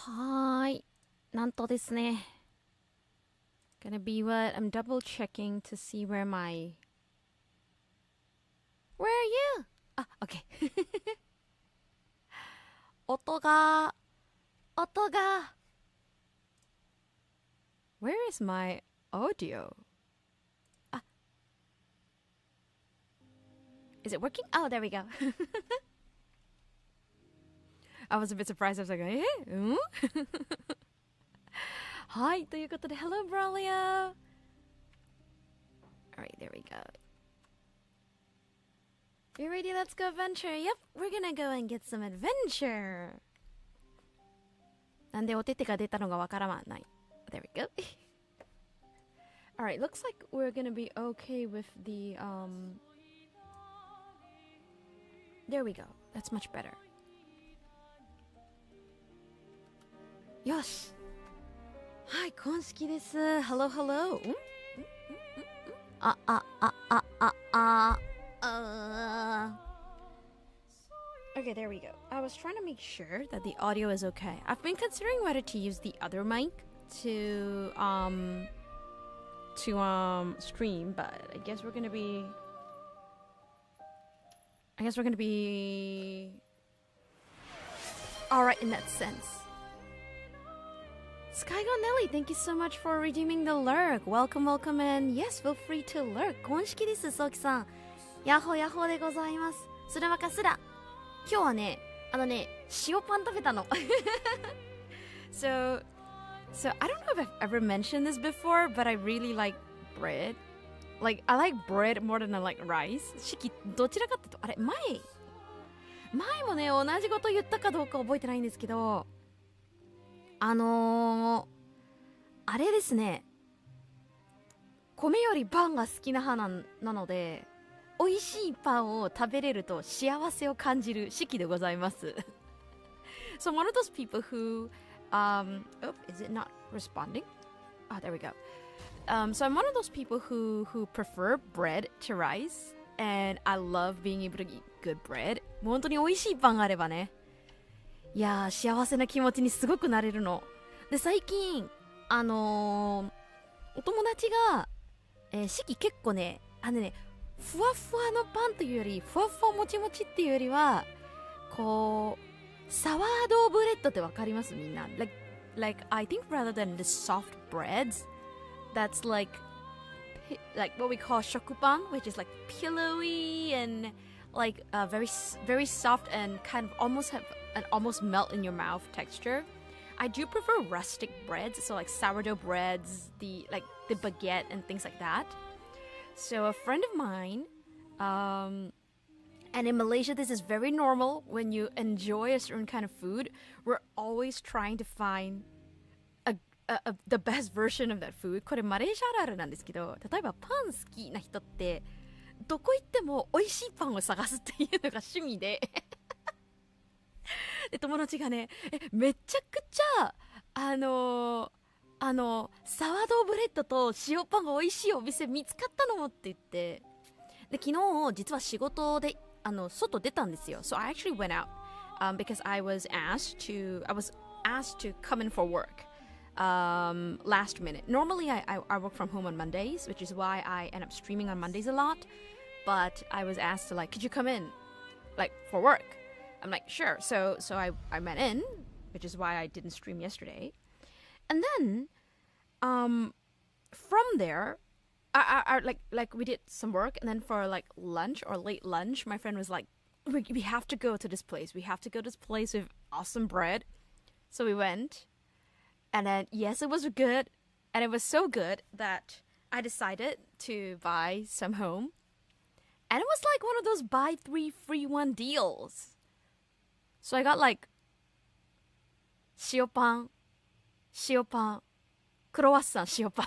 はーい。なんとですね。Gonna be what I'm double checking to see where my... Where are you? あ、OK 音が Where is my audio? あ Is it working? Oh, there we go I was a bit surprised. I was like, うんはい、ということで Hello, Braulio! Alright, there we go. You ready? Let's go adventure. Yep, we're gonna go and get some adventure. なんでお手手が出たのがわからない。There we go. Alright, looks like we're gonna be okay with the There we go. That's much better. よし。はい、今式です。Hello, hello. Okay, there we go. I was trying to make sure that the audio is okay. I've been considering whether to use the other mic to stream, but I guess we're gonna be alright in that sense. Skygo Nelly, thank you so much for redeeming the lurk. Welcome, welcome, and yes, feel free to lurk. 今式です、ソキさん。ヤッホーヤッホーでございます。すらばかすら。今日はね、塩パン食べたの。So I don't know if I've ever mentioned this before, but I really like bread. Like, I like bread more than I like rice. 式、どちらかっていうと、あれ、前もね、同じこと言ったかどうか覚えてないんですけど、あれですね。米よりパンが好きな派なので、美味しいパンを食べれると幸せを感じる式でございます。So I'm one of those people who, is it not responding? Oh, there we go. So I'm one of those people who prefer bread to rice, and I love being able to eat good bread. 本当に美味しいパンがあればね。いやー、幸せな気持ちにすごくなれるの。で、最近、お友達が、式結構ね、ふわふわのパンというより、ふわふわもちもちっていうよりは、こう、サワードブレッドってわかりますみんな。Like, I think rather than the soft breads, that's like what we call 食パン, which is like pillowy and like very soft and kind of almost have an almost melt in your mouth texture. I do prefer rustic breads, so like sourdough breads, the baguette and things like that. So a friend of mine, and in Malaysia this is very normal when you enjoy a certain kind of food. We're always trying to find the best version of that food. これマレーシアあるあるなんですけど、例えばパン好きな人ってどこ行っても美味しいパンを探すっていうのが趣味でで友達がね、めちゃくちゃサワードブレッドと塩パンが美味しいお店見つかったのって言って、で昨日実は仕事で外出たんですよ。So I actually went out because I was asked to come in for work last minute. Normally I work from home on Mondays, which is why I end up streaming on Mondays a lot. But I was asked to could you come in for work? I'm like, sure. So I went in, which is why I didn't stream yesterday. And then, from there, I we did some work, and then for lunch or late lunch, my friend was like, we have to go to this place. We have to go to this place with awesome bread. So we went, and then yes, it was good, and it was so good that I decided to buy some home. And it was like one of those buy 3 free 1 deals. So I got塩パン、クロワッサン、塩パン。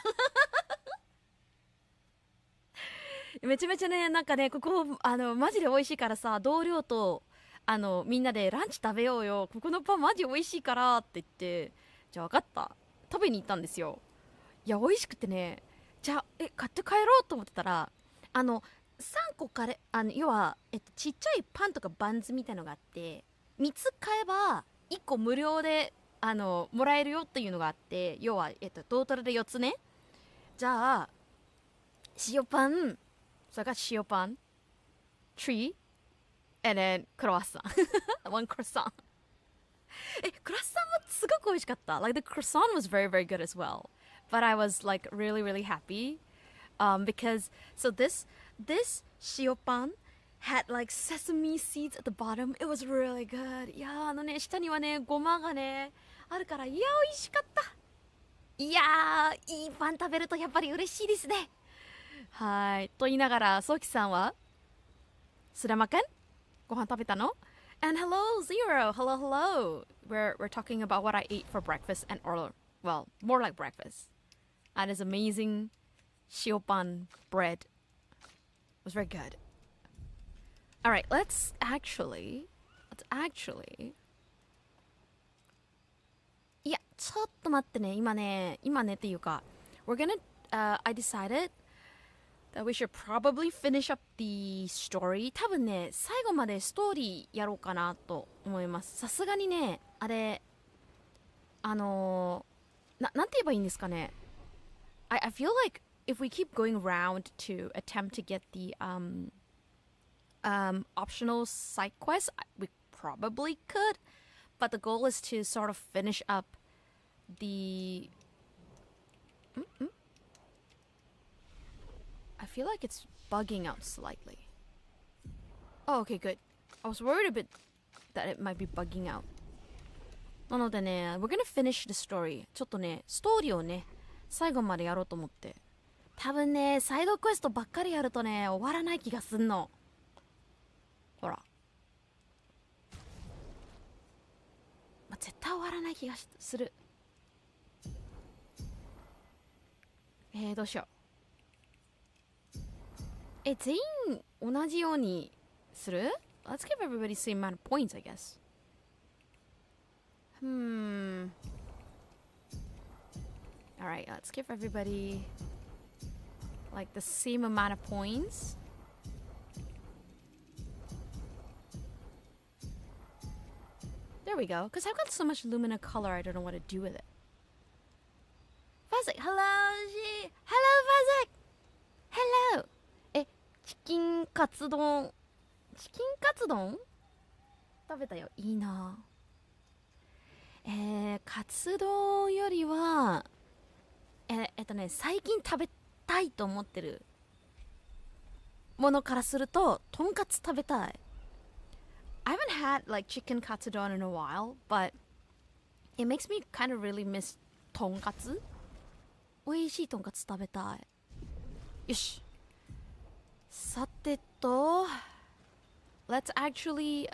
めちゃめちゃね、なんかね、ここ、マジで美味しいからさ、同僚と、みんなでランチ食べようよ。ここのパンマジ美味しいからって言って、じゃあ分かった。食べに行ったんですよ。いや、美味しくてね、じゃあ、買って帰ろうと思ってたら、3個要は、ちっちゃいパンとかバンズみたいのがあって、3つ買えば1個無料でもらえるよっていうのがあって、要は、トータルで4つね。じゃあ塩パン、それから塩パン tree and then クロワッサンone croissant クロワッサンもすごく美味しかった。 like the croissant was very very good as well, but I was like really really happy because so this塩パン had like sesame seeds at the bottom. It was really good. いやね、下にはねごまがねあるから、いや美味しかった。いやいいパン食べるとやっぱり嬉しいですね。はいと言いながら、ソウキさんはスラマケンご飯食べたの？ And hello Zero, hello hello. We're talking about what I ate for breakfast and or well more like breakfast. And it's amazing shiopan bread. It was very good. Alright, let's actually いやちょっと待ってね、今ねっていうか we're gonna I decided that we should probably finish up the story. 多分ね最後までストーリーやろうかなと思います。さすがにねあれなんて言えばいいんですかね。 I feel like if we keep going around to attempt to get the optional side quests, we probably could, but the goal is to sort of finish up the I feel like it's bugging out slightly. Oh, okay, good. I was worried a bit that it might be bugging out. なのでね、we're gonna finish the story. ちょっとね、ストーリーをね、最後までやろうと思って。多分ね、サイドクエストばっかりやるとね、終わらない気がすんの。ほら。絶対終わらない気がする。どうしよう。全員同じようにする？ Let's give everybody the same amount of points, I guess. Alright, let's give everybody like the same amount of points. There we go. Because I've got so much Lumina color, I don't know what to do with it. Fazek, hello, hello, Fazek. Hello. チキンカツ丼食べたよ。いいな。カツ丼よりは最近食べたいと思ってるものからするととんかつ食べたい。I haven't had like chicken katsudon in a while, but it makes me kind of really miss とんかつ。美味しいとんかつ食べたい。よし。さてと let's actually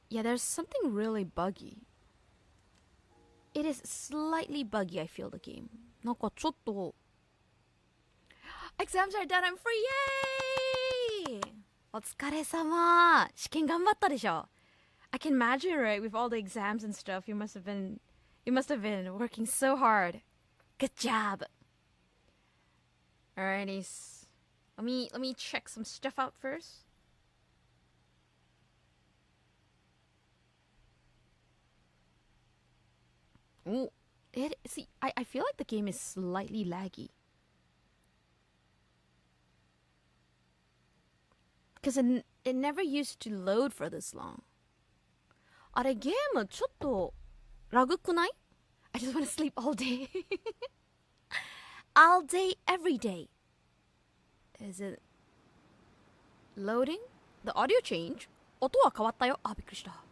yeah, there's something really buggy. It is slightly buggy, I feel, the game. なんかちょっと exams are done, I'm free, yay! お疲れ様。試験頑張ったでしょ。 I can imagine, right, with all the exams and stuff, you must have been working so hard. Good job. Alrighties. Let me check some stuff out first. Oh, see, I feel like the game is slightly laggy. Because it never used to load for this long. あれゲームちょっとラグくない？ I just want to sleep all day. All day, every day. Is it loading? The audio change? 音は変わったよ。あ、びっくりした。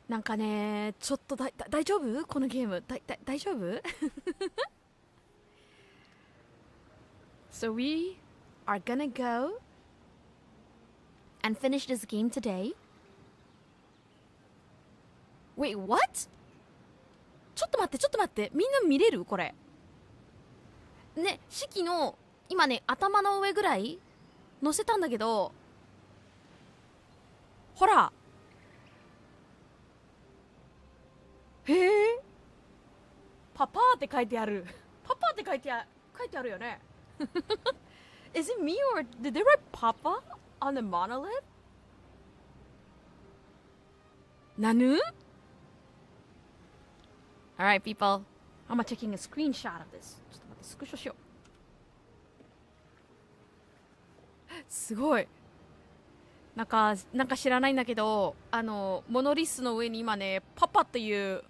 なんかね、ちょっと大丈夫？このゲーム。大丈夫？ So we are gonna go and finish this game today. Wait, what? ちょっと待って。みんな見れる？これ。ね、シキの今ね、頭の上ぐらい乗せたんだけど、ほら。へえ。パパーって書いてある。パパって書いてあるよね。Is it me or did they write Papa on the monolith? なぬ Alright, people. I'm taking a screenshot of this. ちょっと待って、スクショしよう。すごい。なんか知らないんだけど、モノリスの上に今ね、パパっていう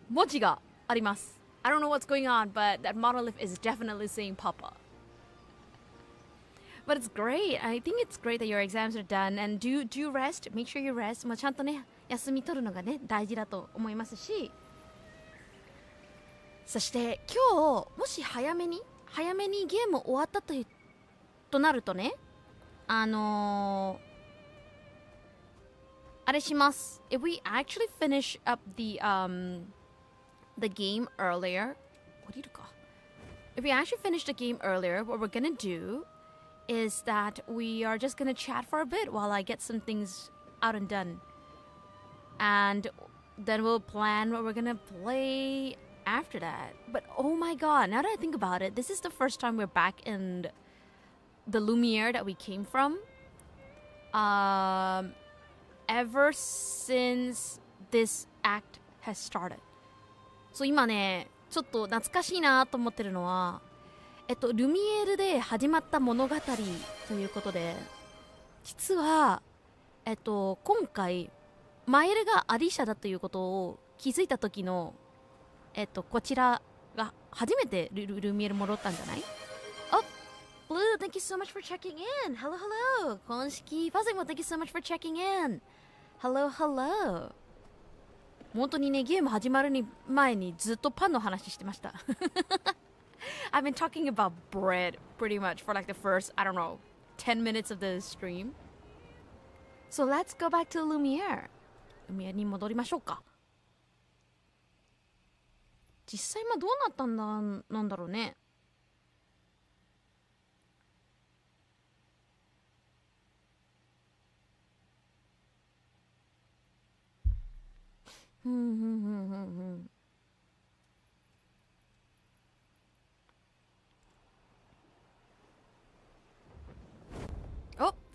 文字があります。I don't know what's going on, but that monolith is definitely saying Papa. But it's great. I think it's great that your exams are done. And do rest. Make sure you rest. まあちゃんとね、休み取るのがね、大事だと思いますし。そして今日、もし早めにゲーム終わったとなるとね、あれします。If we actually finish up the game earlier, if we actually finish the game earlier, what we're gonna do is that we are just gonna chat for a bit while I get some things out and done. And then we'll plan what we're gonna play after that. But oh my god, now that I think about it, this is the first time we're back in the Lumiere that we came from. Ever since this act has started. そう今ね、ちょっと懐かしいなと思ってるのは、ルミエールで始まった物語ということで、実は、今回、マエルがアリシャだということを気づいた時の、こちらが初めてルミエール戻ったんじゃない？ Oh, Blue, thank you so much for checking in. Hello, hello. 公式パズも thank you so much for checking in. Hello, hello. 本当にね、ゲーム始まる前にずっとパンの話してました。I've been talking about bread pretty much for like the first, I don't know, 10 minutes of the stream. So let's go back to Lumiere. Lumiere に戻りましょうか。実際どうなったなんだろうね。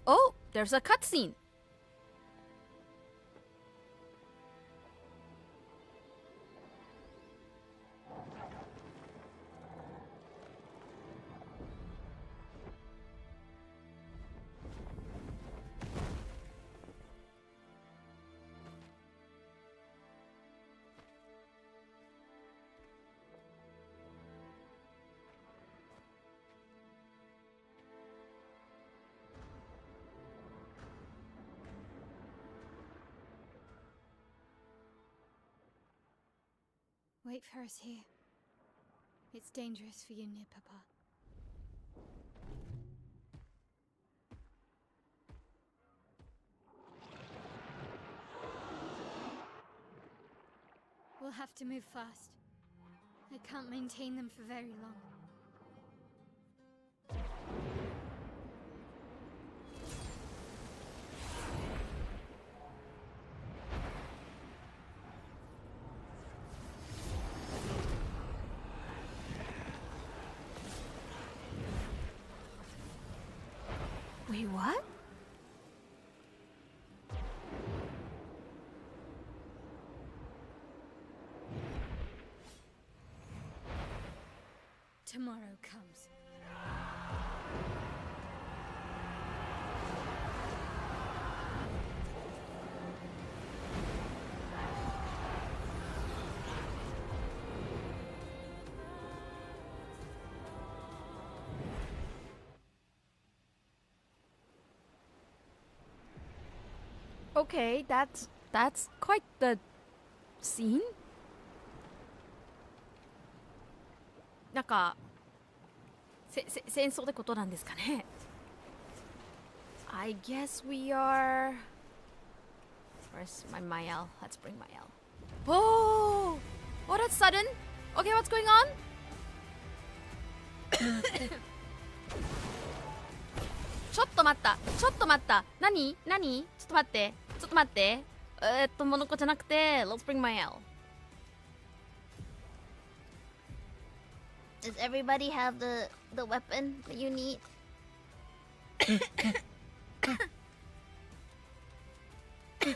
Oh, there's a cutscene. Wait for us here. It's dangerous for you near Papa. We'll have to move fast. I can't maintain them for very long. Wait, what? Tomorrow comes. Okay, that's quite the scene. なんか戦争ってことなんですかね。I guess we are. Where's my Mael? Let's bring Mael. Oh, that's sudden. Okay, what's going on? ちょっと待った。何？ちょっと待って。モノコじゃなくて、Let's bring Mael. Does everybody have the weapon that you need? ちょ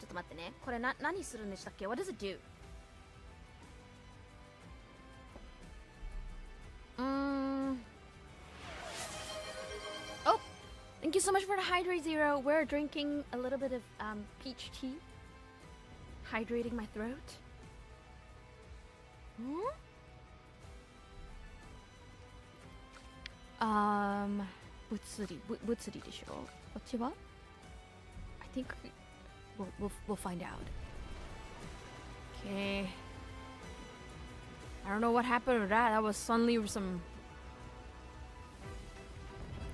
っと待ってね。これ何するんでしたっけ？ What does it do? Oh, thank you so much for the Hydrate Zero. We're drinking a little bit of peach tea. Hydrating my throat. Hmm? 物理でしょ。こっちは I think we'll find out. Okay. I don't know what happened to that. That was suddenly some...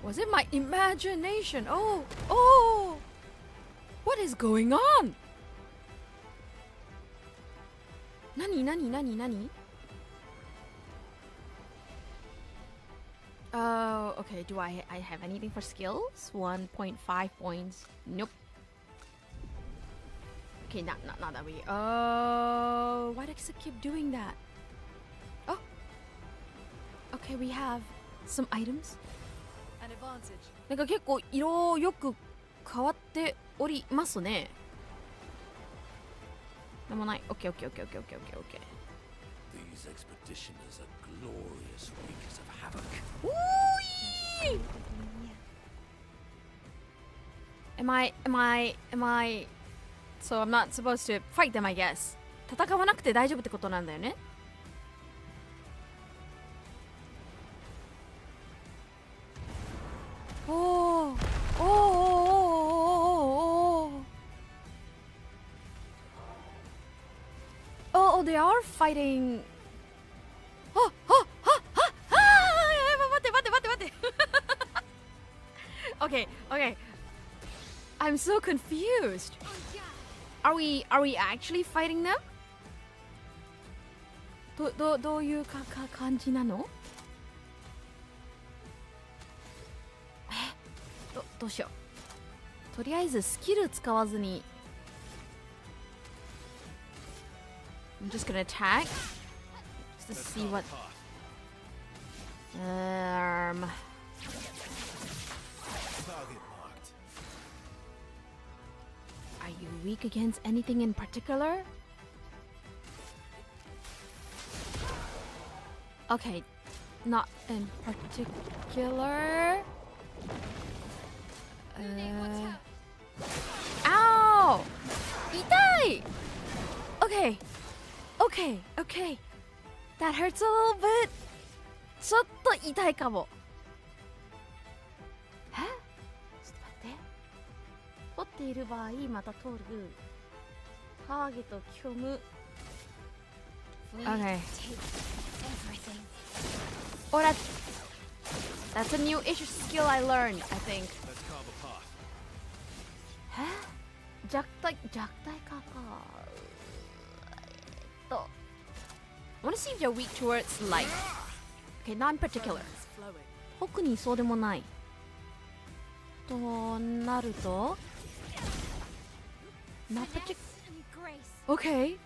Was it my imagination? Oh! What is going on? 何 Oh, okay. Do I have anything for skills? 1.5 points. Nope. Okay, not that way. Oh, why does it keep doing that? Oh. Okay, we have some items. An advantage. なんか結構色よく変わっておりますね。でもない。Okay. These expeditioners are glorious wreakers of havoc. Am I So I'm not supposed to fight them, I guess. 戦わなくて大丈夫ってことなんだよね。Oh, they are fighting. 待って。Okay. I'm so confused. Are we actually fighting them? どういう感じなの？どうしよう。とりあえずスキル使わずに。I'm just gonna attack just to see what. Target marked. Are you weak against anything in particular? Okay, not in particular. Ow! 痛い! Okay. That hurts a little bit. ちょっと痛いかも。ちょっと待って。取っている場合、また取る。ターゲットを虚無。Okay. Oh, that's a new-ish skill I learned, I think. Let's carve a path. 弱体か。I want to see if you're weak towards light. Okay, not in particular. It's flowing. 特にそうでもない。となると Not particular. And grace. Okay.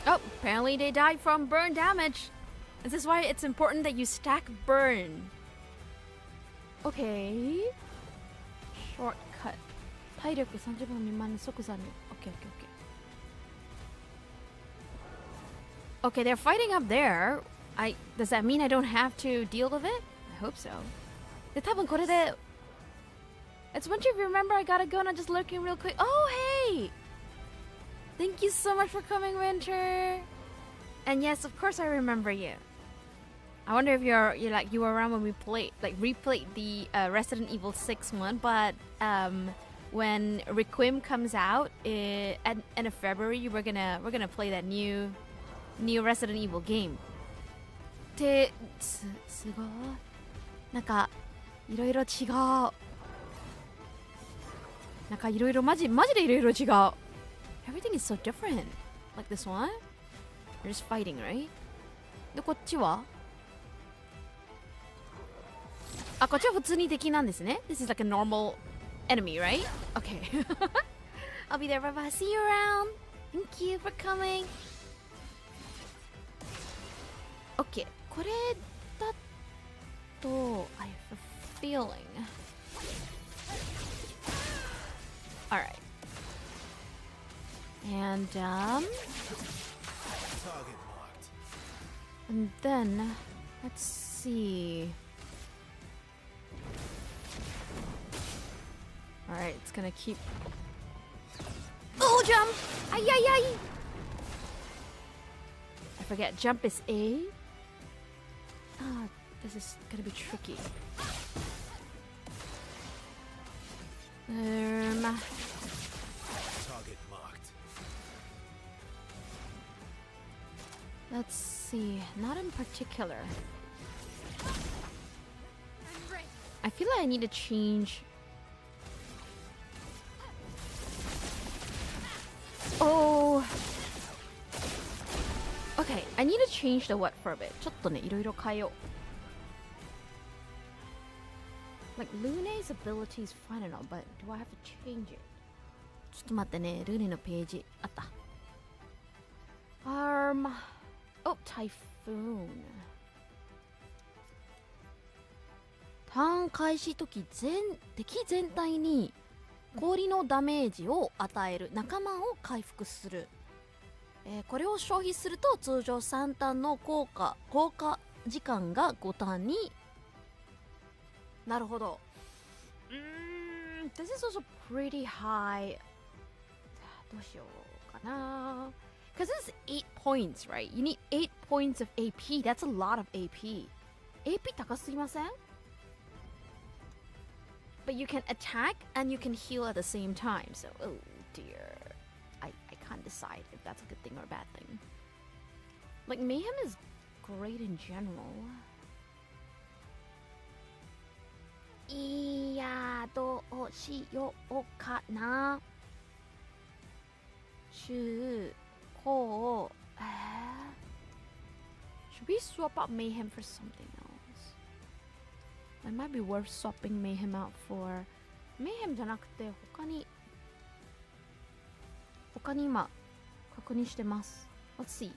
Oh, apparently they died from burn damage. This is why it's important that you stack burn. Okay. Shortcut. 体力30分未満の即座に。Okay. Okay, they're fighting up there. Does that mean I don't have to deal with it? I hope so. で、多分これで It's once you remember I gotta go and I'm just lurking real quick. Oh, hey! Thank you so much for coming, Winter. And yes, of course I remember you. I wonder if you were around when we replayed the Resident Evil 6 one, but when Requiem comes out at end of February, we're gonna play that new Resident Evil game. すごい。なんかいろいろ違う。なんかいろいろマジでいろいろ違う。Everything is so different. Like this one? We're just fighting, right? で、こっちはこっちは普通に敵なんですね。This is like a normal enemy, right? Okay. I'll be there. Bye bye. See you around. Thank you for coming. Okay. これだと I have a feeling. Alright. And and then let's see. Alright, it's gonna keep. Oh, jump! Ay, ay, ay! I forget, jump is A. Ah, this is gonna be tricky. Target marked. Let's see, not in particular. I'm ready. I feel like I need to change. Oh. Okay, I need to change the what for a bit. ちょっとね、いろいろ変えよう。Like Lune's ability is fine and all, but do I have to change it? ちょっと待ってね、ルネのページあった。Oh, Typhoon. ターン開始時敵全体に氷のダメージを与える、仲間を回復する、これを消費すると通常3ターンの効果時間が5ターンになるほど。This is also pretty high. どうしようかな。Because this is 8 points, right? You need 8 points of AP. That's a lot of AP. AP 高すぎません？ But you can attack and you can heal at the same time. So, oh dear. I can't decide if that's a good thing or a bad thing. Like, Mayhem is great in general. いや、どうしようかな。中高、Should we swap out Mayhem for something else? It might be worth swapping Mayhem out for Mayhem じゃなくて他に今確認してます。Let's see.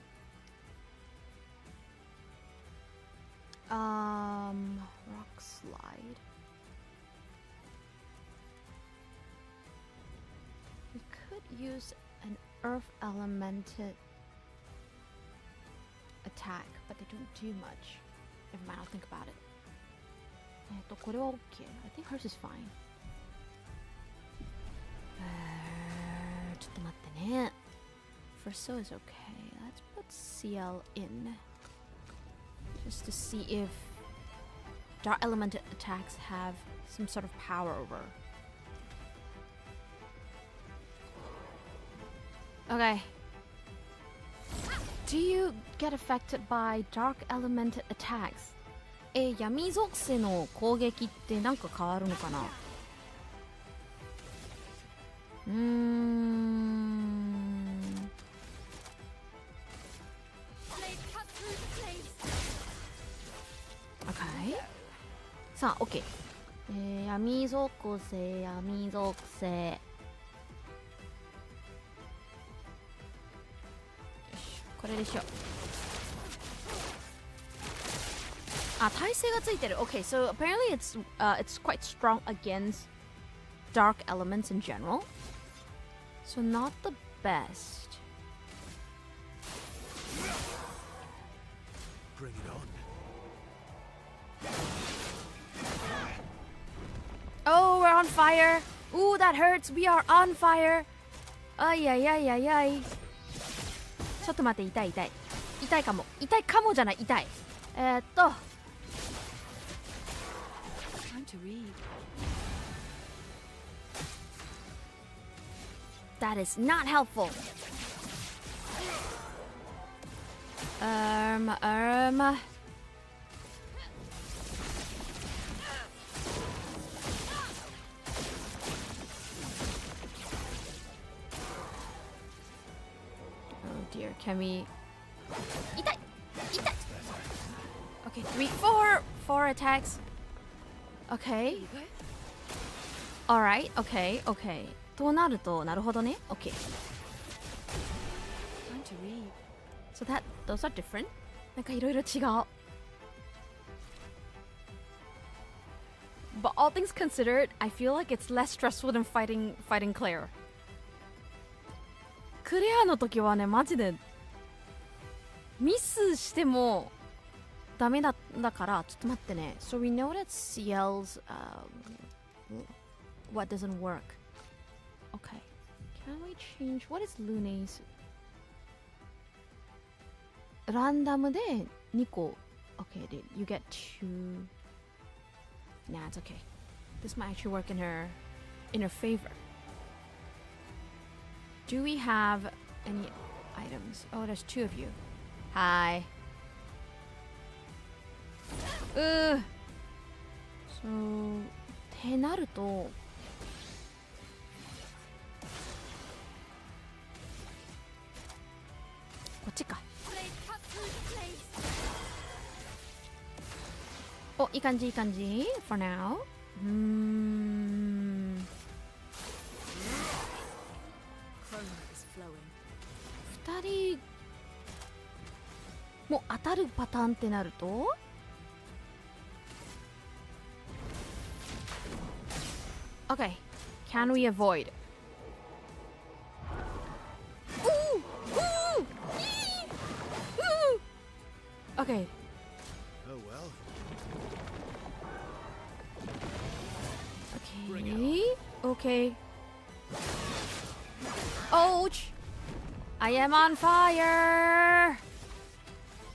Rock slide. We could use an earth elemented attack, but they don't do much. Never mind, I'll think about it. これは OK. I think hers is fine. ちょっと待ってね。For so is okay. Let's put CL in. Just to see if dark elemented attacks have some sort of power over. Okay. Do you get affected by dark elemented attacks? 闇属性の攻撃ってなんか変わるのかな？Okay. さあ、OK。闇属性。これでしょ。あ、耐性がついてる。Okay, so apparently it's quite strong against dark elements in general. So not the best. Bring it on. Oh, we're on fire. Ooh, that hurts. We are on fire. あいやいやいやいやい。ちょっと待って、痛いかもじゃない、痛い。Time to read. That is not helpful. Oh dear, can we... 痛い Okay, 4 attacks. Okay. Alright, okay. となると、なるほどね。OK。So those are different. なんかいろいろ違う。But all things considered, I feel like it's less stressful than fighting Clair. クレアの時はね、マジでミスしてもダメだから、ちょっと待ってね。So we know that CL's what doesn't work. Okay. Can we change? What is Lune's? ランダムで2個。Okay, you get 2. Nah, it's okay. This might actually work in her favor. Do we have any items? Oh, there's 2 of you. Hi. So, ってなると、こっちか。お、いい感じいい感じ for now。 2人も当たるパターンってなると、Okay, can we avoid? Okay. Oh well. Okay. Ouch! I am on fire!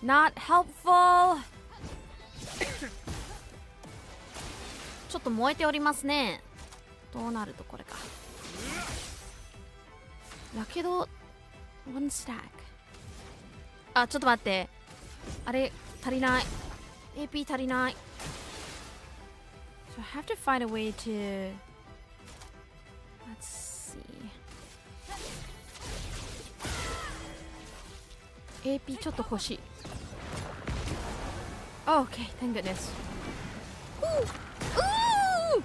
Not helpful! ちょっと燃えておりますね。どうなるとこれか。だけど、one stack。あ、ちょっと待って。あれ、足りない。AP 足りない。So I have to find a way to... Let's see. AP ちょっと欲しい。Oh, okay, thank goodness. Ooh! Ooh!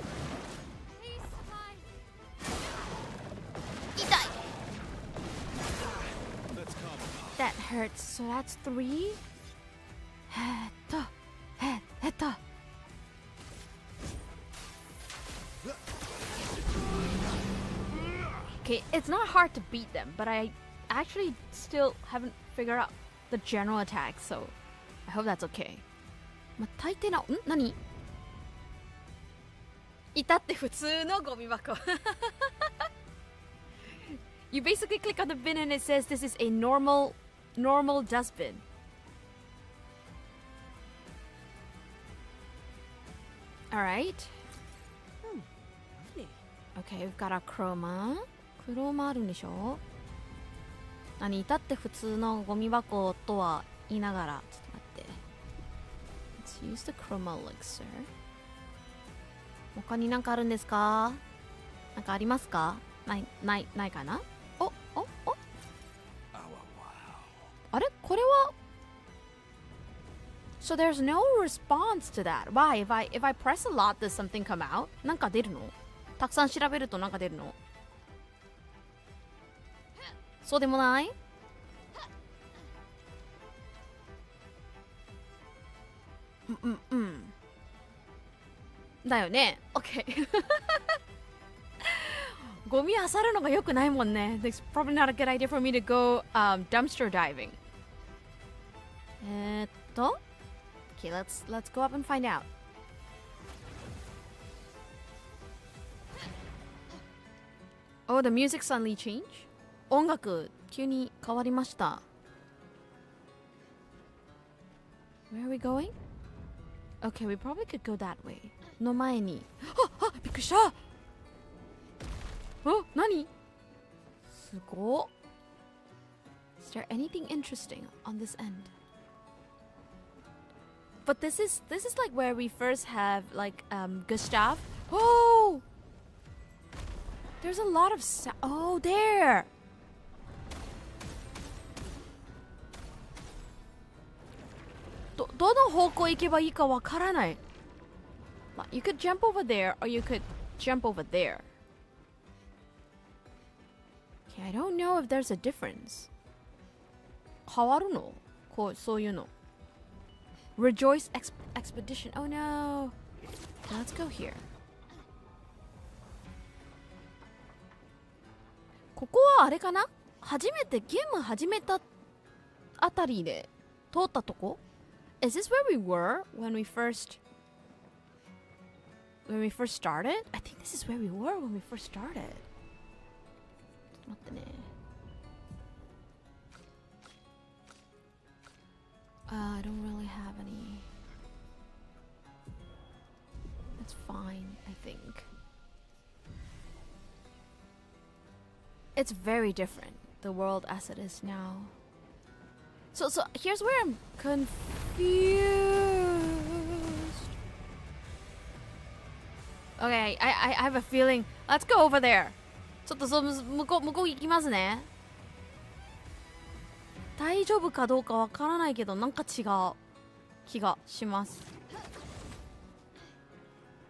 痛い。That hurts. So that's 3? Okay, it's not hard to beat them, but I actually still haven't figured out the general attack, so I hope that's okay. まあ、大抵何至って普通のゴミ箱。You basically click on the bin and it says this is a normal dustbin. Alright. Okay, we've got our chroma. クローマあるんでしょ。何至って普通のゴミ箱とは言いながら、ちょっと待って。Let's use the chroma elixir. 他に何かあるんですか？なんかありますか？ないかな？おあれこれは So there's no response to that. Why? If I press a lot, does something come out? なんか出るの？たくさん調べるとなんか出るの？そうでもない？だよね。OK ゴミ漁るのが良くないもんね。It's probably not a good idea for me to go dumpster diving. Okay, let's go up and find out. Oh, the music suddenly changed? 音楽急に変わりました。Where are we going? Okay, we probably could go that way. の前に。びっくりした。何？すごっ。Is there anything interesting on this end? But this is like where we first have like Gustav. Oh! There's a lot of oh, there! どの方向行けばいいかわからない。You could jump over there or you could jump over there. Okay, I don't know if there's a difference. 変わるの？こう、そういうの。Rejoice Expedition. Oh no. Let's go here. ここはあれかな？初めてゲーム始めたあたりで通ったとこ？ Is this where we were when we first started? I think this is where we were when we first started. ちょっと待ってね。I don't really have any. It's fine, I think. It's very different, the world as it is now. So here's where I'm confused. Okay, I have a feeling. Let's go over there. ちょっと向こう行きますね。大丈夫かどうかわからないけど、なんか違う気がします。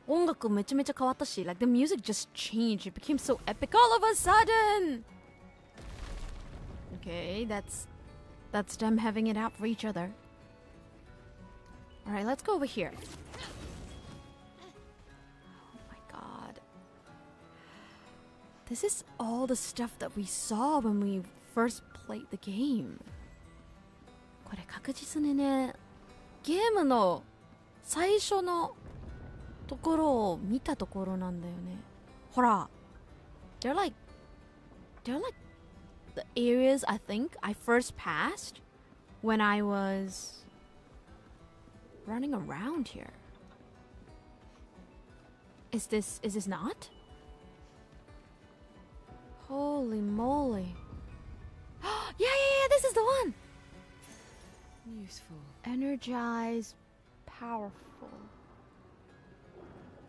音楽めちゃめちゃ変わったし、like the music just changed. It became so epic all of a sudden. Okay, that's them having it out for each other. All right, let's go over here. Oh my god. This is all the stuff that we saw when we first played the game. これ確実にね、ゲームの最初のところを見たところなんだよね。ほら、they're like the areas I think I first passed when I was running around here. Is this not? Holy moly. Yeah, this is the one. Useful. Energized, powerful.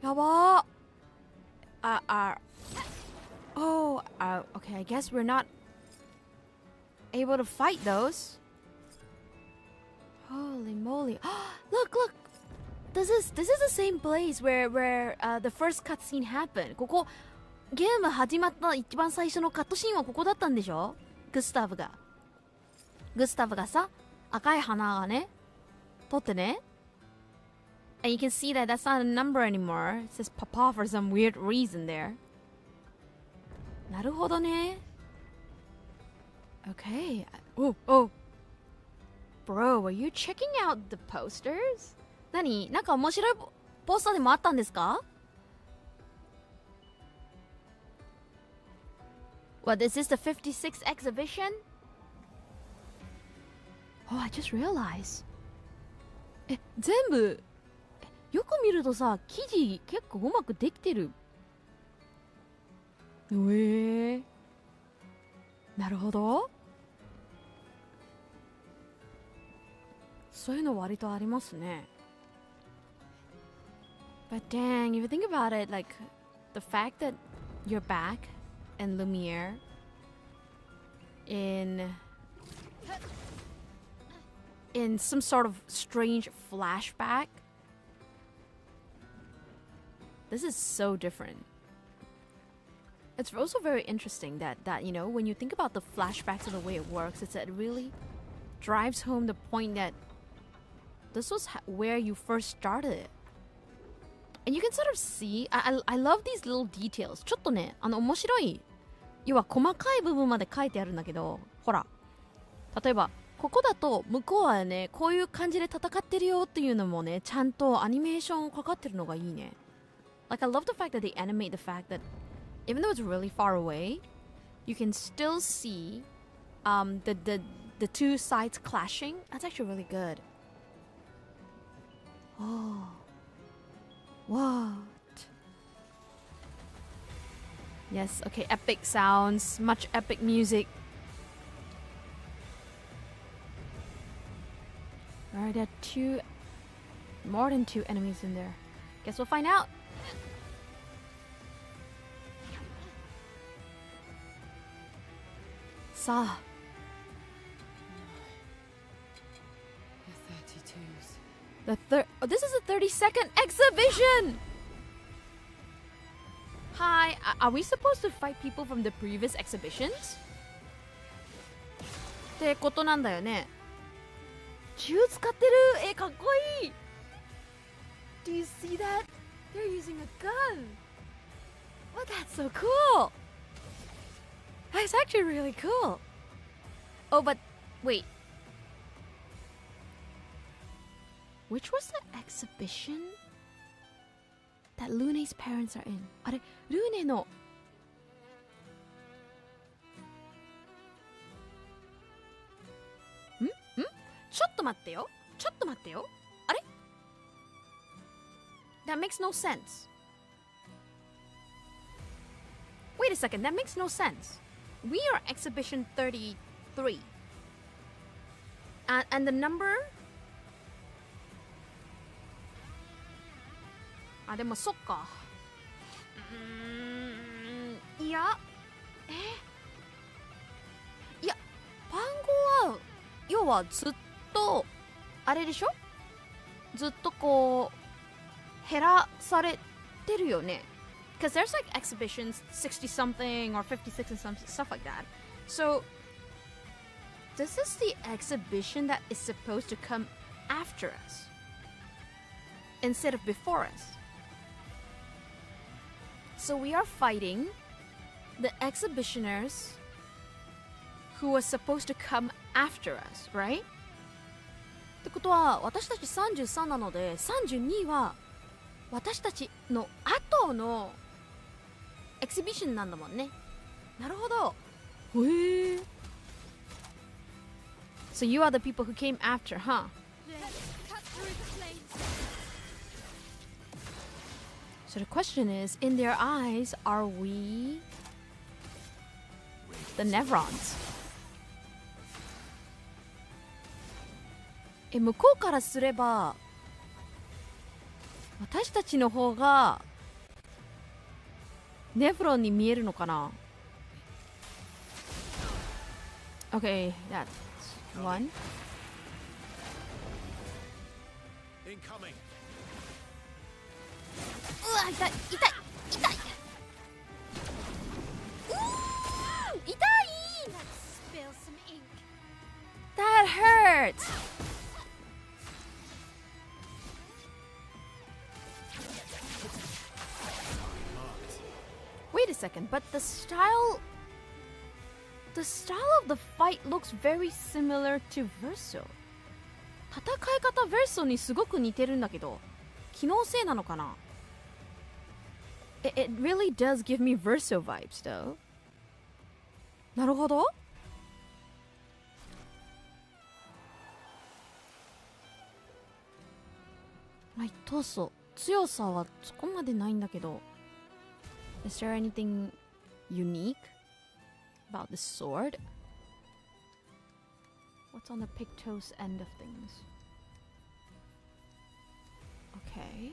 やばー。Okay, I guess we're not able to fight those. Holy moly. Look. This is the same place where the first cutscene happened. ここゲーム始まった一番最初のカットシーンはここだったんでしょ？グスタブがさ、赤い花がね、取ってね。And you can see that that's not a number anymore. It says Papa for some weird reason there. なるほどね。Okay. Oh. Bro, were you checking out the posters? 何？なんか面白いポスターでもあったんですか？ What, is this the 56th exhibition? Oh, I just realized. 全部よく見るとさ、生地結構うまくできてる。なるほど。そういうの割とありますね。But dang, if you think about it, like the fact that you're back in Lumiere in some sort of strange flashback. This is so different. It's also very interesting that you know, when you think about the flashbacks and the way it works, it's that it really drives home the point that this was where you first started. And you can sort of see, I love these little details. ちょっとね、面白い、要は細かい部分まで書いてあるんだけど、ほら、例えばここだと向こうはね、こういう感じで戦ってるよっていうのもね、ちゃんとアニメーションかかってるのがいいね。Like, I love the fact that they animate the fact that even though it's really far away, you can still see the two sides clashing. That's actually really good. Oh. What? Yes, okay, epic sounds, much epic music. Alright, there are more than two enemies in there. Guess we'll find out. Sa. The 32s. This is the 32nd exhibition! Hi, are we supposed to fight people from the previous exhibitions? てことなんだよね。銃使ってる。かっこいい。 Do you see that? They're using a gun. Oh, that's so cool. That's actually really cool. Oh, but wait. Which was the exhibition that Lune's parents are in? あれ、ルーネのちょっと待ってよ。あれ？ That makes no sense. Wait a second, that makes no sense. We are exhibition 33. And the number? あ、でもそっか。いや、いや、番号は、要はずっと、あれでしょ？ずっとこう、減らされてるよね。Because there's like exhibitions 60 something or 56 and some stuff like that. So, this is the exhibition that is supposed to come after us instead of before us. So we are fighting the exhibitioners who are supposed to come after us, right? ってことは私たち33なので32は私たちの後のエキシビションなんだもんね。なるほど。へえ。So you are the people who came after, huh? Cut through the flames. So the question is, in their eyes, are we the Nevrons? 向こうからすれば私たちの方がネフロンに見えるのかな？ Okay, that's one. Incoming. うわ、痛い。痛い。 Let's spill some ink. That hurts. Wait a second, but the style of the fight looks very similar to Verso. 戦い方 Verso にすごく似てるんだけど、機能性なのかな？ It really does give me Verso vibes though. なるほど。はい、闘争。強さはそこまでないんだけど。Is there anything unique about the sword? What's on the pictose end of things? Okay.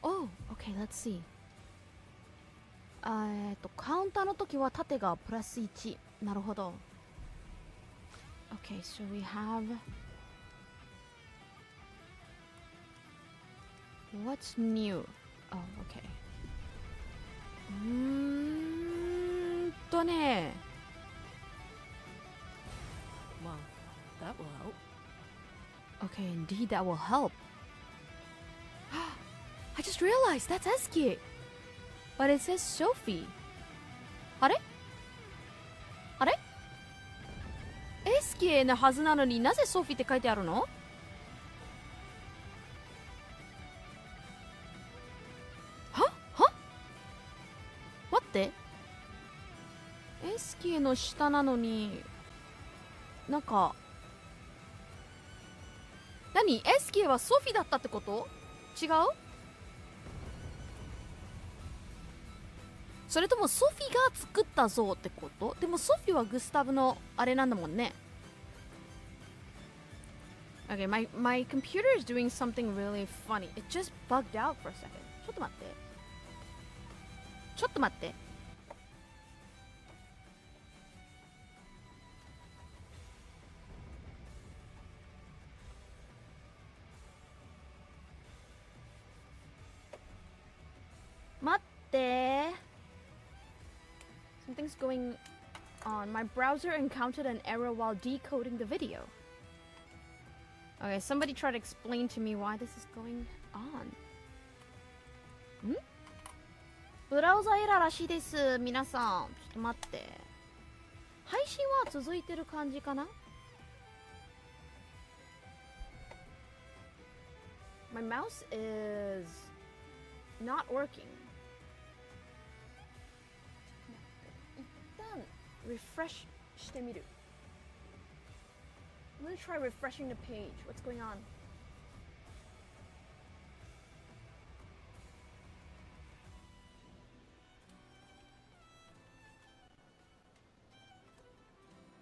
Oh, okay, let's see. カウンターの時は縦がプラス1。なるほど。Okay, so we have... What's new? Oh, okay. ね。 Well, that will help. Okay, indeed that will help. I just realized that's Eski. But it says Sophie. あれ？あれ？エスキエのはずなのになぜソフィーって書いてあるの？は？待って。エスキエの下なのになんか何？エスキエはソフィーだったってこと？違う？それともソフィーが作った像ってこと？でもソフィーはグスタブのあれなんだもんね。Okay, my computer is doing something really funny. It just bugged out for a second. ちょっと待って。ちょっと待って。待って。Something's going on. My browser encountered an error while decoding the video. Okay, somebody try to explain to me why this is going on. ブラウザエラーらしいです。皆さん、ちょっと待って。配信は続いてる感じかな？ My mouse is not working. 一旦 refresh してみる。I'm gonna try refreshing the page. What's going on?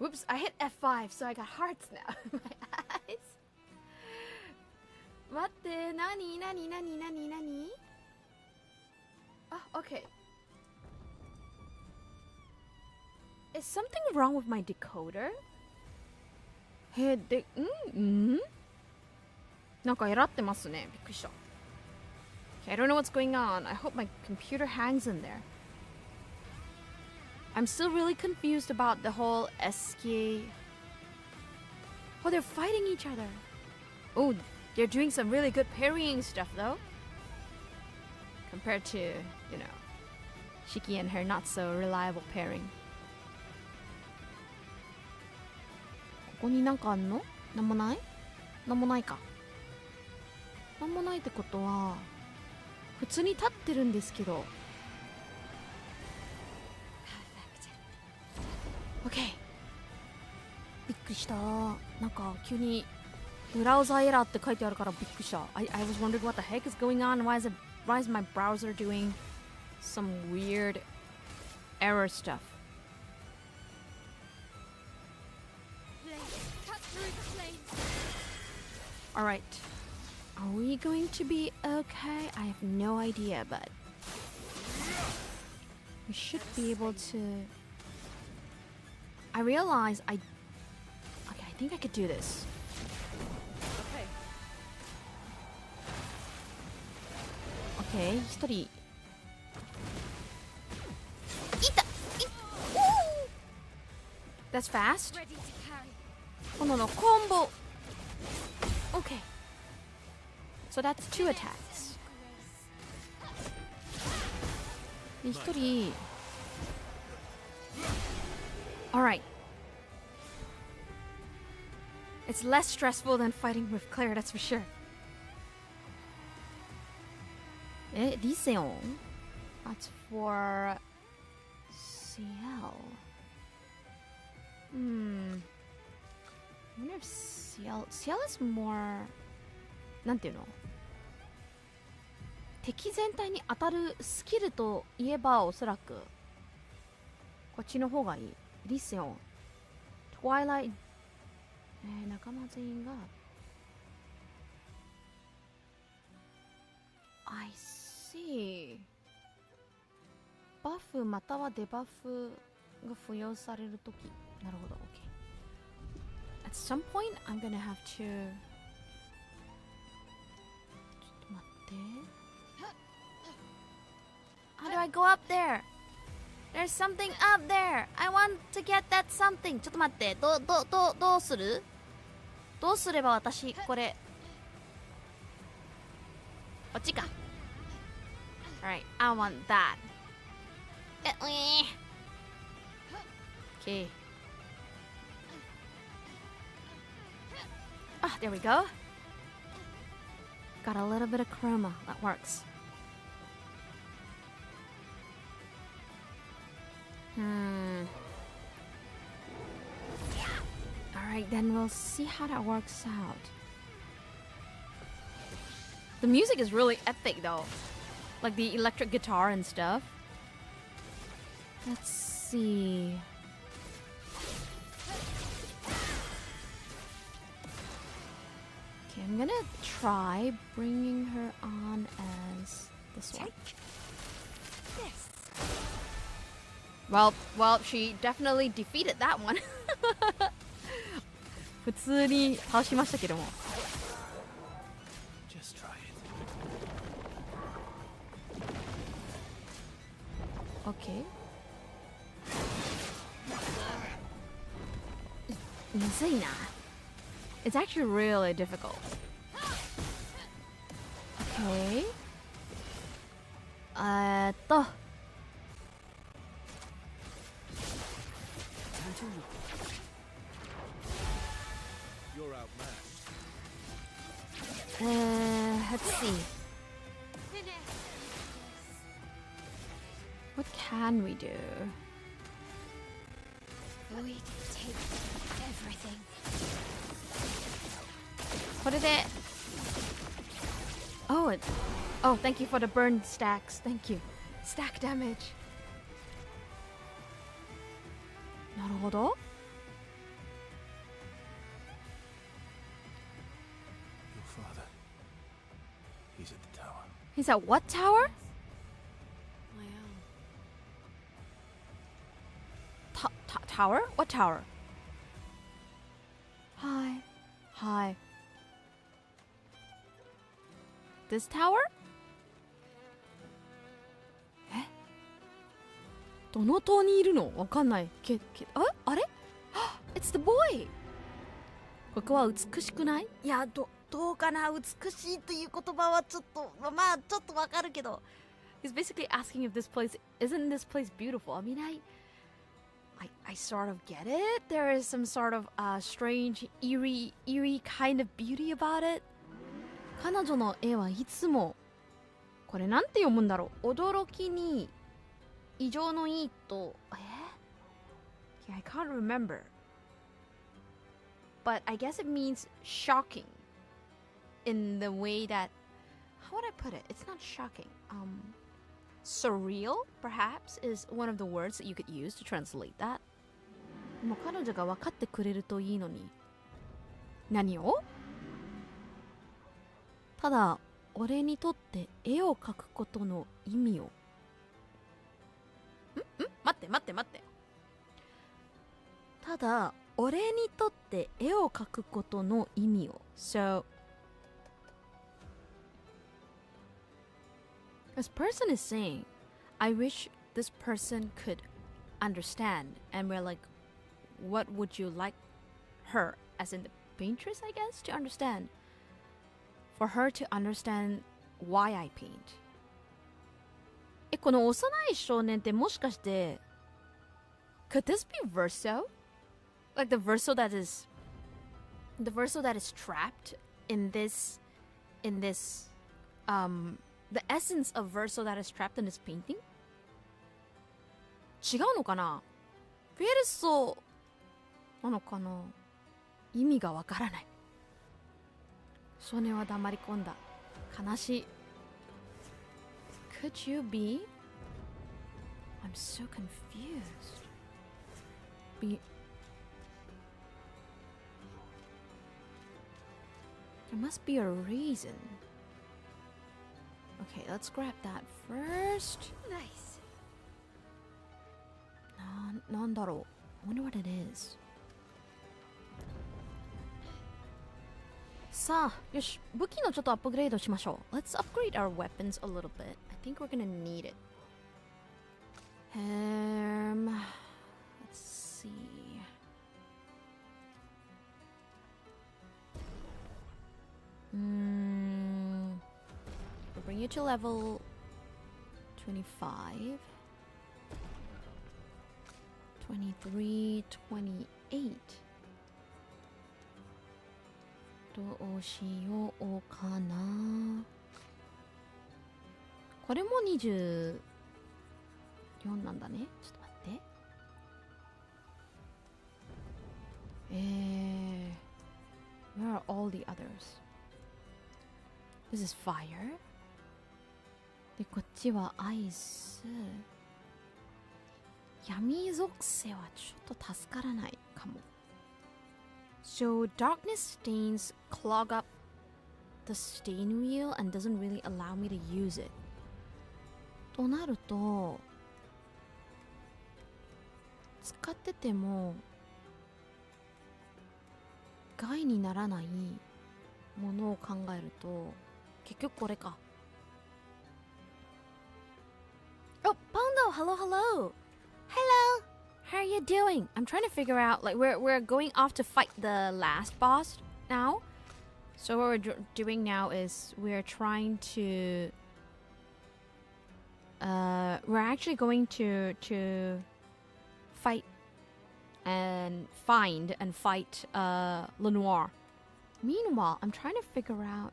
Whoops, I hit F5, so I got hearts now in my eyes. 待って、なにあ、okay. Is something wrong with my decoder? なんかエラってますね。びっくりした。Okay, I don't know what's going on. I hope my computer hangs in there. I'm still really confused about the whole SK. Oh, they're fighting each other. Oh, they're doing some really good parrying stuff though. Compared to, you know, Shyky and her not so reliable pairing. ここになんかあんの？なんもない？なんもないか。なんもないってことは、普通に立ってるんですけど。OK。びっくりした。なんか急にブラウザエラーって書いてあるからびっくりした。I was wondering what the heck is going on. Why is my browser doing some weird error stuff? Alright. Are we going to be okay? I have no idea, but we should be able to. I realize okay, I think I could do this. Okay, 一人。That's fast. Oh no, combo. Okay. So that's 2 attacks. で、一人。Alright. It's less stressful than fighting with Clair, that's for sure. Lyseon. That's for CL. I wonder if CL is more. なんていうの？敵全体に当たるスキルといえばおそらくこっちの方がいい。リセオン、トワイライト、仲間全員が。I see。バフまたはデバフが付与されるとき。なるほど、OK。At some point, I'm gonna have to. ちょっと待って。How do I go up there? There's something up there. I want to get that something. ちょっと待って。どうする？どうすれば私これ。こっちか。Alright, I want that. Okay. Ah, there we go. Got a little bit of chroma. That works. Alright, then we'll see how that works out. The music is really epic though. Like the electric guitar and stuff. Let's see. Okay, I'm gonna try bringing her on as this one. Well, she definitely defeated that one. 普通に倒しましたけども。Just try it. Okay. むずいな。It's actually really difficult. Okay. let's see. What can we do? We take everything. これで Oh, thank you for the burn stacks. Thank you. Stack damage. なるほど。Your father. He's at the tower. He's at what tower? My own. Tower? What tower? Hi. This tower? え？どの塔にいるの？わかんない。あれ？ It's the boy! ここは美しくない？いや、どうかな？美しいという言葉はちょっと、まあ、ちょっとわかるけど。He's basically asking if this place, isn't this place beautiful? I mean, I sort of get it. There is some sort of strange, eerie kind of beauty about it. 彼女の絵はいつもこれなんて読むんだろう。驚きに異常のいいとYeah, I can't remember. But I guess it means shocking in the way that how would I put it? It's not shocking. Surreal, perhaps, is one of the words that you could use to translate that. もう彼女が分かってくれるといいのに。何を？ただ、俺にとって絵を描くことの意味を。待って。ただ、俺にとって絵を描くことの意味を。So, this person is saying, I wish this person could understand. And we're like, what would you like her, as in the Paintress, I guess, to understand? For her to understand why I paint. この幼い少年ってもしかして Could this be verso? Like the verso that is trapped in this the essence of verso that is trapped in this painting? 違うのかな？ベルソなのかな？意味がわからない。少年は黙り込んだ。悲しい。Could you be? I'm so confused. There must be a reason. Okay, let's grab that first. Nice. なんだろう。I wonder what it is. さあ、よし、武器のちょっとアップグレードしましょう。Let's upgrade our weapons a little bit. I think we're gonna need it. Let's see. We'll bring you to level 25, 23, 28. どうしようかな。これも24なんだね。ちょっと待って。Where are all the others? This is fire. で、こっちはアイス。闇属性はちょっと助からないかも。So darkness stains clog up the stain wheel and doesn't really allow me to use it. となると、使ってても害にならないものを考えると、結局これか。Oh, Pondo, hello. Hello. How are you doing? I'm trying to figure out, like, we're going off to fight the last boss now. So what we're doing now is we're trying to we're actually going to fight and find and fight Lenoir. Meanwhile, I'm trying to figure out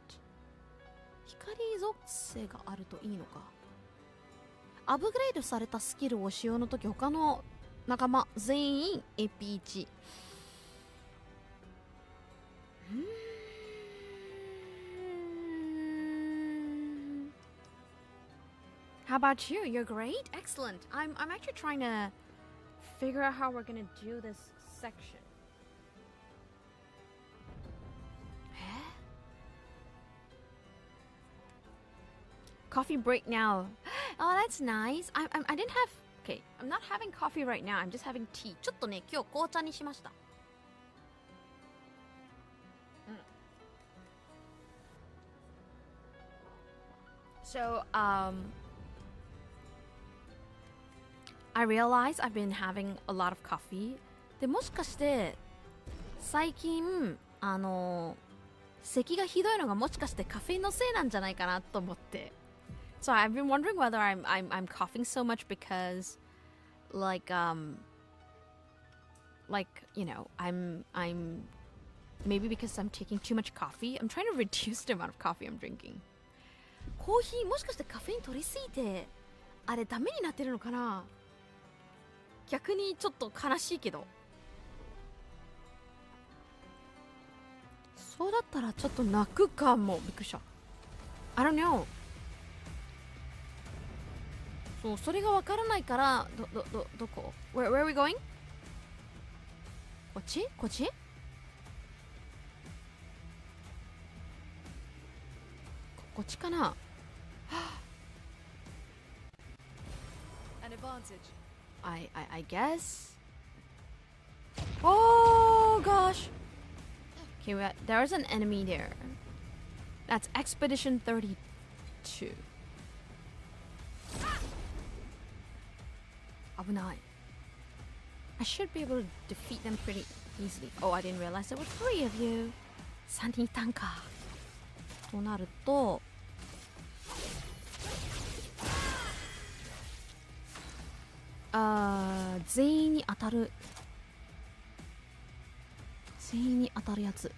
光属性があるといいのか。アップグレードされたスキルを使用の時、他の仲間全員 AP1。How about you? You're great? Excellent. I'm actually trying to figure out how we're gonna do this section. Coffee break now. Oh, that's nice. I didn't have... Okay, I'm not having coffee right now. I'm just having tea. ちょっとね、今日紅茶にしました。So, I realize I've been having a lot of coffee. で、もしかして、最近、咳がひどいのがもしかしてカフェインのせいなんじゃないかなと思って。So I've been wondering whether I'm coughing so much because, like, you know, I'm maybe because I'm taking too much coffee. I'm trying to reduce the amount of coffee I'm drinking. コーヒーもしかしてカフェイン取りすぎてあれダメになってるのかな。逆にちょっと悲しいけど。そうだったらちょっと泣くかも。びっくりした。I don't know。そう、それがわからないから、どこ where are we going? こっちこっちこっちかな。An advantage. I guess. Oh gosh. Okay, there's an enemy there. That's Expedition 32. 危ない。I should be able to defeat them pretty easily. Oh, I didn't realize there were 3 of you. 3人いたんか。となると、全員に当たる。全員に当たるやつ。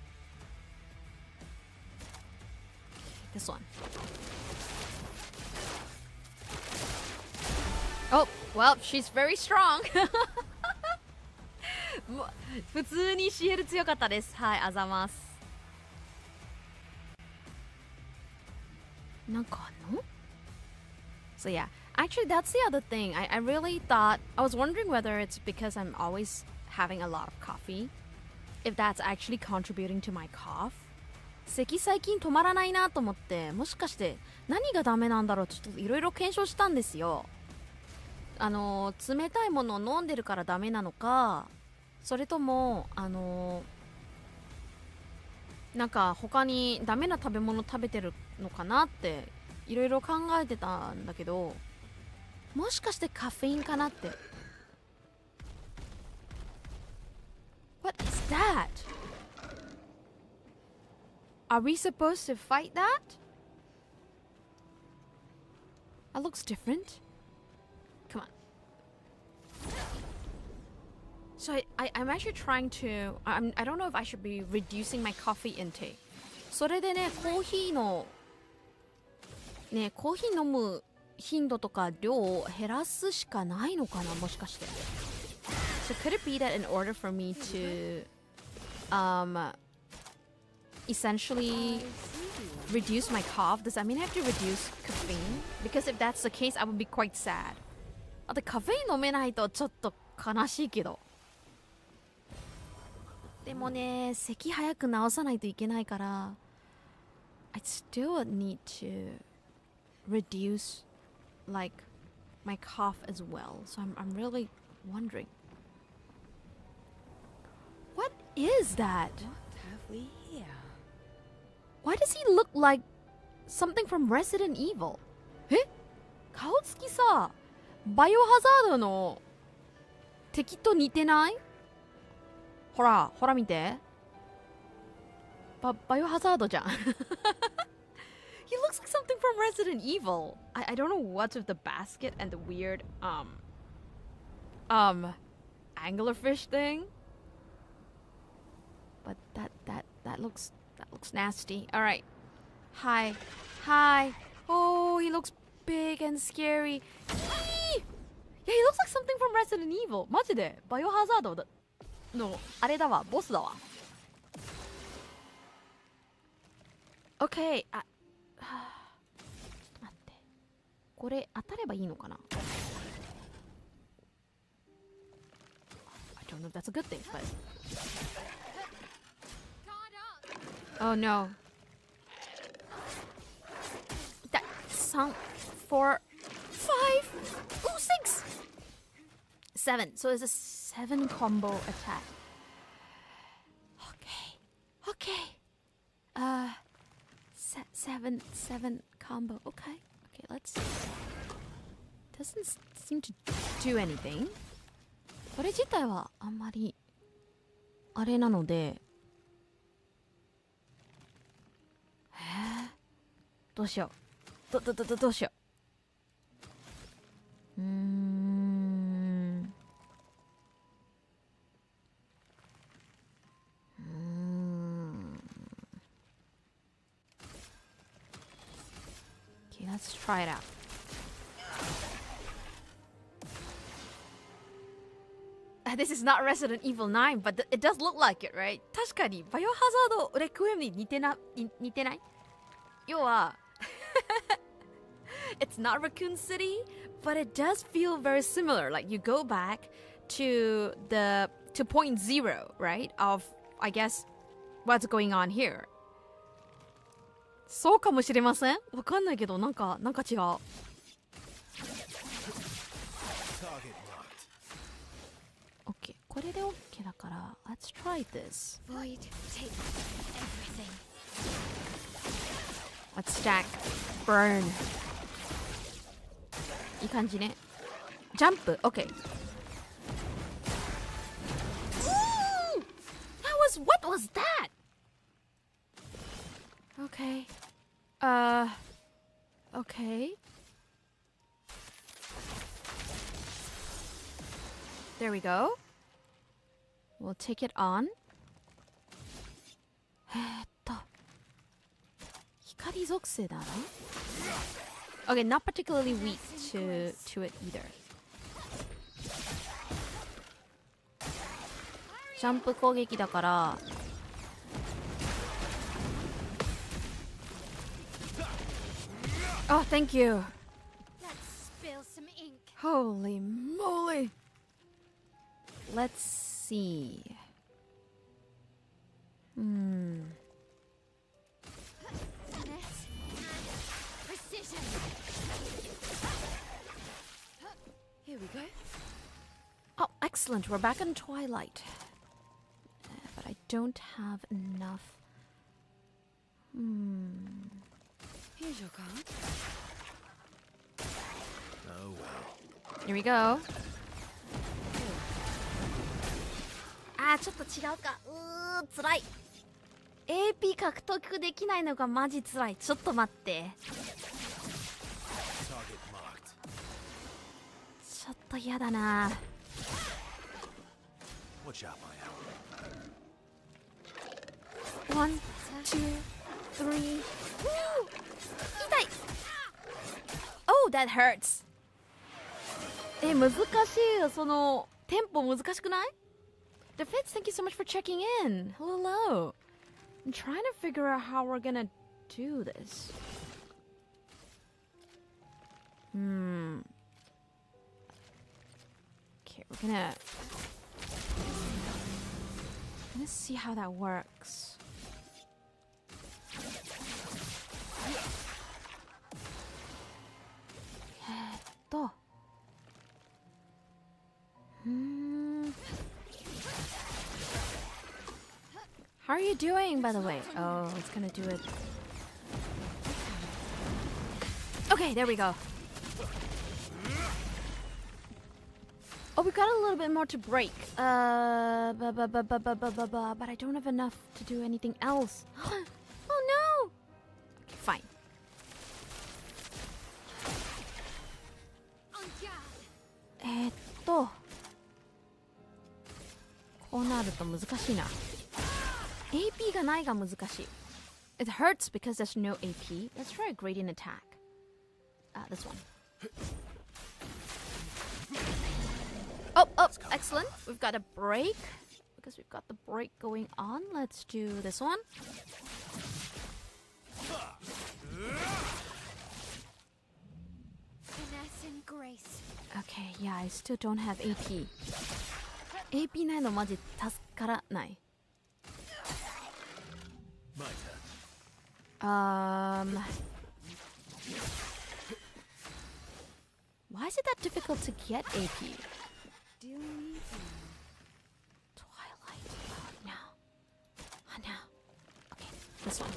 This one. Oh, well, she's very strong. 普通に CL 強かったです。はい、あざます。なんかあんの？ So yeah, actually that's the other thing. I really thought, I was wondering whether it's because I'm always having a lot of coffee, if that's actually contributing to my cough. 咳最近止まらないなと思って、もしかして何がダメなんだろうちょっといろいろ検証したんですよ。冷たいものを飲んでるからダメなのか、それともなんか他にダメな食べ物食べてるのかなっていろいろ考えてたんだけど、もしかしてカフェインかなって。What is that? Are we supposed to fight that? That looks different. Come on. So I'm actually trying to... I don't know if I should be reducing my coffee intake. それでね、コーヒー飲む頻度とか量を減らすしかないのかな、もしかして。So could it be that in order for me to essentially reduce my cough, does that mean I have to reduce caffeine? Because if that's the case, I would be quite sad. あとカフェイン飲めないとちょっと悲しいけど。でもね、咳早く治さないといけないから、I still need to reduce like my cough as well. So I'm really wondering. What is that? What have we here? Why does he look like something from Resident Evil? え？顔つきさ、バイオハザードの敵と似てない？ほら見て。バイオハザードじゃん。He looks like something from Resident Evil. I don't know what's with the basket and the weird anglerfish thing. But that looks nasty. All right. Hi. Oh, he looks big and scary. Yeah, he looks like something from Resident Evil. マジでバイオハザードのあれだわ、ボスだわ。OK。ちょっと待って。これ当たればいいのかな？ I don't know if that's a good thing, but... Oh no. 痛い。3、4、5、oh, 6! 7. So it's a 7 combo attack. Okay. 7 combo. Okay, let's... Doesn't seem to do anything. これ自体はあんまりあれなので、どうしよう。どうしよう。Okay, let's try it out. This is not Resident Evil 9, but it does look like it, right? 確かにバイオハザードレクイエムに似てない？要はIt's not Raccoon City, but it does feel very similar. Like you go back to point zero, right? Of I guess what's going on here. そうかもしれません。わかんないけどなんか違う。OK、これで OK だから Let's try this. Void, take everything. Let's stack. Burn. いい感じね。ジャンプ OK。What was that? Okay. Okay. There we go. We'll take it on. 光属性だな。Okay, not particularly weak to it either. ジャンプ攻撃だから。Oh, thank you. Let's spill some ink. Holy moly. Let's see. Finesse and precision. Here we go. Oh, excellent. We're back in Twilight. But I don't have enough. Here's your card. Oh well. Here we go. あー、ちょっと違うか。辛い。AP 獲得できないのがマジ辛い。ちょっと待って。 Target marked. ちょっと嫌だな。Watch out, my owl. 1, 2, 3. Woo! 痛い。Oh, that hurts. 難しいよ。そのテンポ難しくない？The Feds, thank you so much for checking in. Hello. I'm trying to figure out how we're gonna do this. Okay, we're gonna see how that works. How are you doing, by the way? Oh, it's gonna do it. Okay, there we go. Oh, we got a little bit more to break. But I don't have enough to do anything else. Oh no! Okay, fine. On guard. こうなると難しいな。AP がないが難しい。It hurts because there's no AP. Let's try a gradient attack. This one. Oh, excellent. We've got a break. Because we've got the break going on. Let's do this one. Finesse and grace. Okay, yeah, I still don't have AP. AP ないのマジ助からない。Why is it that difficult to get AP? Do you need Twilight. Oh, no. Oh, no. Okay, this one.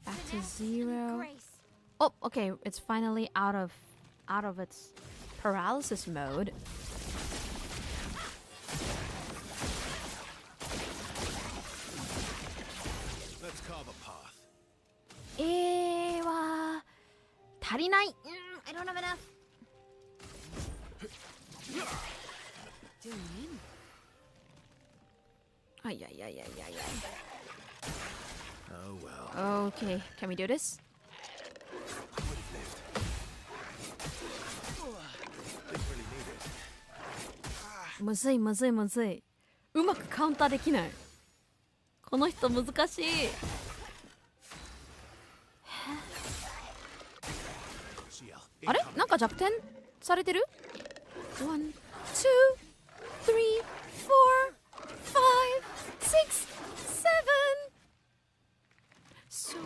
Back to Finesse and 0. grace. Oh, okay, it's finally out of its paralysis mode. Let's carve a path. は足りない。I don't have enough. doing in? Ay. Oh well. Okay, can we do this?むずい。うまくカウンターできない。この人難しい。あれ？なんか弱点されてる？ 1, 2, 3, 4, 5, 6, 7. So,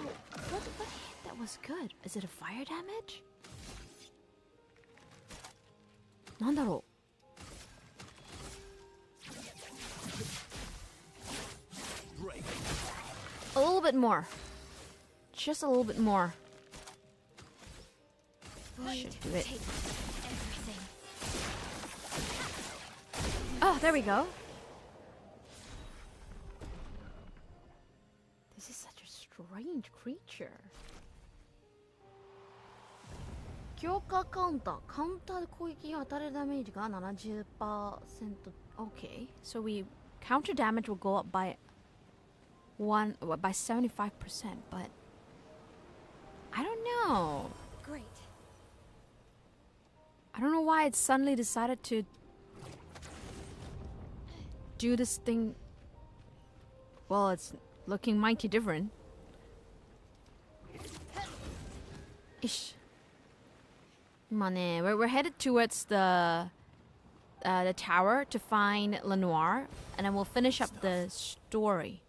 what hit that was good? Is it a fire damage? なんだろう。A little bit more. Just a little bit more. Should do it. Take everything. Oh, there we go. This is such a strange creature. 強化カウンター。カウンターで攻撃が当たるダメージが 70%. Okay, so we counter damage will go up by 75%, but I don't know. Great. I don't know why it suddenly decided to do this thing. Well, it's looking mighty different. Ish. 今ね, we're headed towards the tower to find Lenoir, and then we'll finish up the story.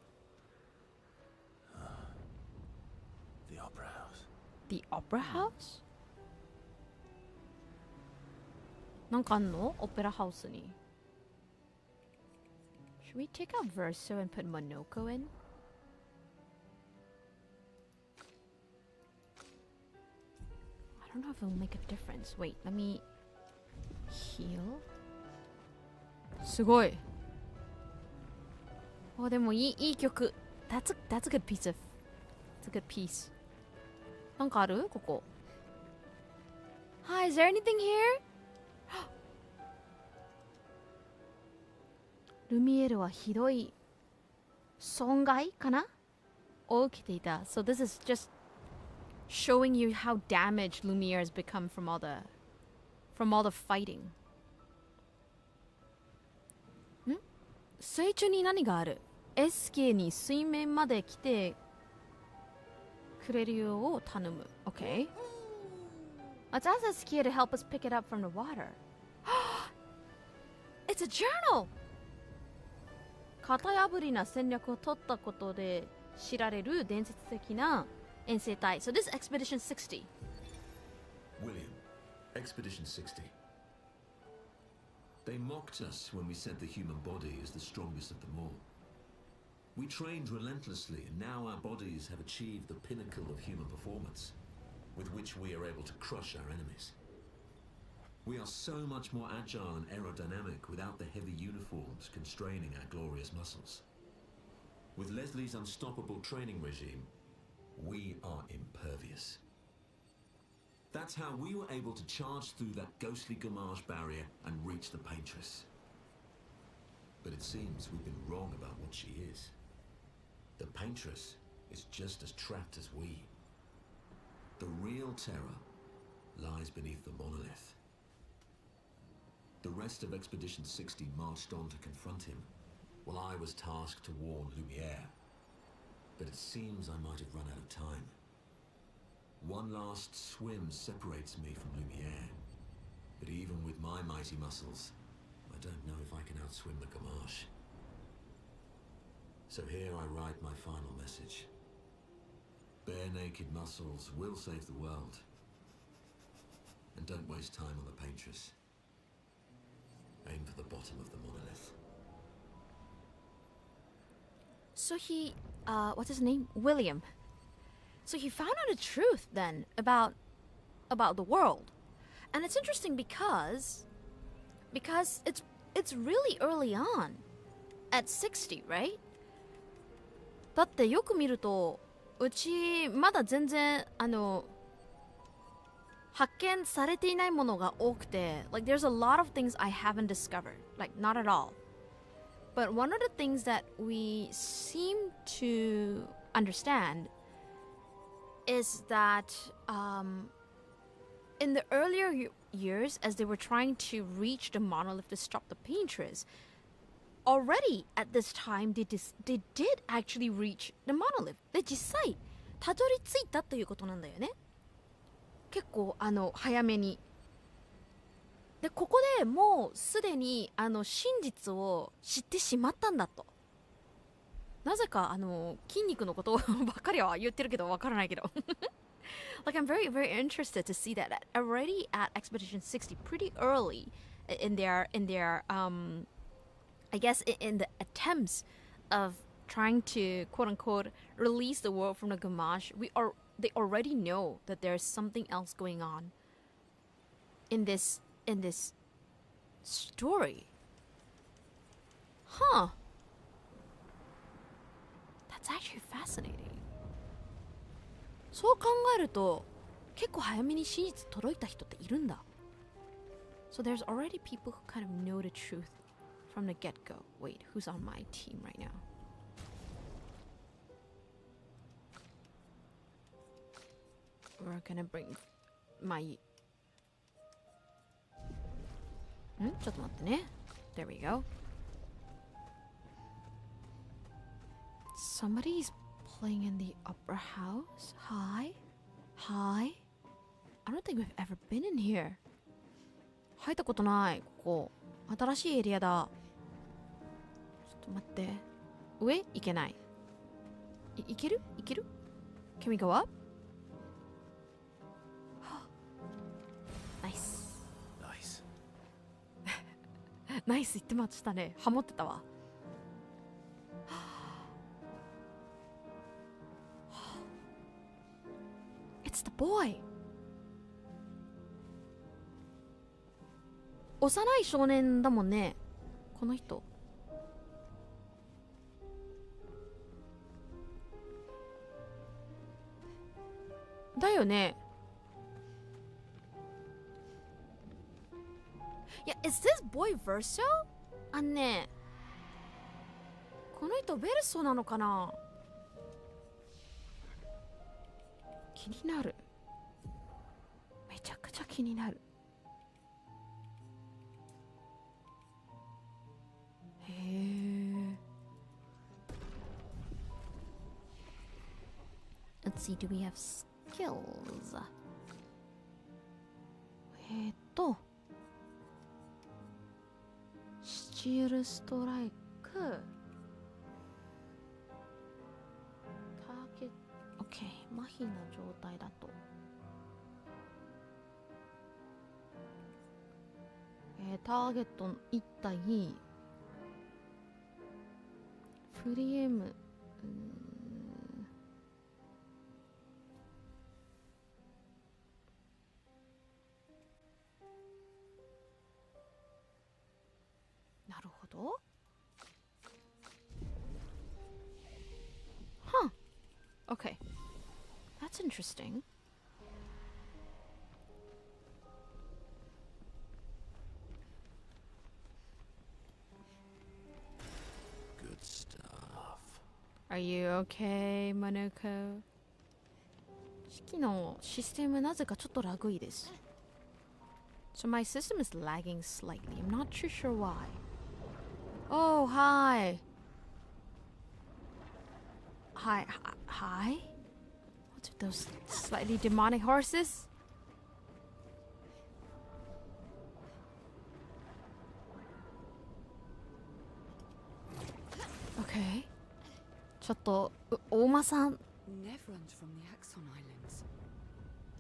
The opera house. The opera house? なんかあんの？オペラハウスに。Should we take out Verso and put Monoko in? I don't know if it'll make a difference. Wait, let me heal. すごい。あ、でもいい曲。That's a good piece of. It's a good piece. なんかある？ここ。Hi, is there anything here? ルミエルはひどい損害かな？を受けていた。So this is just showing you how damaged Lumiere has become from all the fighting. ん？水中に何がある？エスケに水面まで来てくれるよう頼む。Okay. Let's ask Eskia to help us pick it up from the water. It's a journal! 型破りな戦略を取ったことで知られる伝説的な遠征隊。So this is Expedition 60. William, Expedition 60. They mocked us when we said the human body is the strongest of them all. We trained relentlessly, and now our bodies have achieved the pinnacle of human performance. with which we are able to crush our enemies. We are so much more agile and aerodynamic without the heavy uniforms constraining our glorious muscles. With Leslie's unstoppable training regime, we are impervious. That's how we were able to charge through that ghostly Gamage barrier and reach the Paintress. But it seems we've been wrong about what she is. The Paintress is just as trapped as we. The real terror lies beneath the monolith. The rest of Expedition 60 marched on to confront him, while I was tasked to warn Lumiere. But it seems I might have run out of time. One last swim separates me from Lumiere, but even with my mighty muscles, I don't know if I can outswim the Gamache. So here I write my final message. Bare naked muscles will save the world. And don't waste time on the Paintress. Aim for the bottom of the monolith. So he, what's his name? William. So he found out the truth then about the world. And it's interesting because it's really early on at 60, right? だってよく見るとうちまだ全然発見されていないものが多くて like there's a lot of things I haven't discovered, like not at all. But one of the things that we seem to understand is that in the earlier years, as they were trying to reach the monolith to stop the Paintress, already at this time they did actually reach the monolith. で実際たどり着いたということなんだよね。結構早めに。でここでもうすでに真実を知ってしまったんだと。なぜか筋肉のことばっかりは言ってるけどわからないけど。Like I'm very very interested to see that already at Expedition 60 pretty early in their I guess in the attempts of trying to quote unquote release the world from the Gamache, they already know that there's something else going on in this story. Huh. That's actually fascinating. そう考えると結構早めに真実届いた人っているんだ。So there's already people who kind of know the truth from the get-go. Wait, who's on my team right now? We're gonna bring my... ちょっと待ってね。There we go. Somebody's playing in the upper house? Hi? Hi? I don't think we've ever been in here. 入ったことない、ここ。新しいエリアだ。ちょっと待って。上行けない。行ける Can we go up? Nice. Nice. ナイス言ってましたね。ハモってたわ。It's the boy. 幼い少年だもんね。この人。だよね。いや、is this boy Verso? ね。この人ベルソなのかな。気になる。めちゃくちゃ気になる。へえ。Let's see, do we have skills? スチールストライク。ターゲット。OK。麻痺な状態だと。ターゲット1体。フリーエム。と？ Huh. Okay. That's interesting. Good stuff. Are you okay, Manuko? 式のシステムなぜかちょっとラグいです。So my system is lagging slightly. I'm not too sure why. Oh, hi. Hi. What's with those slightly demonic horses? Okay. ちょっと、お馬さん。Neverons from the Axon Islands.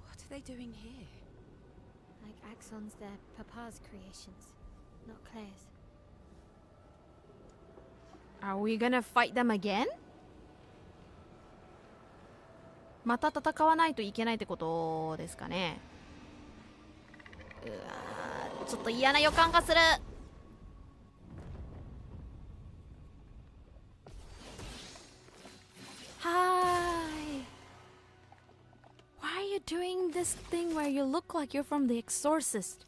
What are they doing here? Like Axon's their Papa's creations, not Claire's. Are we gonna fight them again? また戦わないといけないってことですかね。うわー、ちょっと嫌な予感がする。Hi. Why are you doing this thing where you look like you're from The Exorcist?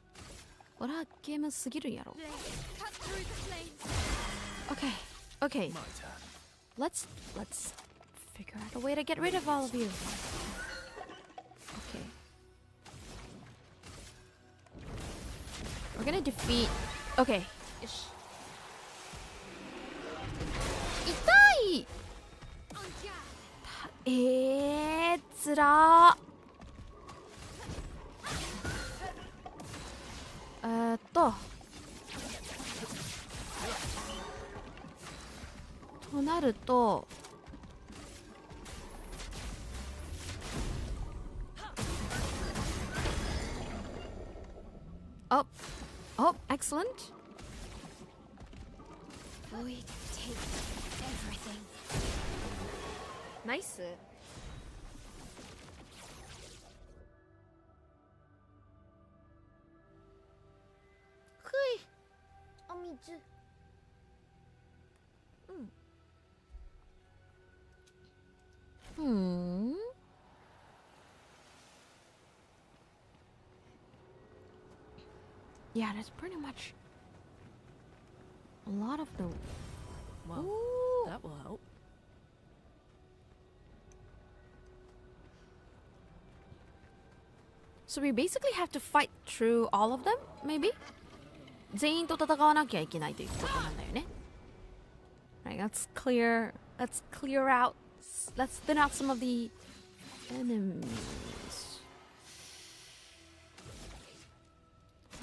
これはゲームすぎるやろ。Cut through the flames. Okay. Let's figure out a way to get rid of all of you. Okay. We're gonna defeat. Okay. よし。痛い。つらー。となるとOh, excellent. Void take everything. Nice. お水。Yeah, that's pretty much a lot of the. Well, Ooh. that will help. So we basically have to fight through all of them, maybe? 全員と戦わなきゃいけないということなんだよね。Right, let's clear out. Let's thin out some of the enemies.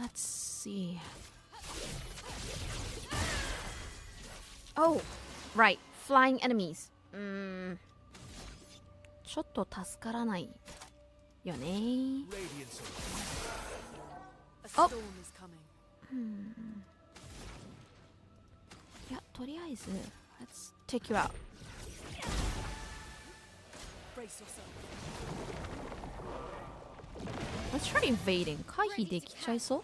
Let's see. Oh, right, flying enemies. ちょっと助からないよね。A Oh. storm is coming. いや、とりあえず Let's take you out. Brace yourself. Let's try invading. 回避できちゃいそう。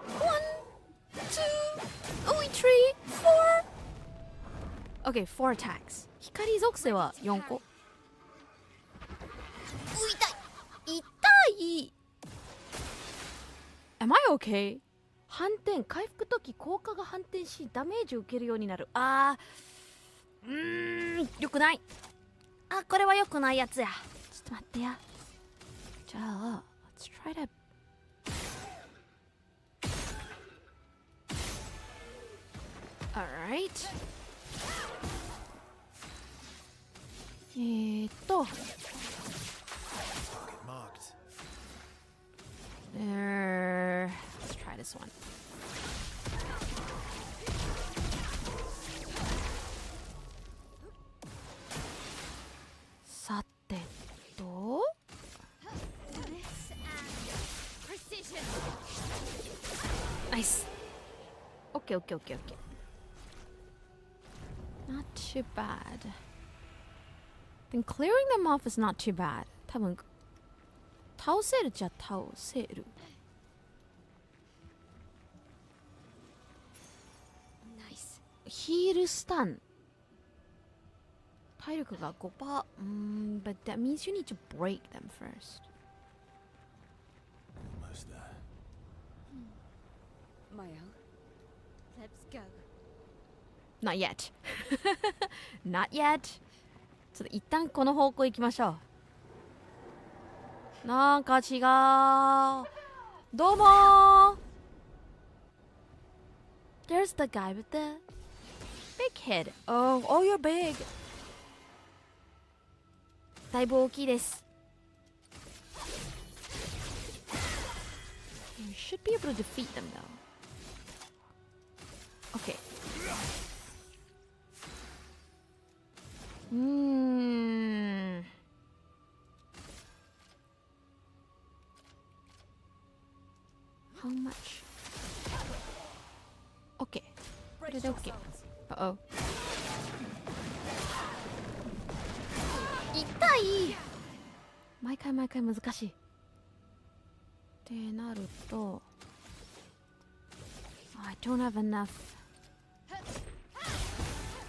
1, 2, only 3, 4. Okay, 4 attacks. 光属性は4個。痛い。Am I okay? 反転、回復とき効果が反転しダメージを受けるようになる。よくない。これはよくないやつや。ちょっと待ってや。じゃあ、let's try to. Alright. Marked. There. Let's try this one. Sate to. This and precision. Nice. Okay. Not too bad. Then clearing them off is not too bad. 多分倒せるじゃ倒せる。ヒールスタン。体力が 5%。but that means you need to break them first. Almost there. Mael, Let's go. Not yet. Not yet. ちょっと一旦この方向行きましょう。なんか違う。どうもー。There's the guy with the big head. Oh, you're big. だいぶ大きいです。You should be able to defeat them though. Okay. How much? Okay. これで OK。Uh-oh. 痛い。毎回難しい。ってなると I don't have enough.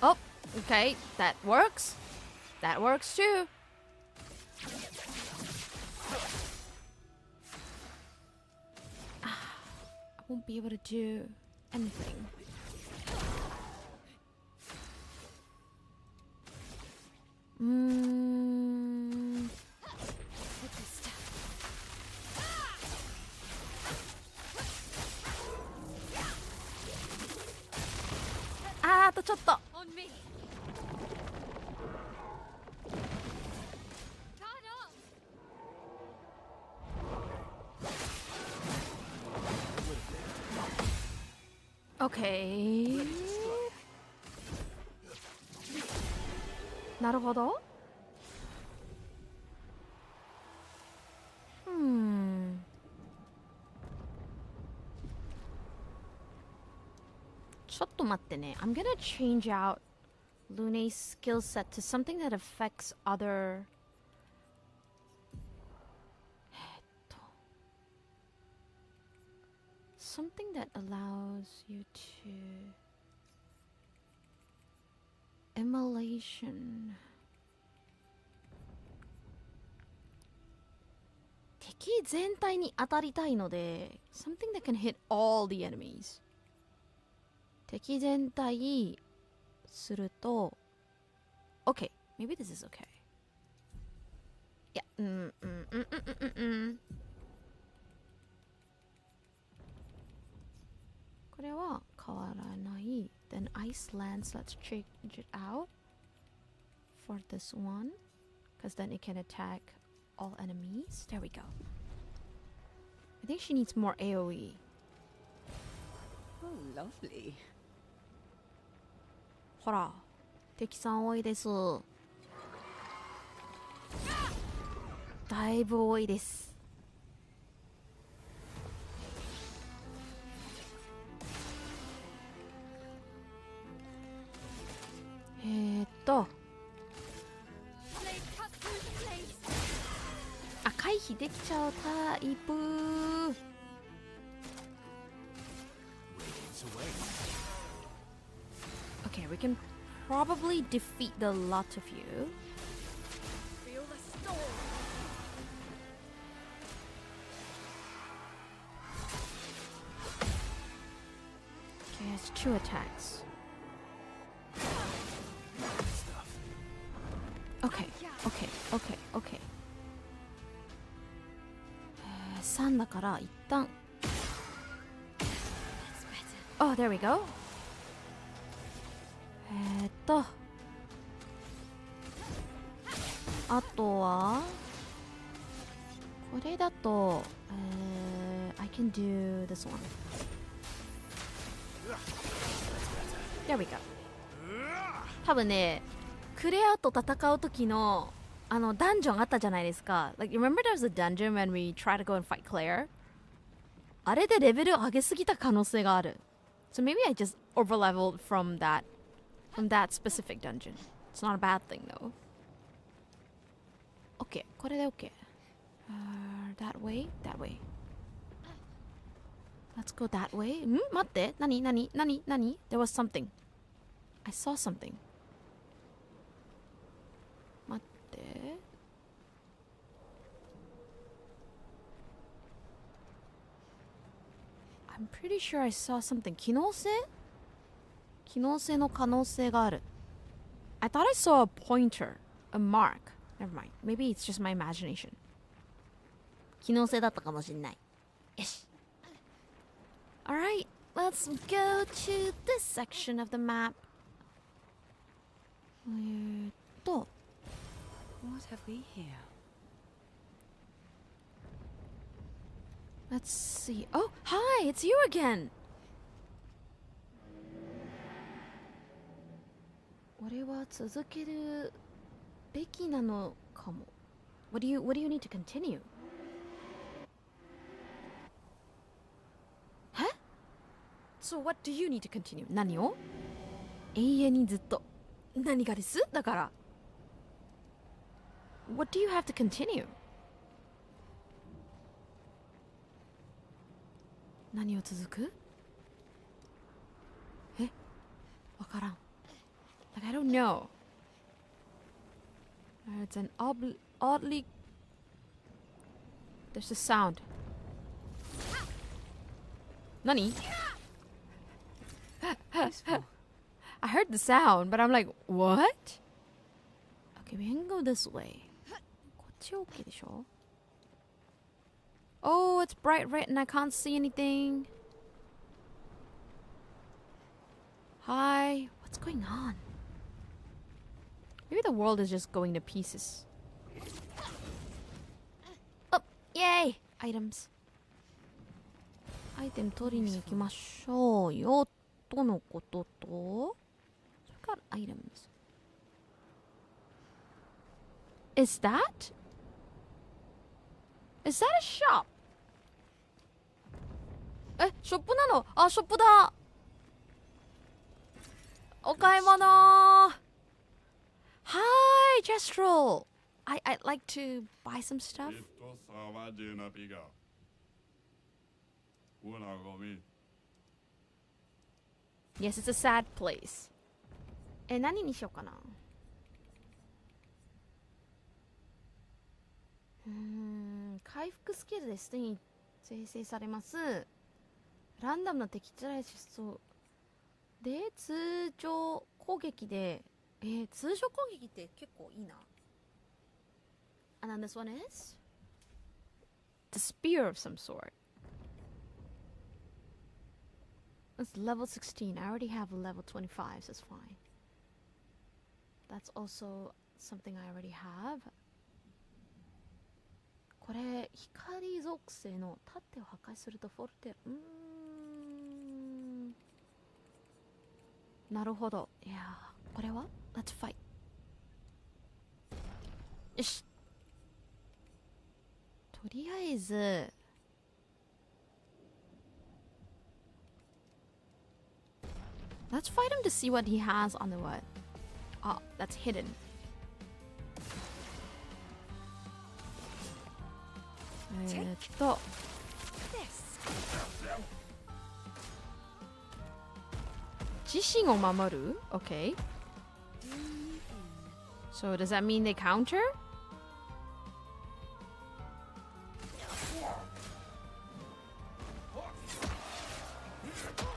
Oh, okay, that works. That works too. I won't be able to do anything. Ah, あとちょっと。On me. Guard up. Okay. なるほど。ちょっと待ってね。I'm gonna change out Lune's skill set to something that affects other... something that allows you to... immolation. 敵全体に当たりたいので something that can hit all the enemies. 敵全体すると OK, maybe this is okay. いや、これは変わらない。Then ice lands, let's change it out for this one, because then it can attack all enemies. There we go. I think she needs more AoE. Oh, lovely. ほら、敵さん多いです。だいぶ多いです。あ、回避できちゃうタイプ。Okay, we can probably defeat the lot of you. Feel the storm. Okay, it's 2 attacks. Okay, okay, okay, okay. 3だから一旦。Oh, there we go. あとはこれだと、I can do this one. There we go. 多分ね、クレアと戦う時のダンジョンあったじゃないですか。Like, remember there was a dungeon when we tried to go and fight Clair? あれでレベル上げすぎた可能性がある。So maybe I just overleveled from that specific dungeon. It's not a bad thing though. Okay, これで OK. That way? That way. Let's go that way. ん？待って。何？ There was something. I saw something. 待って。I'm pretty sure I saw something. 機能性の可能性がある。I thought I saw a pointer, a mark. Never mind. Maybe it's just my imagination. 機能性だったかもしれない。よし。Alright, let's go to this section of the map. What have we here? Let's see. Oh, hi, it's you again. 俺は続けるべきなのかも。What do you need to continue? え So what do you need to continue? 何を永遠にずっと。何がですだから。What do you have to continue? 何を続くえわからん。Like, I don't know. It's an oddly... There's a sound. 何I heard the sound, but I'm like, what? Okay, we can go this way. こっち OK でしょ Oh, it's bright red and I can't see anything. Hi, what's going on? Maybe the world is just going to pieces. Oh, yay! Items. アイテム取りに行きましょうよとのことと We've got items. Is that? Is that a shop? え、ショップなのあ、ショップだお買い物 Hi, Jestrel! I'd like to buy some stuff. Yes, it's a sad place. え、何にしようかな回復スキルですでに生成されます。ランダムな敵つらい失踪で通常攻撃で通常攻撃って結構いいな。And then this one is the spear of some sort. It's level 16. I already have a level 25, so it's fine. That's also something I already have. これ光属性の盾を破壊するとフォルテなるほど。いやこれは Let's fight. よしとりあえずLet's fight him to see what he has on the what. Oh, that's hidden. This. 自身を守る Okay. So does that mean they counter?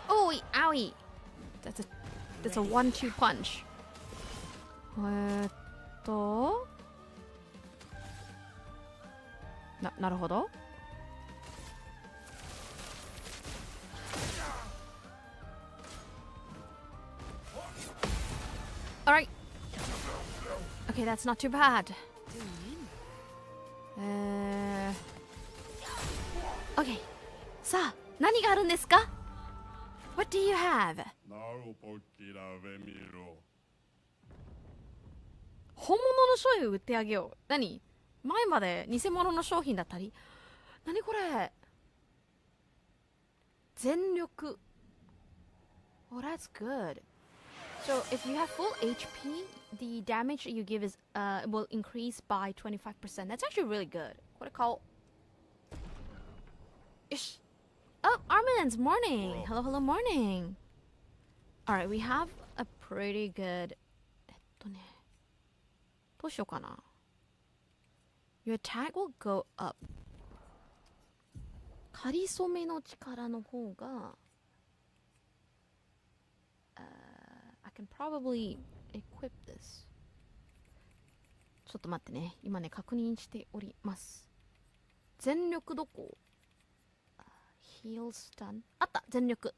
Oh, owie. That's a 1-2 punch. なるほど。Alright. Okay, that's not too bad. Okay. さあ、何があるんですか What do you have? 本物の商品を売ってあげよう。何前まで偽物の商品だったり。何これ全力。Oh, that's good. So if you have full HP, the damage you give is will increase by 25%. That's actually really good. これ買おう。よし。Oh, Armin's morning. Hello, hello, morning. Alright, we have a pretty good. どうしようかな。Your attack will go up. かりそめの力の方が、I can probably equip this. ちょっと待ってね。今ね、確認しております。全力どこ？ Heal stun。あった！全力。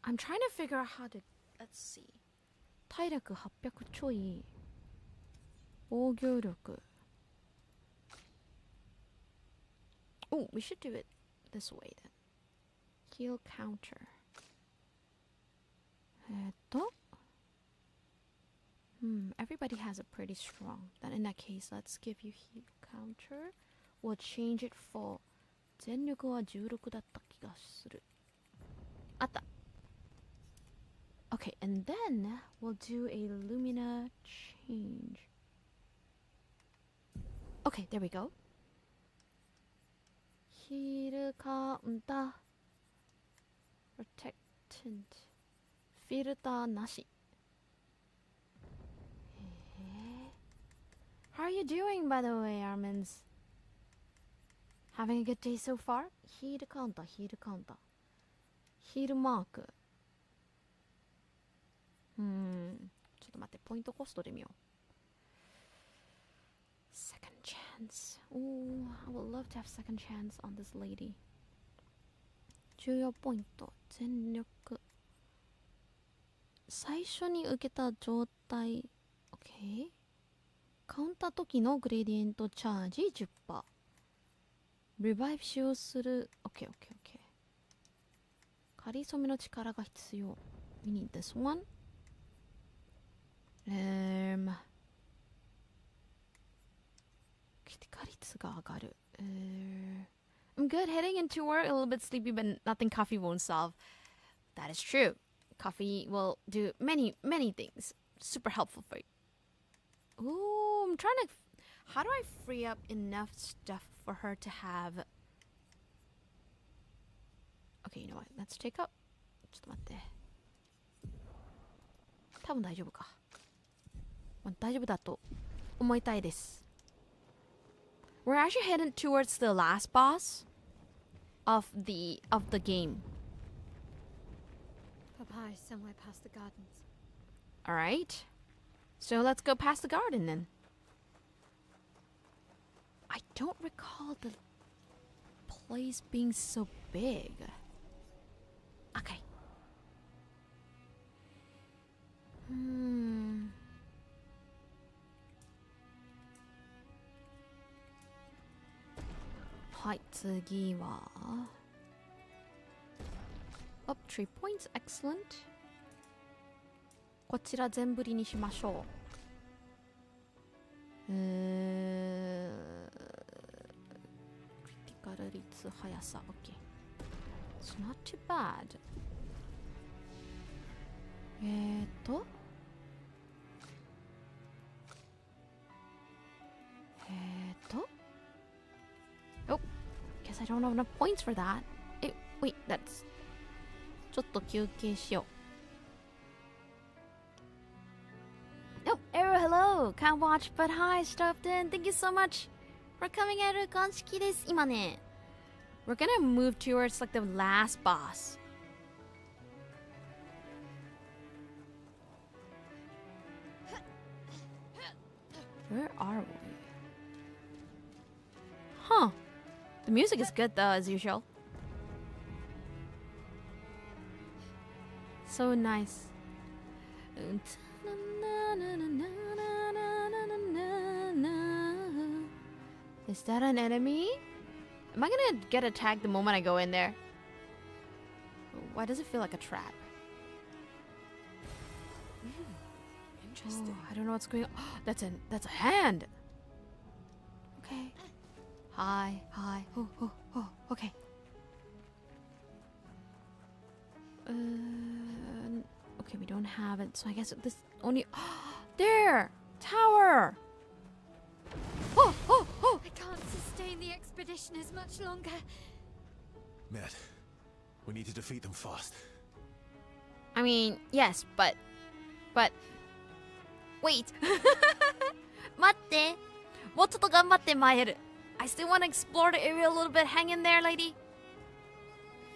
I'm trying to figure out how to... Let's see. 体力800ちょい。防御力。Oh, we should do it this way then. Heal counter. Everybody has a pretty strong. Then in that case, let's give you heal counter. We'll change it for 全力は16だった気がする。あった。Okay, and then we'll do a Lumina change. Okay, there we go. Heal counter. Protectant. Filter なし。How are you doing, by the way, Armins? Having a good day so far? Heal counter, heal counter. Heal mark. ちょっと待って、ポイントコストで見よう。Second chance. Oh, I would love to have second chance on this lady. 14ポイント。全力。最初に受けた状態。OK。カウンター時のグレディエントチャージ 10%。リバイブ使用する。OK。かりそめの力が必要。We need this one. クリティカ率が上がる。I'm good. Heading into work, a little bit sleepy, but nothing coffee won't solve. That is true. Coffee will do many things. Super helpful for you. Ooh, I'm trying to... How do I free up enough stuff for her to have... Okay, you know what? Let's take up... ちょっと待って。多分大丈夫か。大丈夫だと思いたいです。We're actually headed towards the last boss of the game. Papa is somewhere past the gardens. All right. So let's go past the garden then. I don't recall the place being so big. Okay. Hi, 次は Up 3 points, excellent. こちら全振りにしましょう。クリティカル率、速さ、OK。It's not too bad. Oh, guess I don't have enough points for that. Wait, that's... ちょっと休憩しよう。Oh, Arrow, hello! Can't watch, but hi, stopped in. Thank you so much for coming, Arrow. 鑑識です。今ね、we're gonna move towards like the last boss. Where are we? Huh. The music is good though, as usual. So nice. Is that an enemy? Am I gonna get attacked the moment I go in there? Why does it feel like a trap? Interesting. Oh, I don't know what's going on. That's a hand. Okay. Hi. Oh, okay. Okay, we don't have it, so I guess this only... There! Tower! Oh! I can't sustain maintain the expedition as much longer. Man, we need to defeat them fast. I mean, yes, but wait. 待って。もうちょっと頑張ってマイエル。I still want to explore the area a little bit. Hang in there, lady.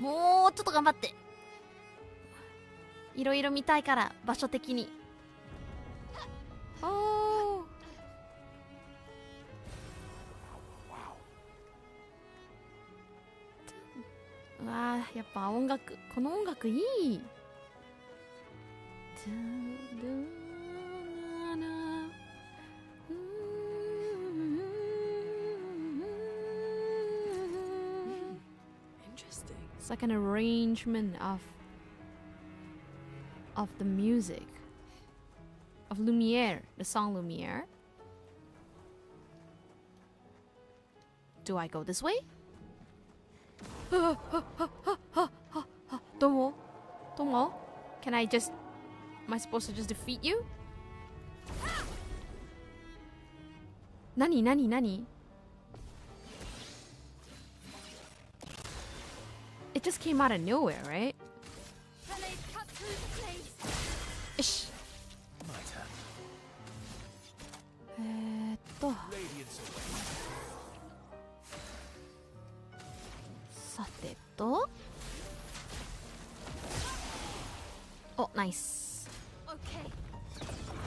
もうちょっと頑張って。いろいろ見たいから場所的に。おー。うわー、やっぱ音楽、この音楽いい。It's like an arrangement of the music of Lumiere, the song Lumiere. Do I go this way? どうも? Can I just... Am I supposed to just defeat you? 何? It just came out of nowhere, right? Malay's cut through the flames. Ish. My turn. さてと。お、ナイス。Okay.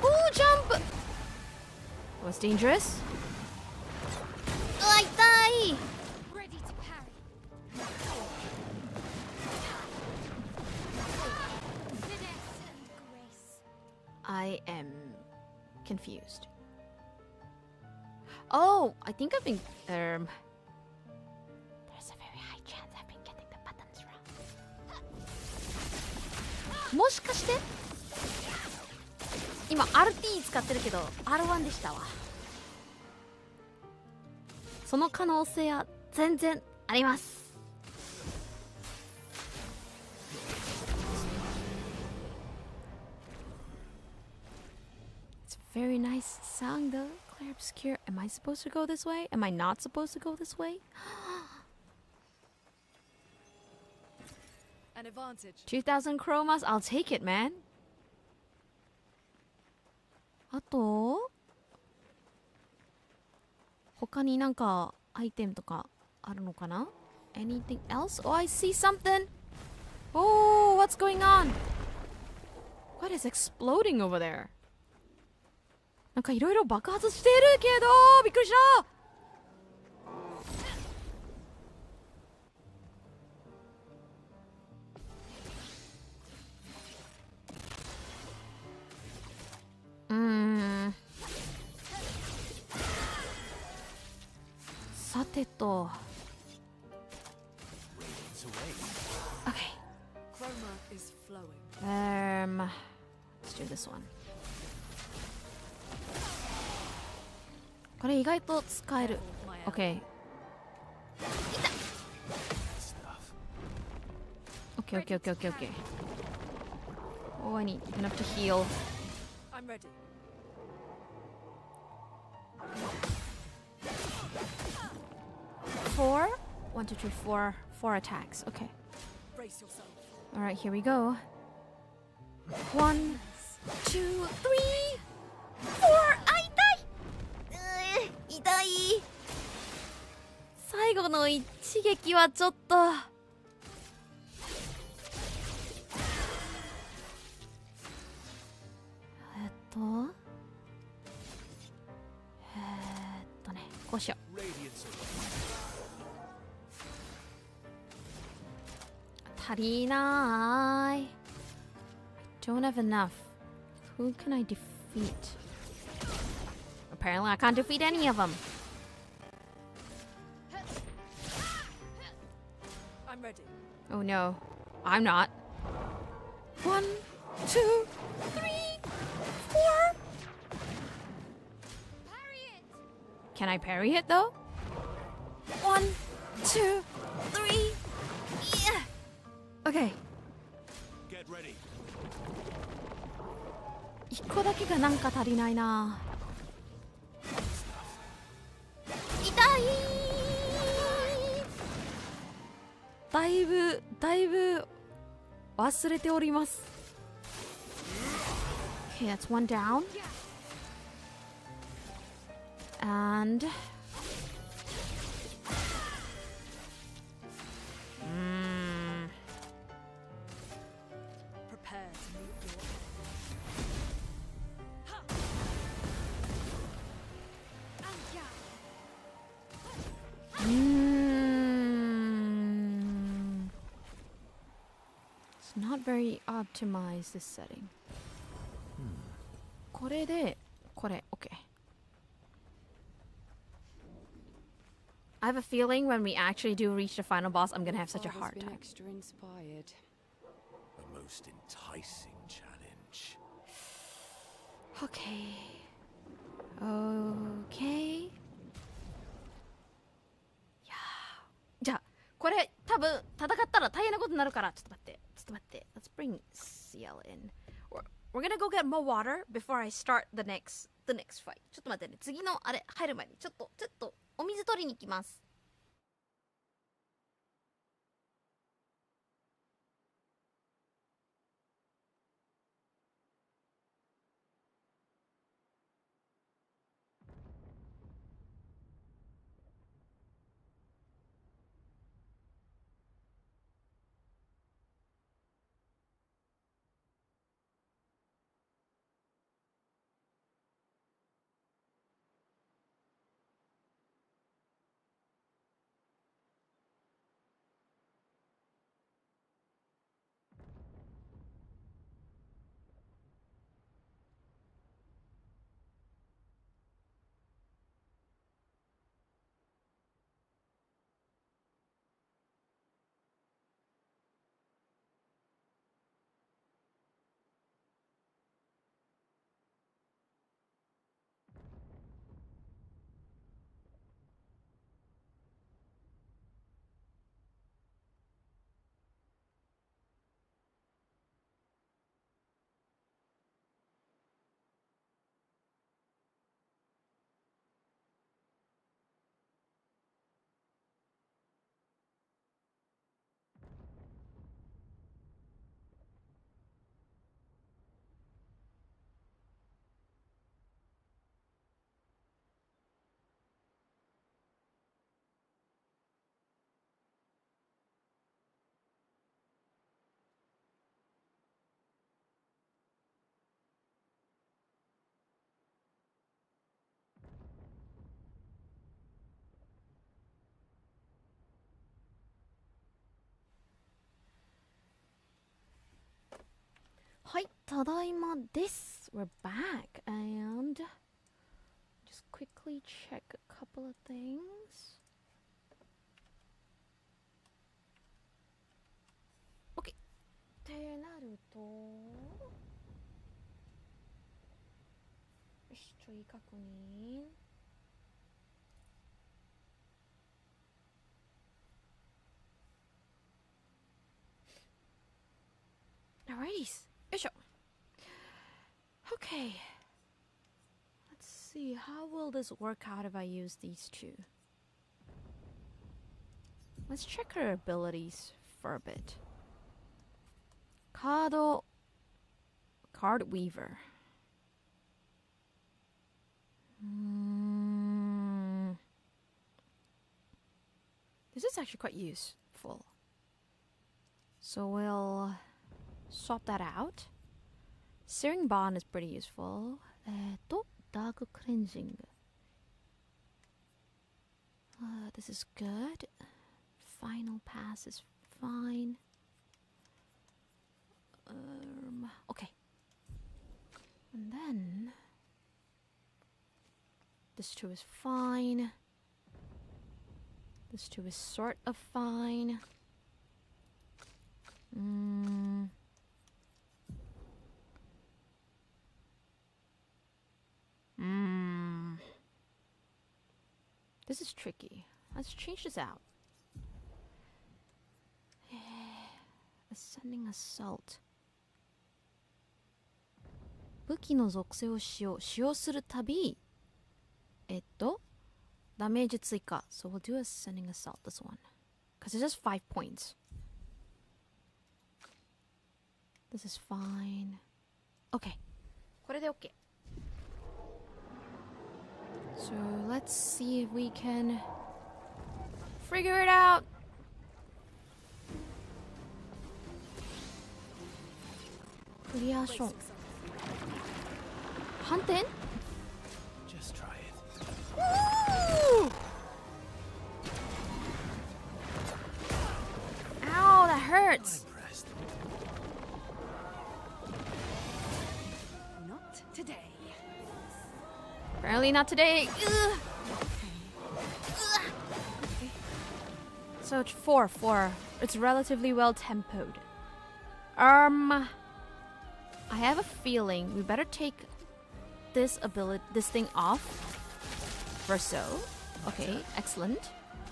Oh, jump! Was dangerous? うわ、痛い! Ready to parry. Finesse and grace. I am confused. Oh, I think I've been there's a very high chance I've been getting the buttons wrong. もしかして今 RT 使ってるけど R1 でしたわ。その可能性は全然あります。It's a very nice song though. Clair Obscur. Am I supposed to go this way? Am I not supposed to go this way? An advantage. 2000 chromas. I'll take it, man. あと他になんかアイテムとかあるのかな? Anything else? Oh, I see something. Oh, what's going on? What is exploding over there? なんかいろいろ爆発してるけどびっくりした。さてと Okay. Chroma is flowing. Let's do this one. これ意外と使える。Okay. Okay. Oh, I need enough to heal. I'm ready. Four? 1, 2, 3, 4. 4 attacks. Okay. Brace yourself. Alright, here we go. 1, 2, 3, 4! あ、痛い！痛い！最後の一撃はちょっと。こうしよう。足りない。I don't have enough. Who can I defeat? Apparently I can't defeat any of them. I'm ready. Oh no. I'm not. 1, 2, 3, 4. Can I parry it though? 1, 2, 3. Yeah. Okay. Get ready. 1個だけがなんか足りないな。痛い。だいぶ忘れております。 Okay, that's one down. And Prepare to meet your It's not very optimized, this setting. これでこれ OK. I have a feeling when we actually do reach the final boss, I'm gonna have such a father's hard been time. extra inspired. A most enticing challenge. Okay. Okay. いやー、じゃあこれ多分戦ったら大変なことになるから、ちょっと待って。Let's bring CL in. We're gonna go get more water before I start the next fight. ちょっと待ってね。次のあれ入る前にちょっとお水取りに行きます。はい、ただいまです。We're back and just quickly check a couple of things. OK。ってなると、よし、ちょい確認。Alrighties. Okay. Let's see. How will this work out if I use these two? Let's check her abilities for a bit. Card Weaver. This is actually quite useful. So we'll swap that out. Searing Bond is pretty useful. Dark Cleansing. This is good. Final Pass is fine. Okay. And then this two is fine. This two is sort of fine. This is tricky. Let's change this out. Ascending Assault. 武器の属性を使用するたびダメージ追加. So we'll do Ascending Assault, this one. Because it's just 5 points. This is fine. Okay. これで OK. So let's see if we can figure it out. クリアション。反転 Just try it. Woo! Ow, that hurts. Impressed. Not today. Apparently not today. Ugh. So it's 4. It's relatively well tempoed. I have a feeling we better take this thing off. Verso. Okay, excellent.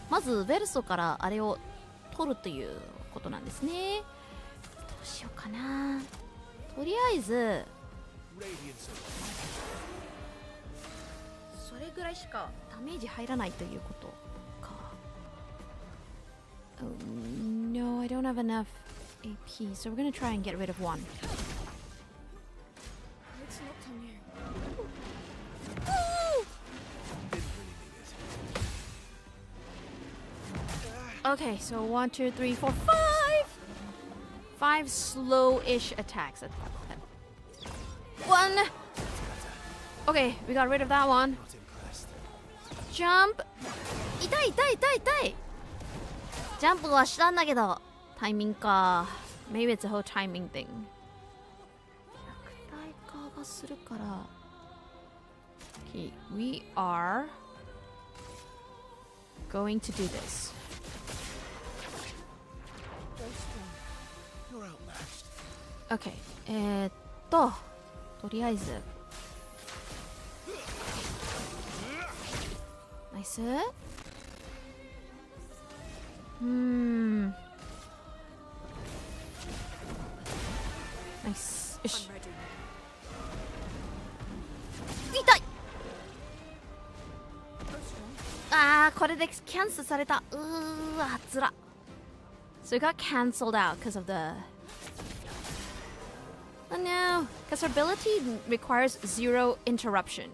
まずベルソからあれを取るということなんですね。どうしようかな。とりあえず Radiance. それぐらいしかダメージ入らないということか。Oh no, I don't have enough AP, so we're gonna try and get rid of one. It's locked on you. Okay, so 1, 2, 3, 4, 5! 5 slow-ish attacks. One! Okay, we got rid of that one. Not impressed. Jump! 痛い痛い痛い痛いジャンプはしたんだけどタイミングか Maybe it's a whole timing thing 弱体化がするから Okay, we are going to do this You're outmatched. Okay, とりあえずナイスナイスよし I'm ready. 痛いあーこれでキャンセルされたうーわつら So it got cancelled out because of the Oh no because her ability requires 0 interruption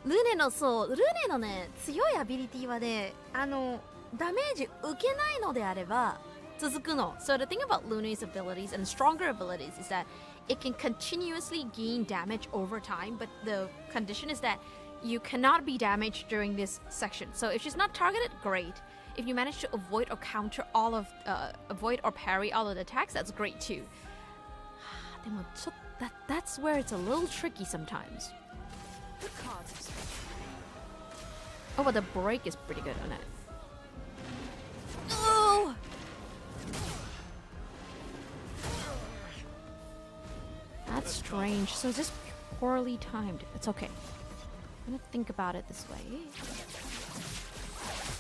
ルネのそうルネのね強いアビリティはねダメージ受けないのであれば続くの So the thing about Luna's abilities and stronger abilities is that it can continuously gain damage over time but the condition is that you cannot be damaged during this section So if she's not targeted, great If you manage to avoid or counter all of avoid or parry all of the attacks, that's great too でもちょっとthat's where it's a little tricky sometimes Good cards. Oh, but the break is pretty good on it. Oh! That's strange. So it's just poorly timed. It's okay. I'm gonna think about it this way.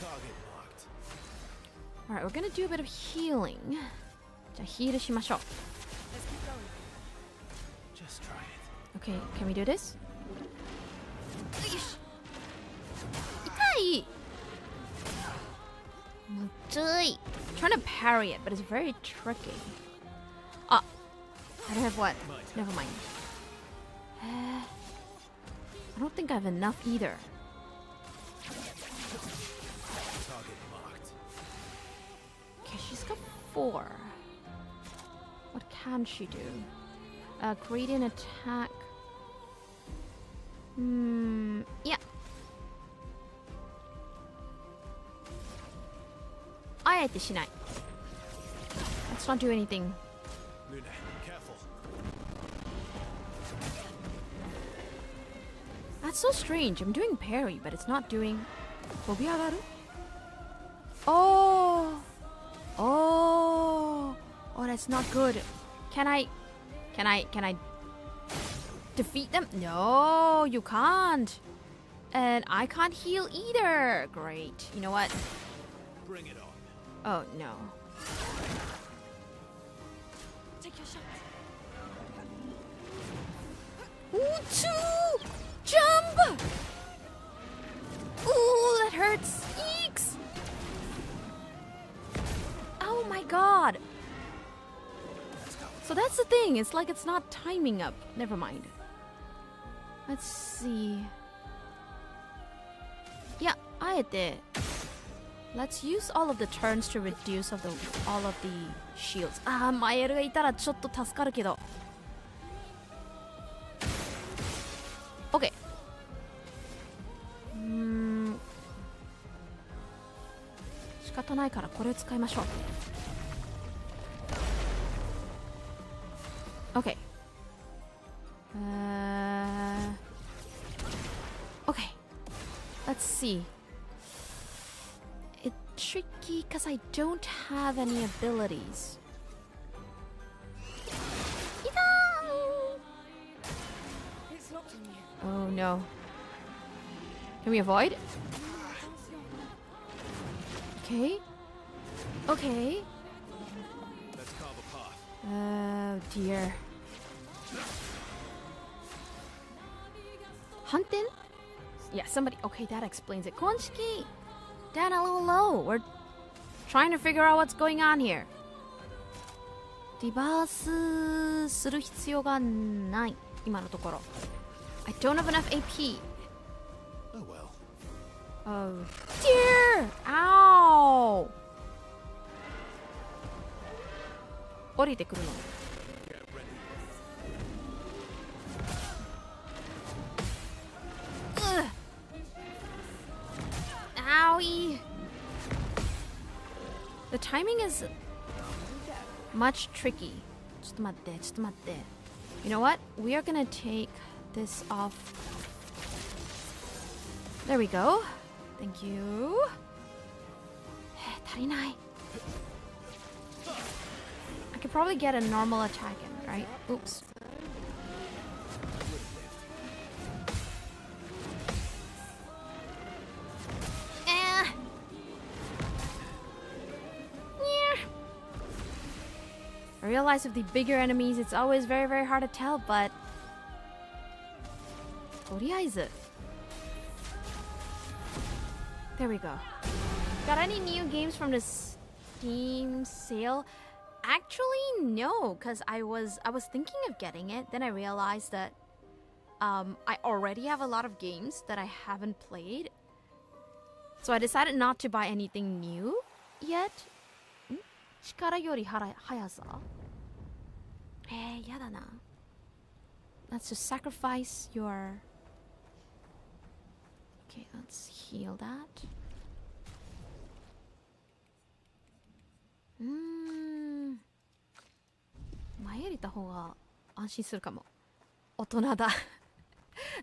Target marked. Alright, we're gonna do a bit of healing. じゃあヒールしましょう。 Let's keep going. Just try it. Okay, can we do this? よし痛いむずい Trying to parry it, but it's very tricky. Ah, I don't have what? Never mind. I don't think I have enough either. Target marked. Okay, she's got 4. What can she do? Gradient attack. Yeah. I ate the shinai. Let's not do anything. Luna, careful. That's so strange. I'm doing parry, but it's not doing. Tobiagaru? Oh, that's not good. Can I defeat them? No, you can't. And I can't heal either. Great. You know what? Bring it on. Oh no. Take your shot. Ooh, 2! Jump! Ooh, that hurts. Eeks! Oh my god. So that's that's the thing. It's like it's not timing up. Never mind. Let's see. Yeah, あえて Let's use all of the turns to reduce all of the shields. マイエルがいたらちょっと助かるけど。OK。仕方ないからこれを使いましょう。OK。OK。Let's see. It's tricky because I don't have any abilities. It's locked on you. Oh no. Can we avoid? Okay. Okay. Let's carve a path. Oh dear. Hunting? Yeah, somebody. Okay, that explains it. Konshiki! Down a little low. We're trying to figure out what's going on here. リバースする必要がない。今のところ。I don't have enough AP. Oh well. Oh dear! Ow! 降りてくるの。Get ready. Owie! The timing is much tricky. ちょっと待って、ちょっと待って。You know what? We are gonna take this off. There we go. Thank you. 足りない。I could probably get a normal attack in, right? Oops. I realize with the bigger enemies, it's always very, very hard to tell, but とりあえず There we go. Got any new games from the Steam sale? Actually, no, because I was thinking of getting it. Then I realized that I already have a lot of games that I haven't played. So I decided not to buy anything new yet. 力より速さやだな。Let's just sacrifice your... Okay, let's heal that. 前やりた方が安心するかも。大人だ。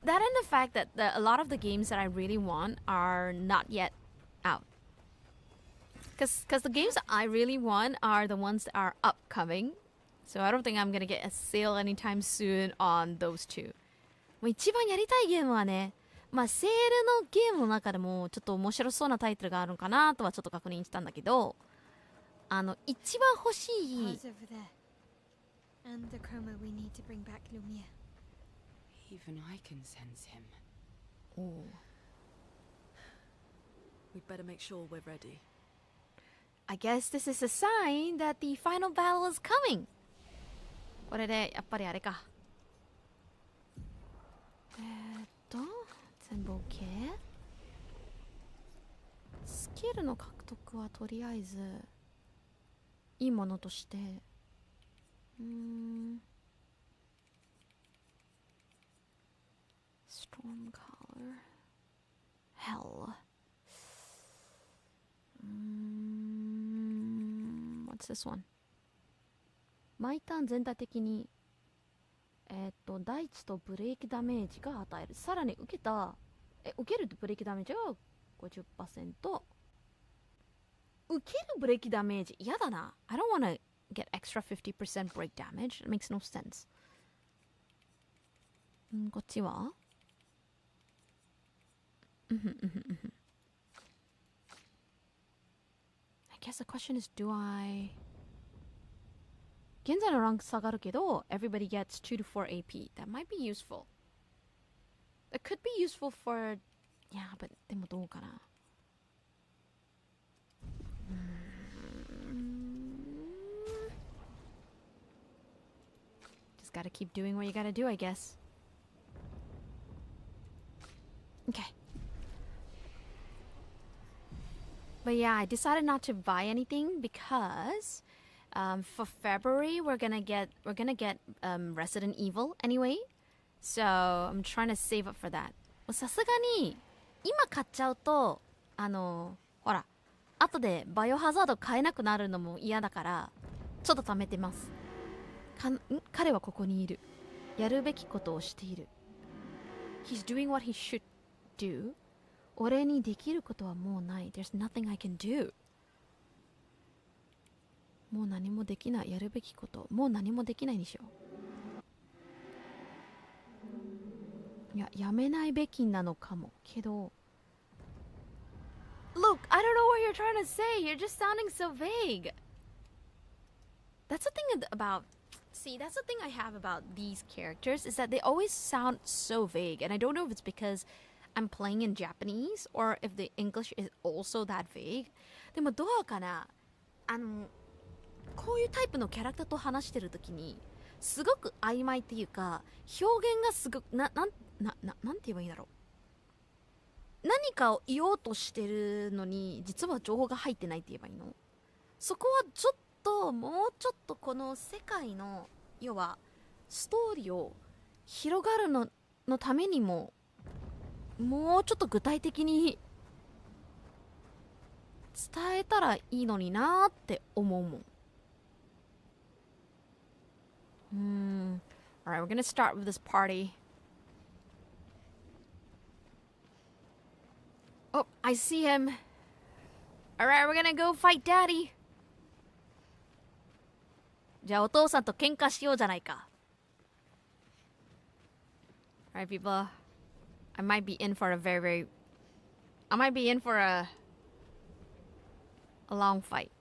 That and the fact that a lot of the games that I really want are not yet out. Because the games that I really want are the ones that are upcoming. So I don't think I'm gonna get a sale anytime soon on those two. もう一番やりたいゲームはね、まあセールのゲームの中でもちょっと面白そうなタイトルがあるのかなとはちょっと確認したんだけど、一番欲しい。Pa's over there. And the chroma we need to bring back Lumia. Even I can sense him. Oh. We'd better make sure we're ready. I guess this is a sign that the final battle is coming. これでやっぱりあれか。全部 OK。スキルの獲得はとりあえずいいものとして。Storm color. Hell. What's this one? 毎ターン全体的に大地とブレーキダメージが与える。さらに受けるブレーキダメージが 50%。受けるブレーキダメージ嫌だな。I don't wanna get extra 50% break damage. It makes no sense. こっちはI guess the question is, do I... 現在のランク下がるけど everybody gets 2 to 4 AP. That might be useful. That could be useful for... Yeah, but でもどうかな。gotta keep doing what you gotta do, I guess. Okay. But yeah, I decided not to buy anything because for February we're gonna get Resident Evil anyway. So I'm trying to save up for that. さすがに今買っちゃうとほら後でバイオハザード買えなくなるのも嫌だからちょっと貯めてます。彼はここにいる。やるべきことをしている。He's doing what he should do. 俺にできることはもうない。There's nothing I can do. もう何もできない。やるべきこと。もう何もできないにしよう。いや、やめないべきなのかも。けど。Look, I don't know what you're trying to say. You're just sounding so vague. That's the thing about... See, that's the thing I have about these characters is that they always sound so vague. And I don't know if it's because I'm playing in Japanese or if the English is also that vague. でもどうかなこういうタイプのキャラクターと話してるときにすごく曖昧っていうか表現がすごくなんて言えばいいんだろう何かを言おうとしてるのに実は情報が入ってないって言えばいいのそこはちょっともうちょっとこの世界の要はストーリーを広がるのためにももうちょっと具体的に伝えたらいいのになーって思うもん。Alright, we're gonna start with this party. Oh, I see him. Alright, we're gonna go fight Daddy. じゃあお父さんと喧嘩しようじゃないか。Alright, people. I might be in for a I might be in for a long fight.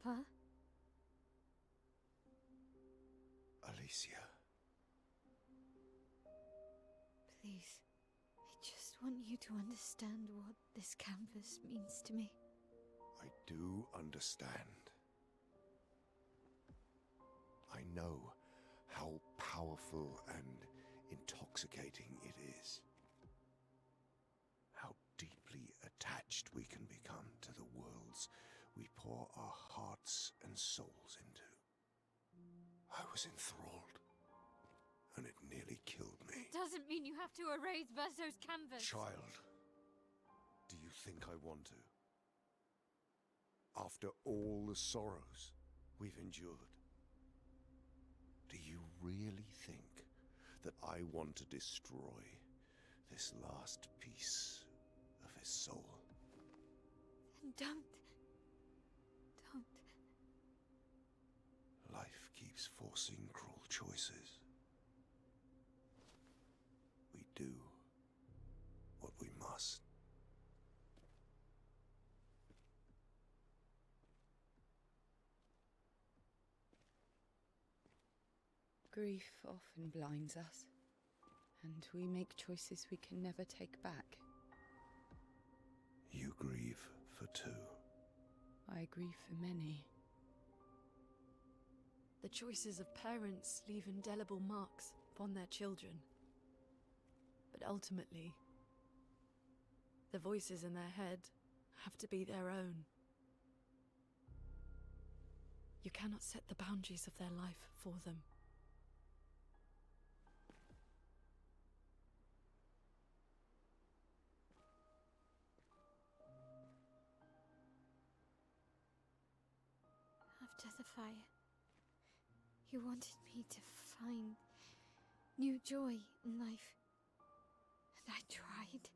Papa? Alicia. Please. I just want you to understand what this canvas means to me. I do understand. I know how powerful and intoxicating it is. How deeply attached we can become to the worlds we pour our hearts and souls into. I was enthralled, and it nearly killed me. Doesn't mean you have to erase Verso's canvas. Child, do you think I want to? After all the sorrows we've endured, do you really think that I want to destroy this last piece of his soul? Don't. Life keeps forcing cruel choices. We do what we must. Grief often blinds us, and we make choices we can never take back. You grieve for two. I grieve for many. The choices of parents leave indelible marks upon their children. But ultimately, the voices in their head have to be their own. You cannot set the boundaries of their life for them. After the fire, you wanted me to find new joy in life. And I tried.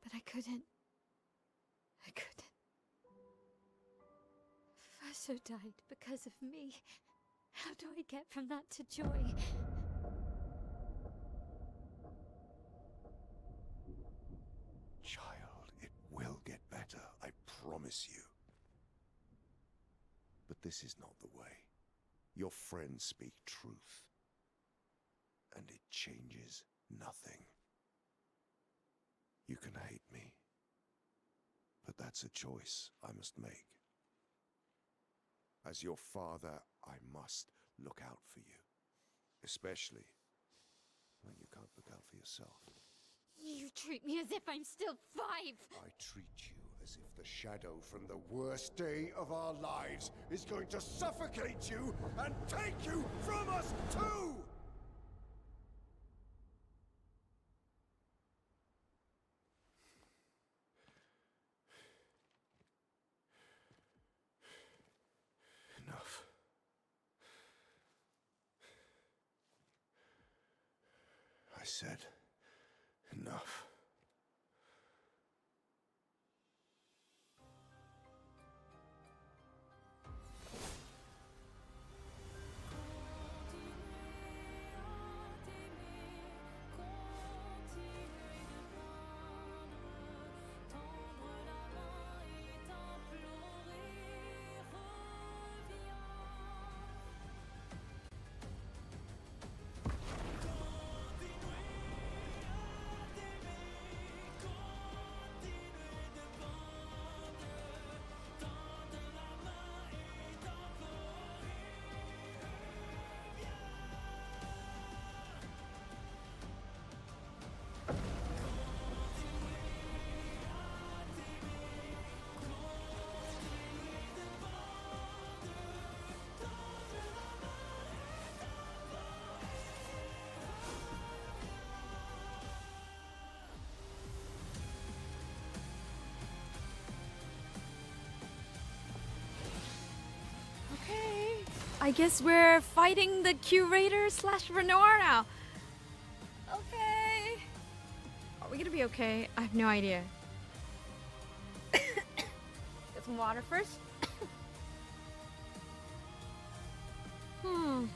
But I couldn't. Verso died because of me. How do I get from that to joy? Child, it will get better, I promise you. But this is not the way. Your friends speak truth. And it changes nothing. You can hate me. But that's a choice I must make. As your father, I must look out for you. Especially when you can't look out for yourself. You treat me as if I'm still 5. I treat you as if the shadow from the worst day of our lives is going to suffocate you and take you from us too! Enough. I said enough. I guess we're fighting the curator slash Renoir now. Okay. Are we gonna be okay? I have no idea. Get some water first. I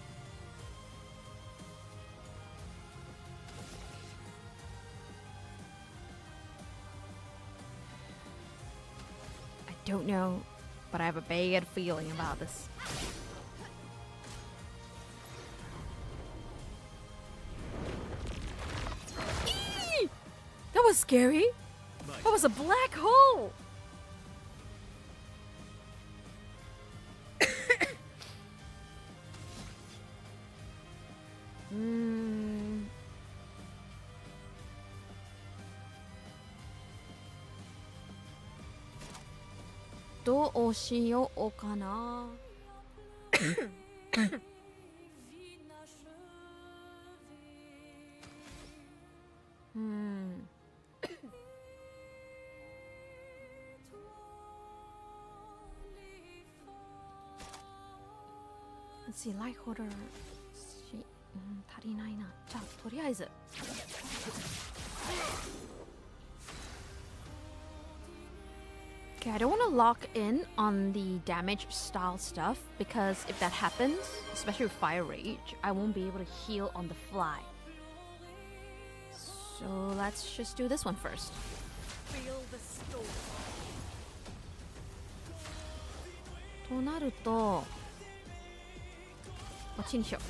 don't know, but I have a bad feeling about this. That was scary. That was a black hole.どうしようかな。Let's see, light holder 足りないな。じゃあとりあえず。Okay, I don't want to lock in on the damage style stuff because if that happens, especially with Fire Rage, I won't be able to heal on the fly. So let's just do this one first. Feel the storm. となると、こっちにしよう。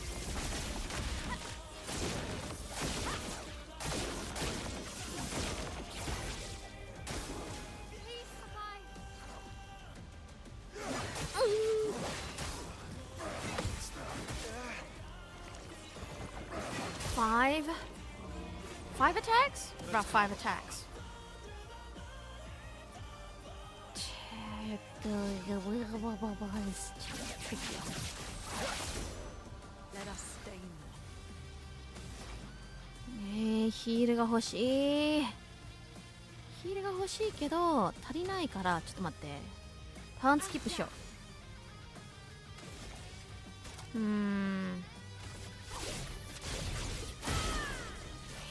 Five attacks? About 5 attacks. Let us stain them. ヒールが欲しい。ヒールが欲しいけど足りないからちょっと待って。ターンスキップしよう。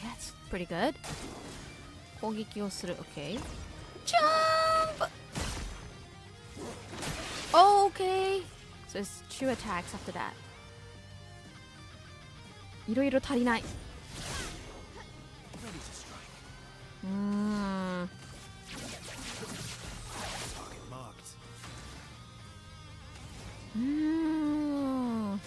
That's pretty good. 攻撃をする。Okay. Jump! Okay. So it's 2 attacks after that. いろいろ足りない。 Ready to strike. うーん Target marked. うーん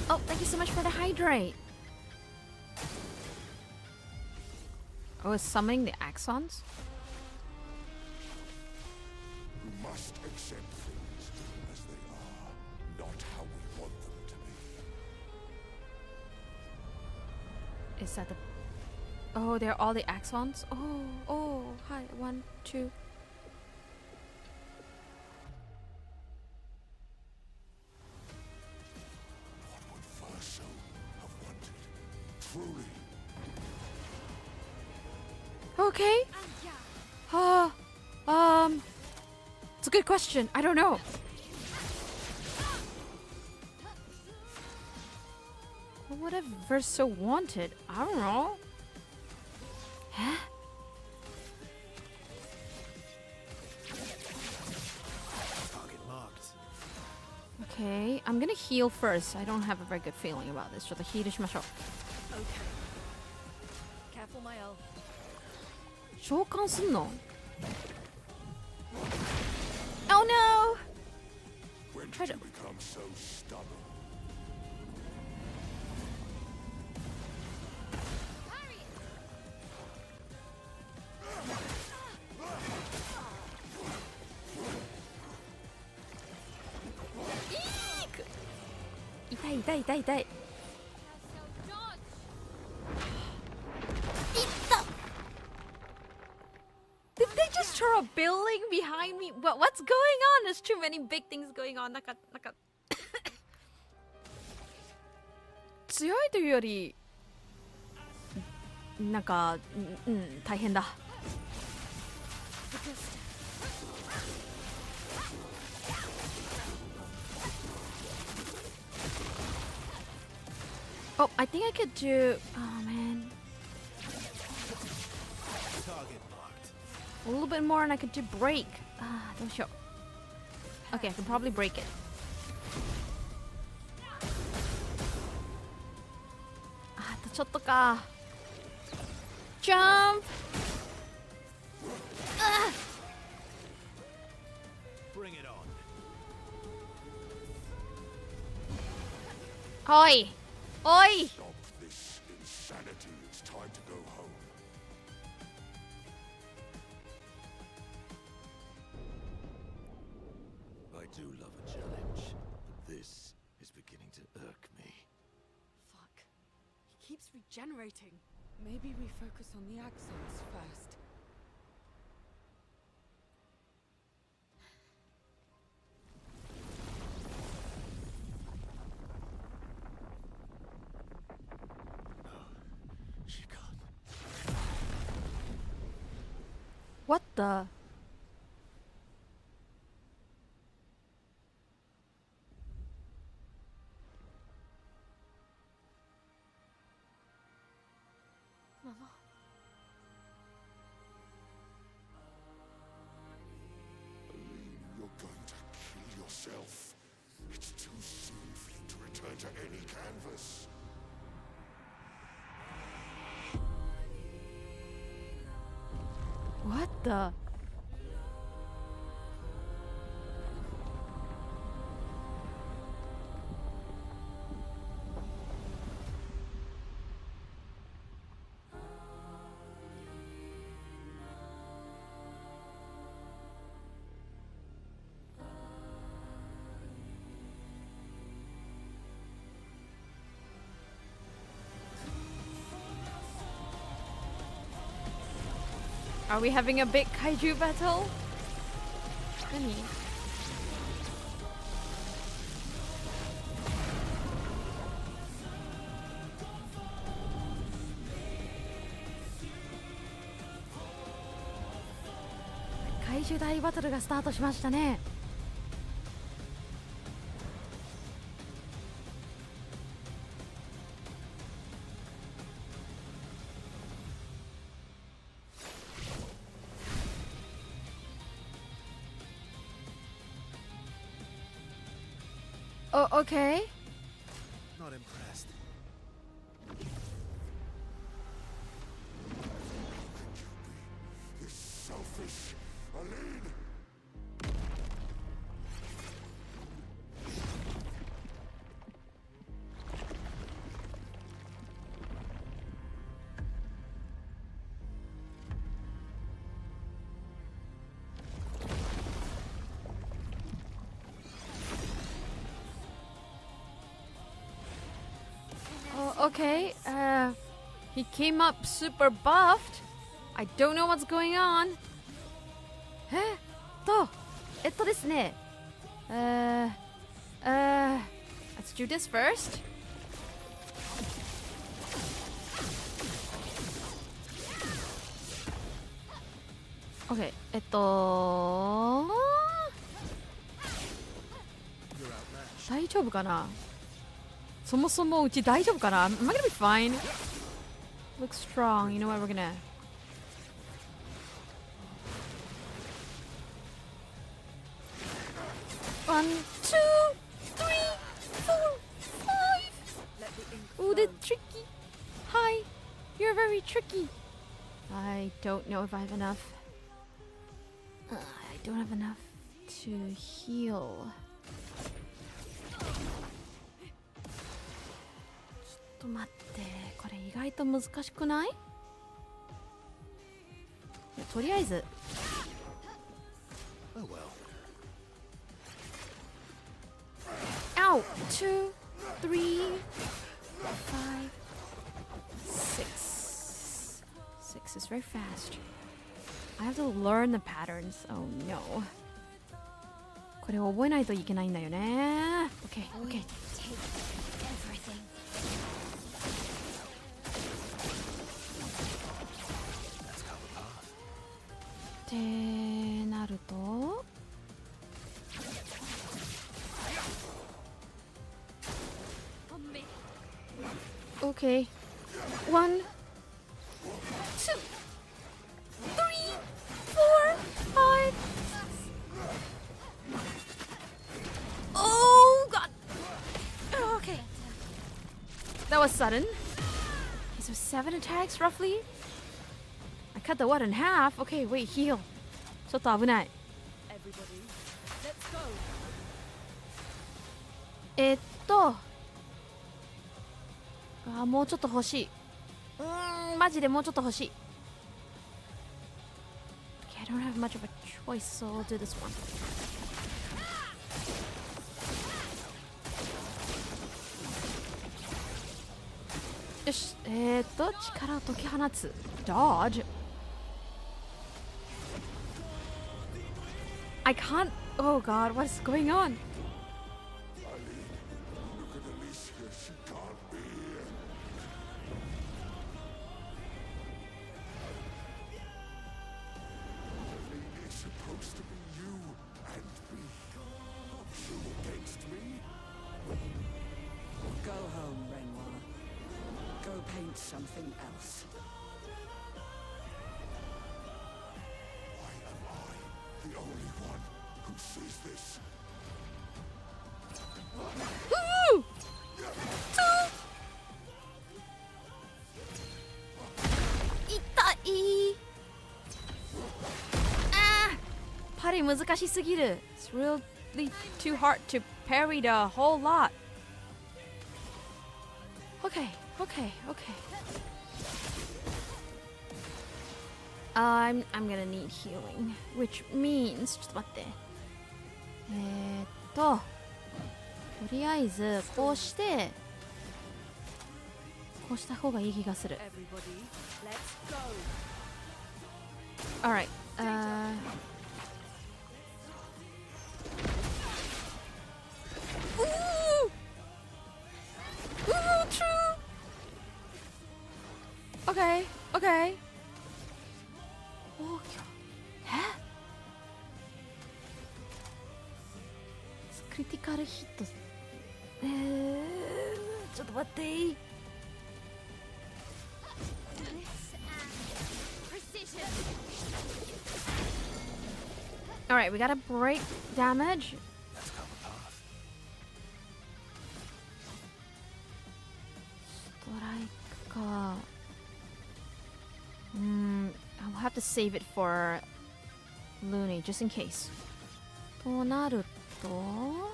Oh, thank you so much for the hydrate. Oh, it's summoning the axons? We must accept things as they are, not how we want them to be. Is that the... Oh, they're all the axons? Oh, hi. 1, 2... What would Verso have wanted? Truly. Okay. It's a good question. I don't know. What would have Verso wanted? I don't know. Huh? Target marked. Okay, I'm gonna heal first. I don't have a very good feeling about this. ちょっとヒールしましょう。 Okay. Careful, my elf. 召喚すんの Oh no! When Try did to- you become so stubborn? Eek! 痛い痛い痛い痛い。Did they just throw a building behind me? What's going on? There's too many big things going on. なんか強いというよりなんか大変だ。Oh, I think I could do... Oh, man. Target marked. A little bit more and I could do break. Don't show. Okay, I can probably break it. Ah, ちょっとか。Jump! Bring it on. おいおい Stop this insanity. It's time to go home. I do love a challenge, but this is beginning to irk me. Fuck. He keeps regenerating. Maybe we focus on the axons first. She can't. What the? Mama. Aline, you're going to kill yourself. It's too soon for you to return to any canvas. What the? Are we having a big kaiju battle? Honey. Kaiju大バトルがスタートしましたね。Oh, okay. Not impressed. This selfish Aline. Oh, okay. He came up super buffed. I don't know what's going on. ですね。Let's do this first. Okay, 大丈夫かな？そもそもうち大丈夫かな？ Am I gonna be fine? Looks strong. You know what? We're gonna. One, two, three, four, five. Ooh, that's tricky. Hi, you're very tricky. I don't know if I have enough. I don't have enough to heal. ちょっと待って、これ意外と難しくない？いやとりあえず。Oh well. Ow! 2, 3, 5, 6. 6 is very fast. I have to learn the patterns. Oh no. これを覚えないといけないんだよね。Okay, okay. Take everything. ってなると。Okay. 1, 2, 3, 4, 5. Oh god. Okay. That was sudden. Okay, so 7 attacks roughly. I cut the one in half. Okay, wait, heal. ちょっと危ない。もうちょっと欲しい。マジでもうちょっと欲しい。Okay, I don't have much of a choice, so I'll do this one. よし、力を解き放つ。Dodge. I can't. Oh god, what's going on? Look at Alicia, she can't be here. Aline is supposed to be you and me. You against me? Go home, Renoir. Go paint something else. Why am I the only one who sees this? Woo! Itai! Ah! パリ難しすぎる。It's really too hard to parry the whole lot. Okay, okay, okay. I'm gonna need healing, which means ちょっと待って。とりあえずこうしてこうした方がいい気がする。Alright. Ooh! Ooh, true. Okay, okay. Oh, クリティカルヒット。ちょっと待っていい。Alright, we gotta break damage. have to save it for Looney, just in case. となると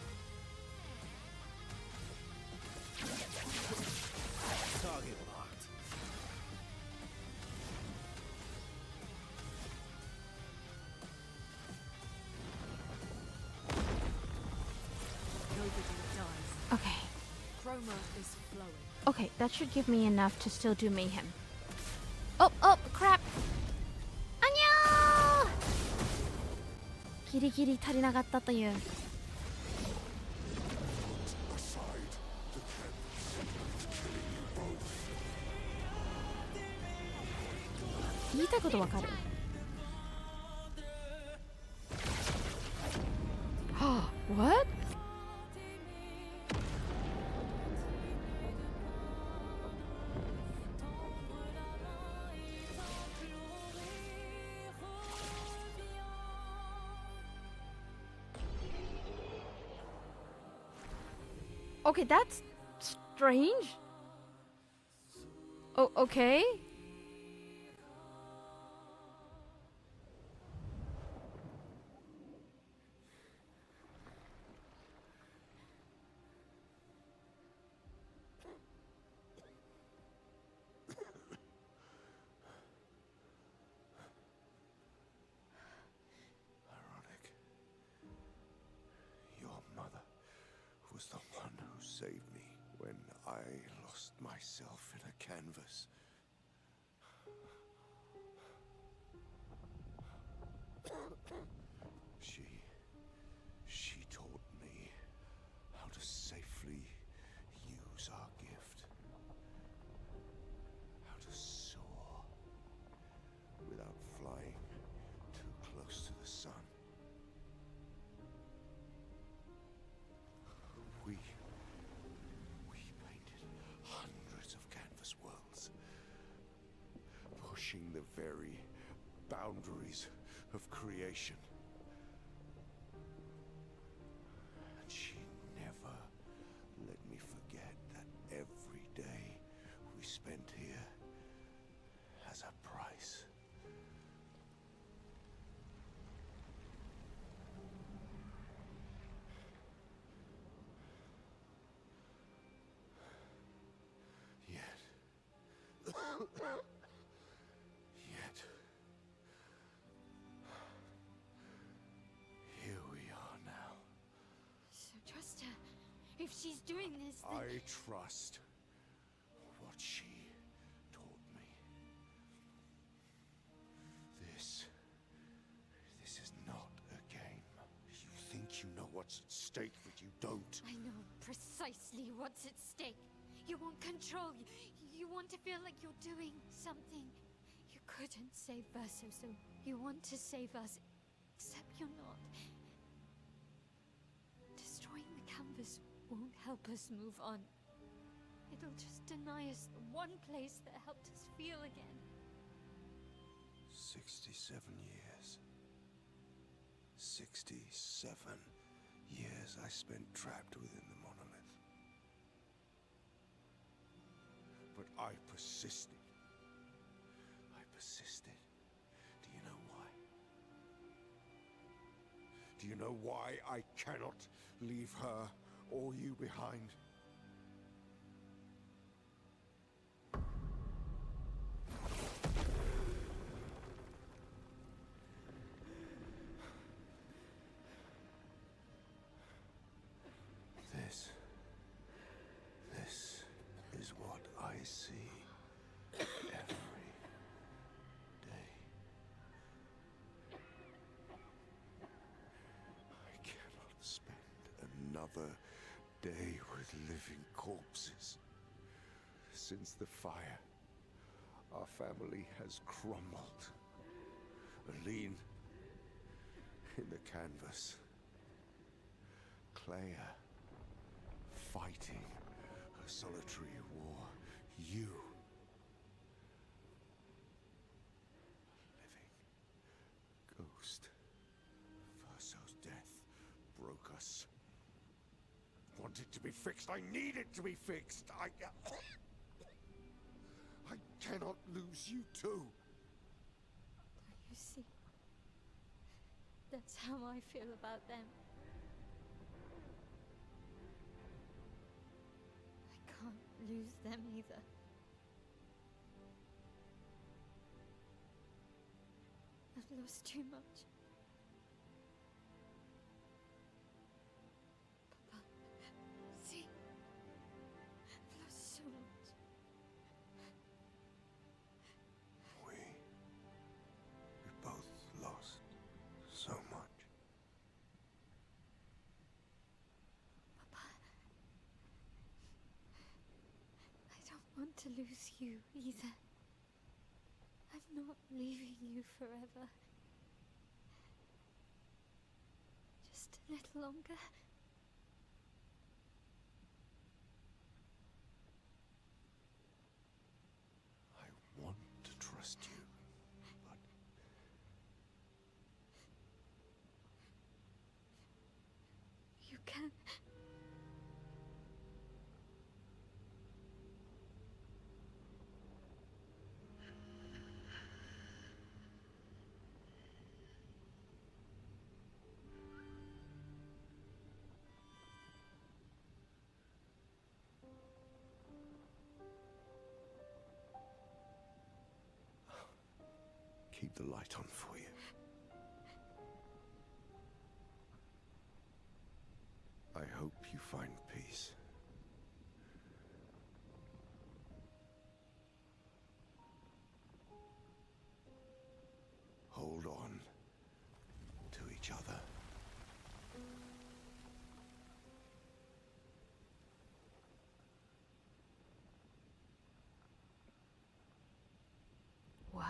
Okay. Chroma is flowing. Okay, that should give me enough to still do mayhem. Oh, oh, crap! あにゃーギリギリ足りなかったという。言いたいことわかる。はあ、What? Okay, that's strange. Oh, okay. Ironic. Your mother was the one who saved me when I lost myself in a canvas. She taught me how to safely use our gift. How to soar without flying too close to the sun. We painted hundreds of canvas worlds, pushing the very boundaries of creation. And she never let me forget that every day we spent here has a price. Yet, here we are now. So trust her. If she's doing this, then... I trust what she taught me. This is not a game. You think you know what's at stake, but you don't. I know precisely what's at stake. You want control. You want to feel like you're doing something. You couldn't save Verso, so you want to save us. Except you're not. Destroying the canvas won't help us move on. It'll just deny us the one place that helped us feel again. 67 years. 67 years I spent trapped within the monolith. But I persisted. I persisted. Do you know why? Do you know why I cannot leave her or you behind? This is what I see every day. I cannot spend another day with living corpses. Since the fire, our family has crumbled. Aline in the canvas. Clair fighting her solitary war. You living ghost. Verso's death broke us. Want it to be fixed. I need it to be fixed. I cannot lose you too. see. That's how I feel about them. I can't lose them either. I've lost too much. Papa, see? I've lost so much. We both lost so much. Papa, I don't want to lose you either. I'm not leaving you forever. Just a little longer. I want to trust you, but You can. keep the light on for you. I hope you find peace. Hold on to each other. What?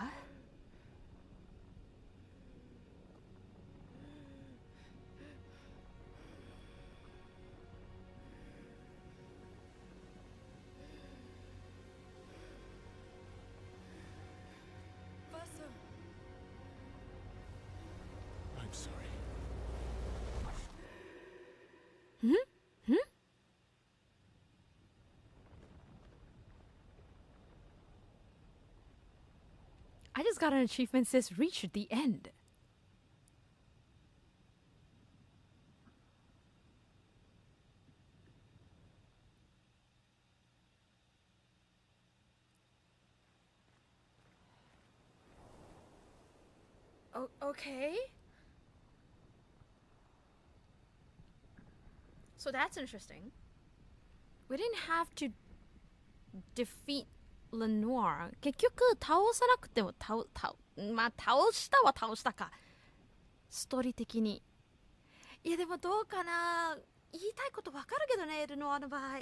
Verso. I'm sorry. I just got an achievement that says reached the end. Okay. So that's interesting. We didn't have to defeat Lenoir. 結局倒さなくてもまあ倒したは倒したか。ストーリー的に。いやでもどうかな。言いたいことわかるけどね、ルノアの場合。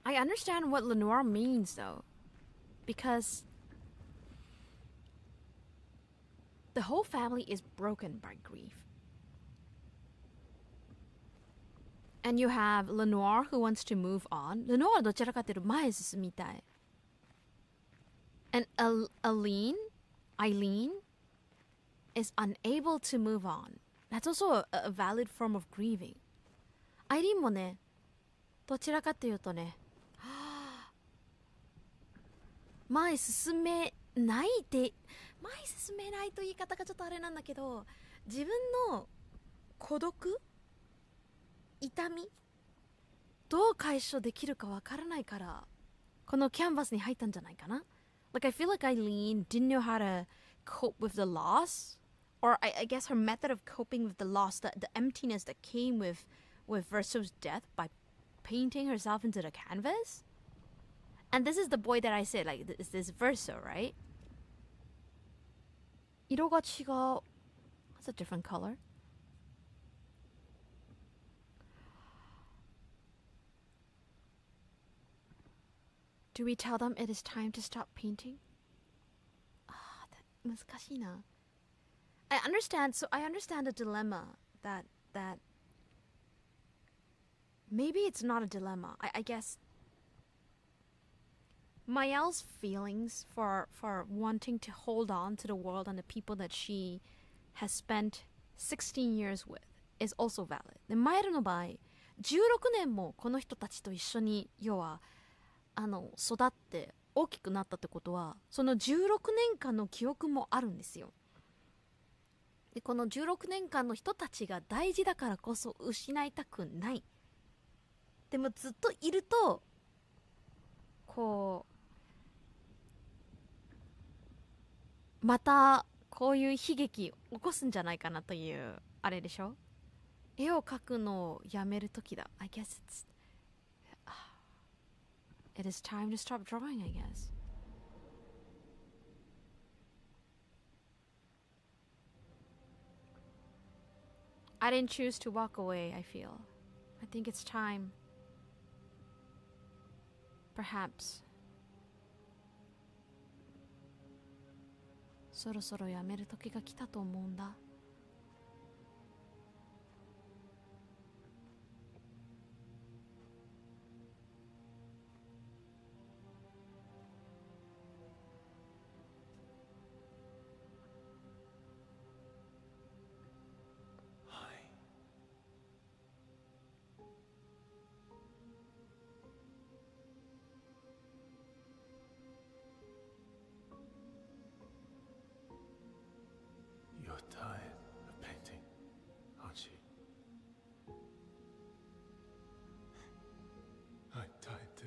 I understand what Lenoir means though, because the whole family is broken by grief. And you have Lenoir who wants to move on. Lenoir どちらかというと前進みたい。And Eileen is unable to move on. That's also a valid form of grieving. アイリーンもね、どちらかというとね、前進めないで、前進めないと言い方がちょっとあれなんだけど、自分の孤独、痛み、どう解消できるかわからないから、このキャンバスに入ったんじゃないかな。Like I feel like Eileen didn't know how to cope with the loss, or I guess her method of coping with the loss, the emptiness that came with Verso's death by painting herself into the canvas. And this is the boy that I said, like, this Verso, right? 色が違う. It's a different color. Do we tell them it is time to stop painting? Ah, that 難しいな. I understand the dilemma that maybe it's not a dilemma. I guess Mael's feelings for wanting to hold on to the world and the people that she has spent 16 years with is also valid. で、マエルの場合、16年もこの人たちと一緒に要は育って大きくなったってことは、その16年間の記憶もあるんですよ。でこの16年間の人たちが大事だからこそ失いたくない。でもずっといるとこうまたこういう悲劇起こすんじゃないかなというあれでしょ。絵を描くのをやめるときだ。I guess it is time to stop drawing, I guess. I didn't choose to walk away, I feel. I think it's time. Perhaps. そろそろやめる時が来たと思うんだ。You're tired of painting, aren't you? I'm tired too.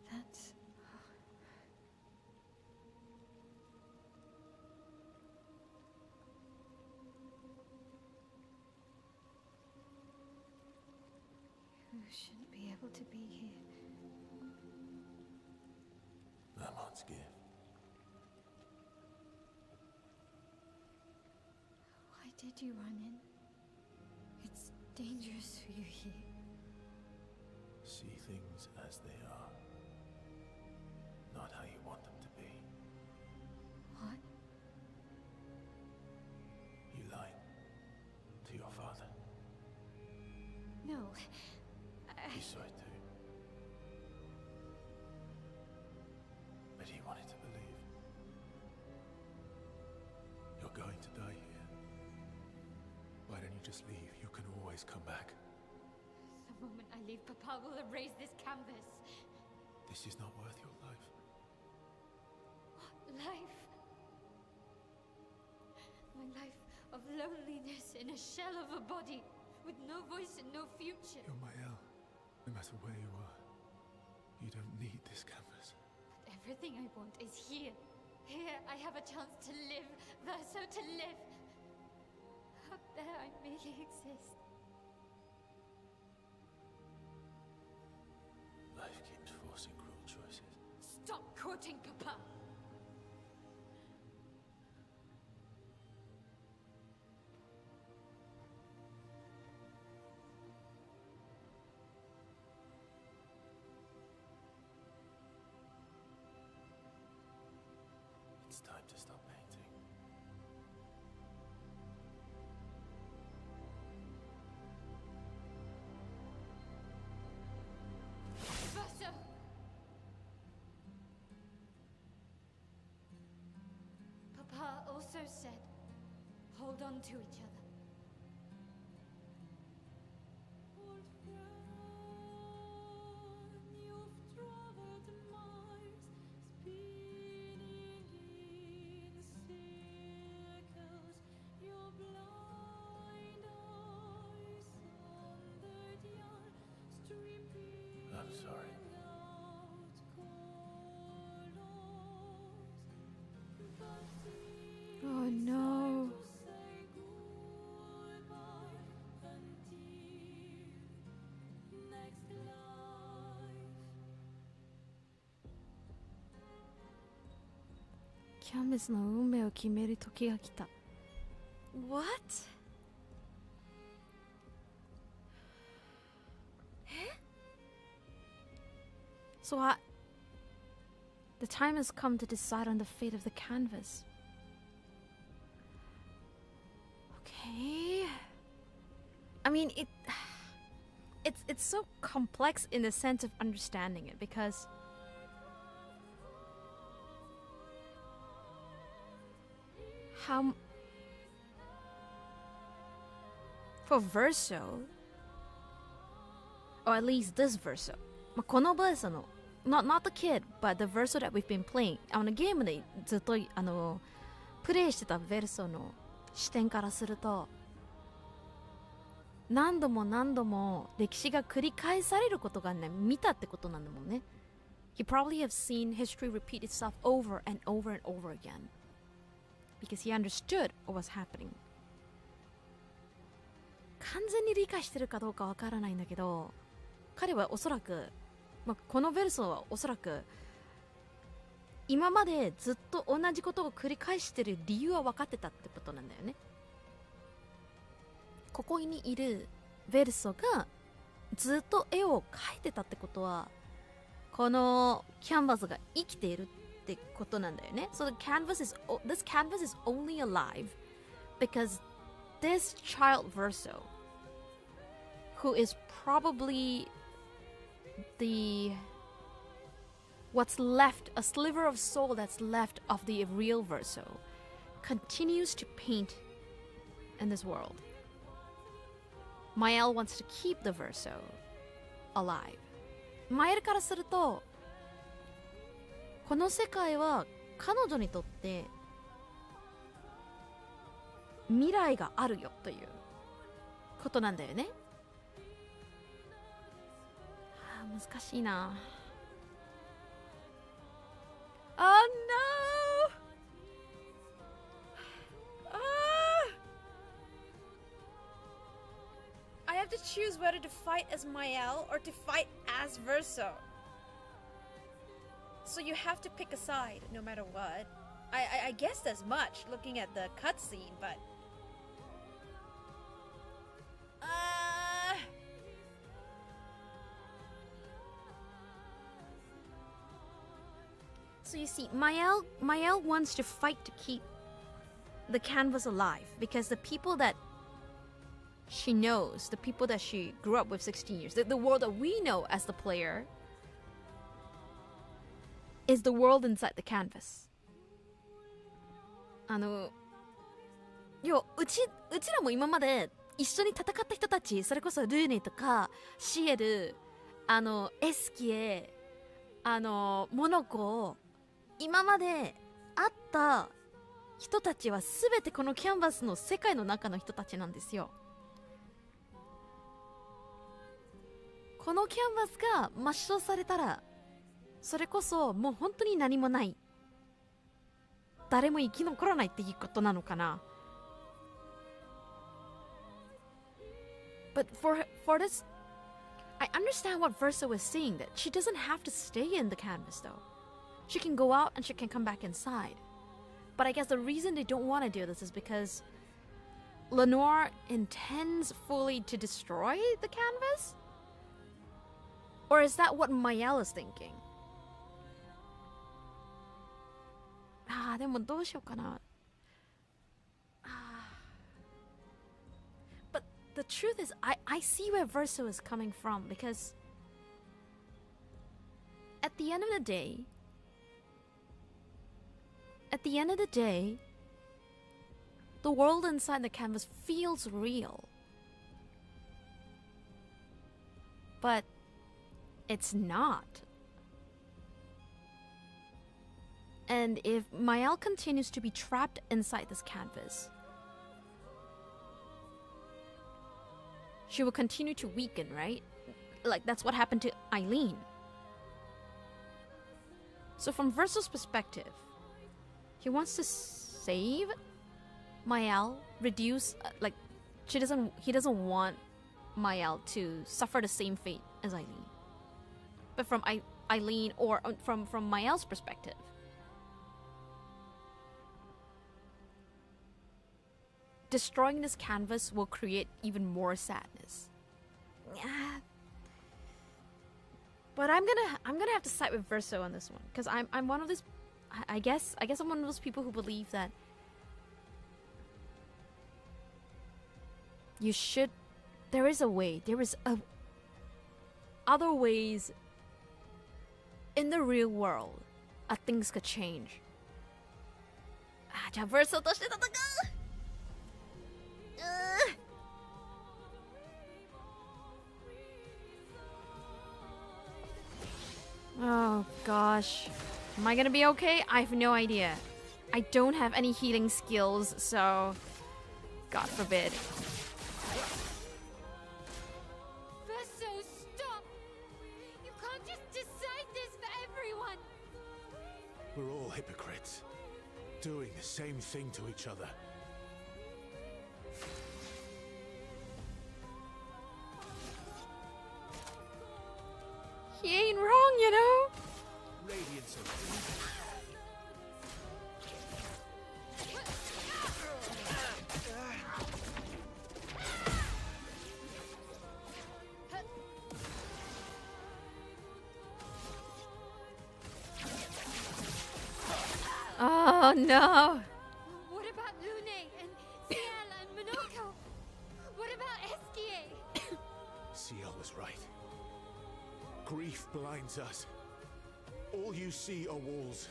That's... You shouldn't be able to be here. Lamont's gift. Why did you run in? It's dangerous for you here. See things as they are, not how you want them to be. What? You lied to your father. No. He saw it too. But he wanted to believe. You're going to die here. Why don't you just leave? You can always come back. The moment I leave, Papa will erase this canvas. This is not worth your life. What life? My life of loneliness in a shell of a body, with no voice and no future. You're my El. No matter where you are, you don't need this canvas. But everything I want is here. Here I have a chance to live, Verso to live. Out there I merely exist. Life keeps forcing cruel choices. Stop quoting Papa! It's time to stop painting. Verso! Papa also said, hold on to each other. I'm sorry. Oh no.キャンベスの運命を決める時が来た。What? So the time has come to decide on the fate of the canvas. Okay. I mean, it's so complex in the sense of understanding it because how for verso, or at least this verso, このバーソの not the kid, but the verso that we've been playing ゲームでずっとプレイしてたベルソの視点からすると、何度も何度も歴史が繰り返されることがね、見たってことなんだもんね。He probably have seen history repeat itself over and over and over again because he understood what was happening. 完全に理解してるかどうかわからないんだけど、彼はおそらく、このベルソはおそらく今までずっと同じことを繰り返してる理由は分かってたってことなんだよね。ここにいるベルソがずっと絵を描いてたってことは、このキャンバスが生きているってことなんだよね。So this canvas is only alive because this child verso, who is probably what's left, a sliver of soul that's left of the real verso, continues to paint in this world. Mael wants to keep the verso alive. マエルからすると、この世界は彼女にとって未来があるよということなんだよね。難しいな。Oh no! I have to choose whether to fight as Mael or to fight as Verso. So you have to pick a side no matter what. I guessed as much looking at the cutscene, but so you see, Mael wants to fight to keep the canvas alive because the people that she knows, the people that she grew up with 16 years, the world that we know as the player, is the world inside the canvas. 要はうちらも今まで一緒に戦った人たち、それこそルーネとかシエル、エスキエ、モノコ、今まで会った人たちは全てこのキャンバスの世界の中の人たちなんですよ。このキャンバスが抹消されたら、それこそもう本当に何もない、誰も生き残らないっていうことなのかな。But for this, I understand what Versa was saying, that she doesn't have to stay in the canvas though. She can go out and she can come back inside. But I guess the reason they don't want to do this is because Lenore intends fully to destroy the canvas? Or is that what Mael is thinking? でもどうしようかな。But the truth is, I see where Verso is coming from because at the end of the day, the world inside the canvas feels real. But it's not. And if Mael continues to be trapped inside this canvas, she will continue to weaken, right? Like that's what happened to Eileen. So from Verso's perspective, he wants to save Mael, reduce he doesn't want Mael to suffer the same fate as Eileen. But from Eileen or from Mael's perspective, destroying this canvas will create even more sadness. But I'm gonna have to side with Verso on this one because I'm one of these. I guess I'm one of those people who believe that you should. There is a way. There is other ways in the real world. Things could change. じゃあブーストとして戦う。Oh gosh. Am I gonna be okay? I have no idea. I don't have any healing skills, so God forbid. Verso, stop! You can't just decide this for everyone! We're all hypocrites, doing the same thing to each other. He ain't wrong, you know? Radiance of Oh no. What about Lune and Ciel and Monoko? What about Eskie? Ciel was right. Grief blinds us. All you see are walls.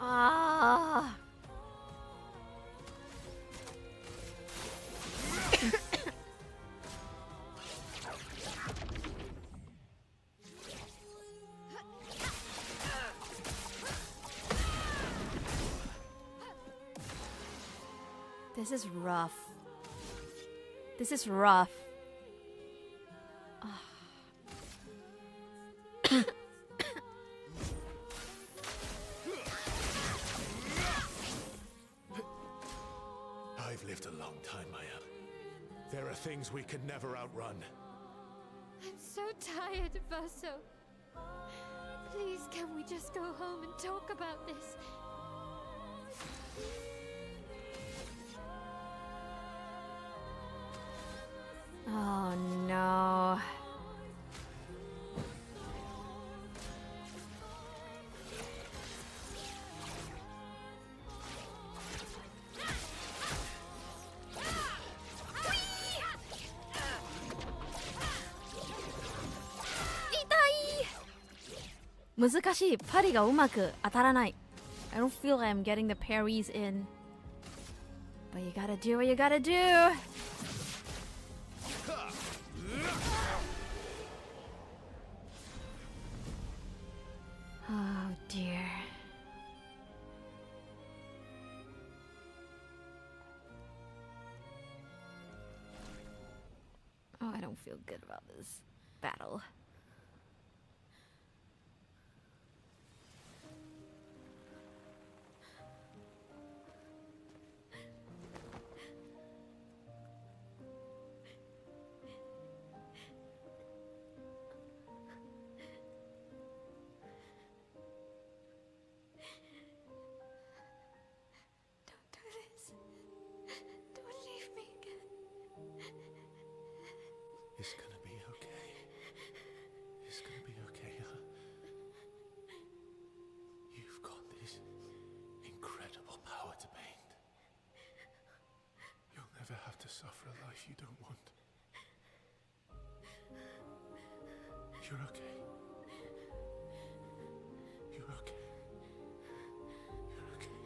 Ah. This is rough. This is rough. I've lived a long time, Maya. There are things we could never outrun. I'm so tired, Verso. Please, can we just go home and talk about this? Oh no. Itai! 難しい。パリがうまく当たらない。I don't feel like I'm getting the parries in. But you gotta do what you gotta do. Oh dear. Oh, I don't feel good about this battle. Don't do this. Don't leave me again. It's gonna be okay. It's gonna be okay, huh? You've got this incredible power to paint. You'll never have to suffer a life you don't want. You're okay. You're okay. You're okay.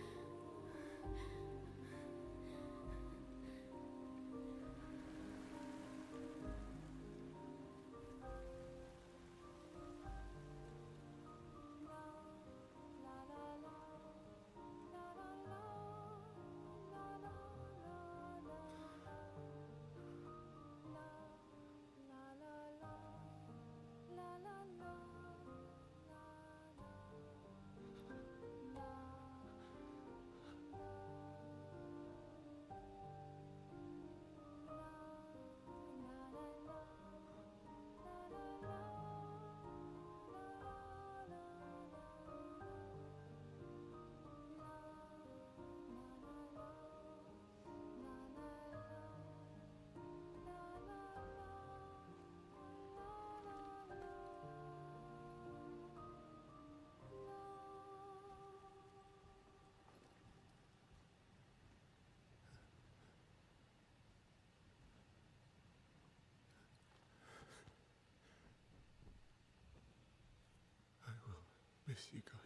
miss you guys.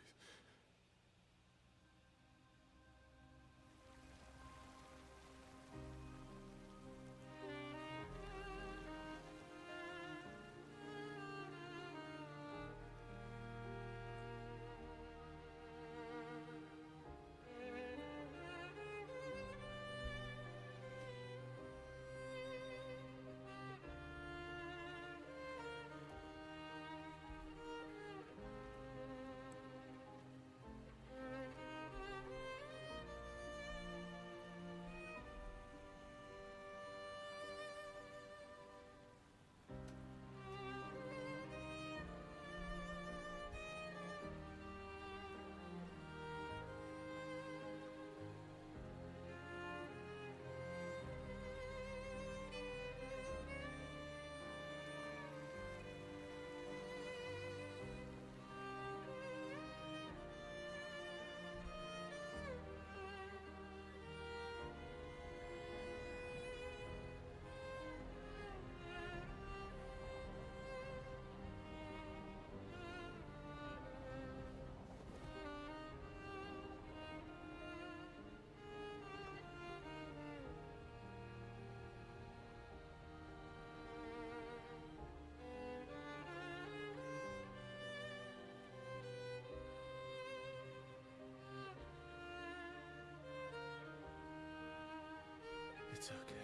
It's okay.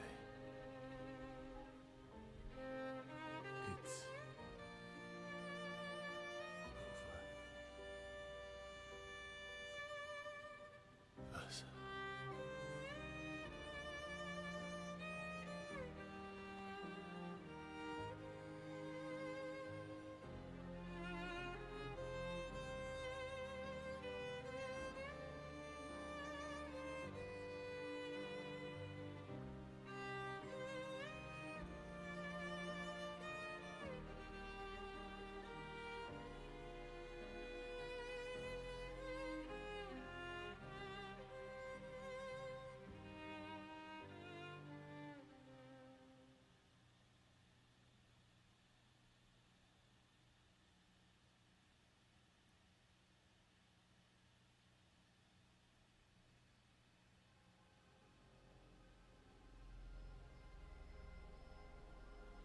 It's over. Versa.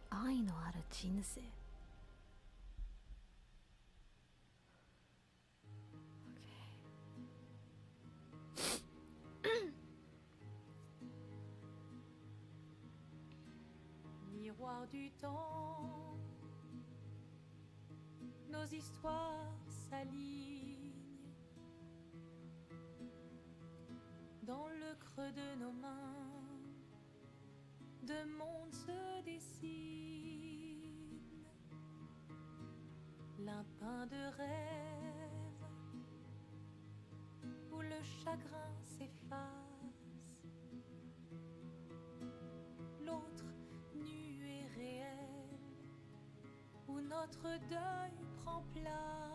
I 愛のある人生。Miroir du temps, nos histoires s'alignent dans le creux de nos mains. Deux mondes se dessinent, l'un peint de rêve où le chagrin s'efface, l'autre nu et réel où notre deuil prend place.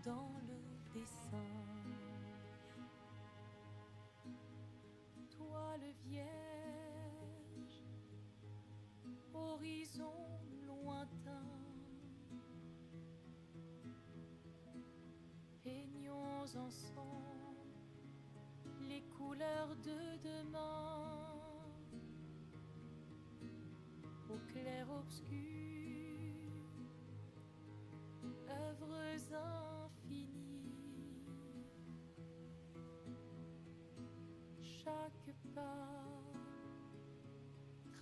Dans le dessin, toi le vierge, horizon lointain, peignons ensemble les couleurs de demain, au clair obscur, œuvres infinies. Chaque pas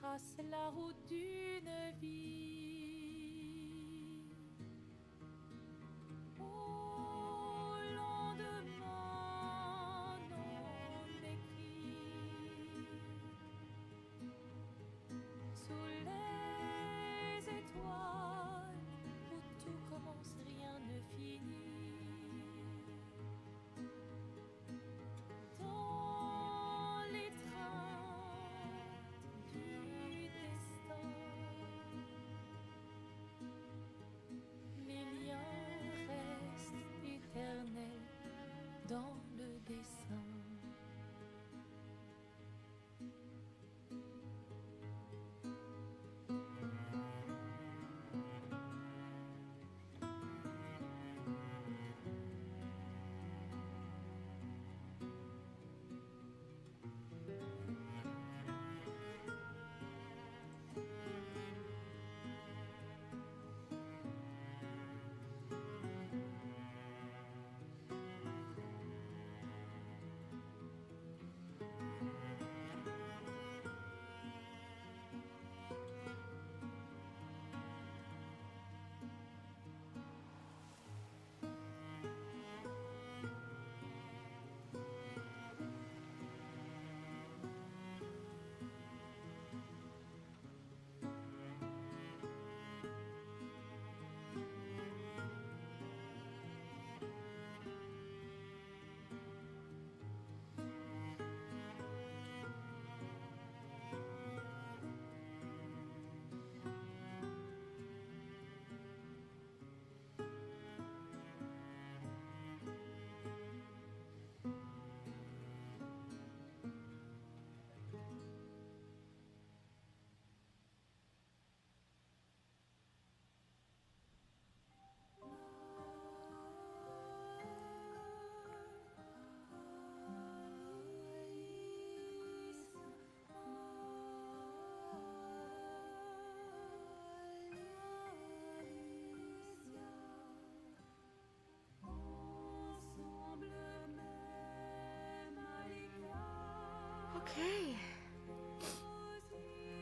trace la route d'une vie. Au lendemain non écrit, sous les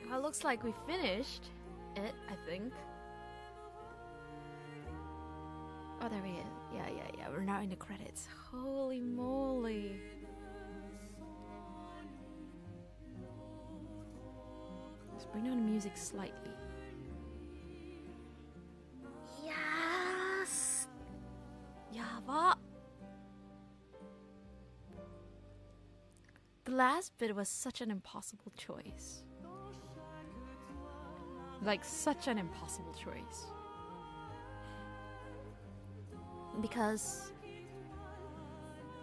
Well, looks like we finished it, I think. Oh, there we go. Yeah. We're now in the credits. Holy moly. Let's bring down the music slightly. Yes! Yaba! The last bit was such an impossible choice. Like, such an impossible choice. Because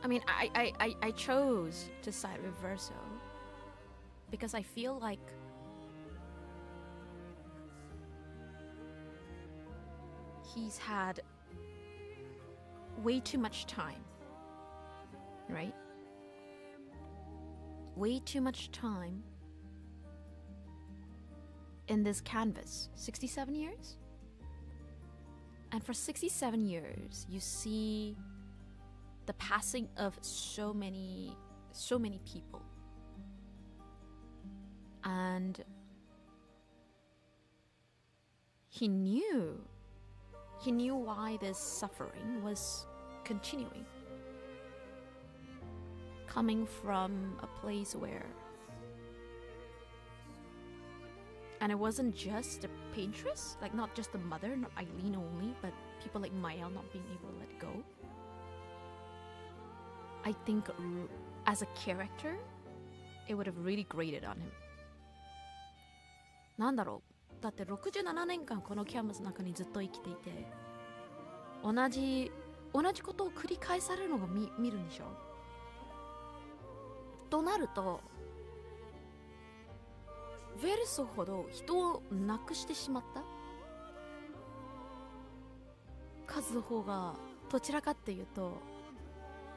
I mean, I chose to side with Verso because I feel like he's had way too much time, right? Way too much time in this canvas. 67 years? And for 67 years, you see the passing of so many people. And he knew why this suffering was continuing. Coming from a place where, and it wasn't just the Paintress, like not just the mother, not Eileen only, but people like Maya not being able to let go. I think as a character, it would have really grated on him. なんだろう、だって67年間このキャンバスの中にずっと生きていて、同じことを繰り返されるのが見るんでしょ。となると、ヴェルソほど人を亡くしてしまった数の方がどちらかっていうと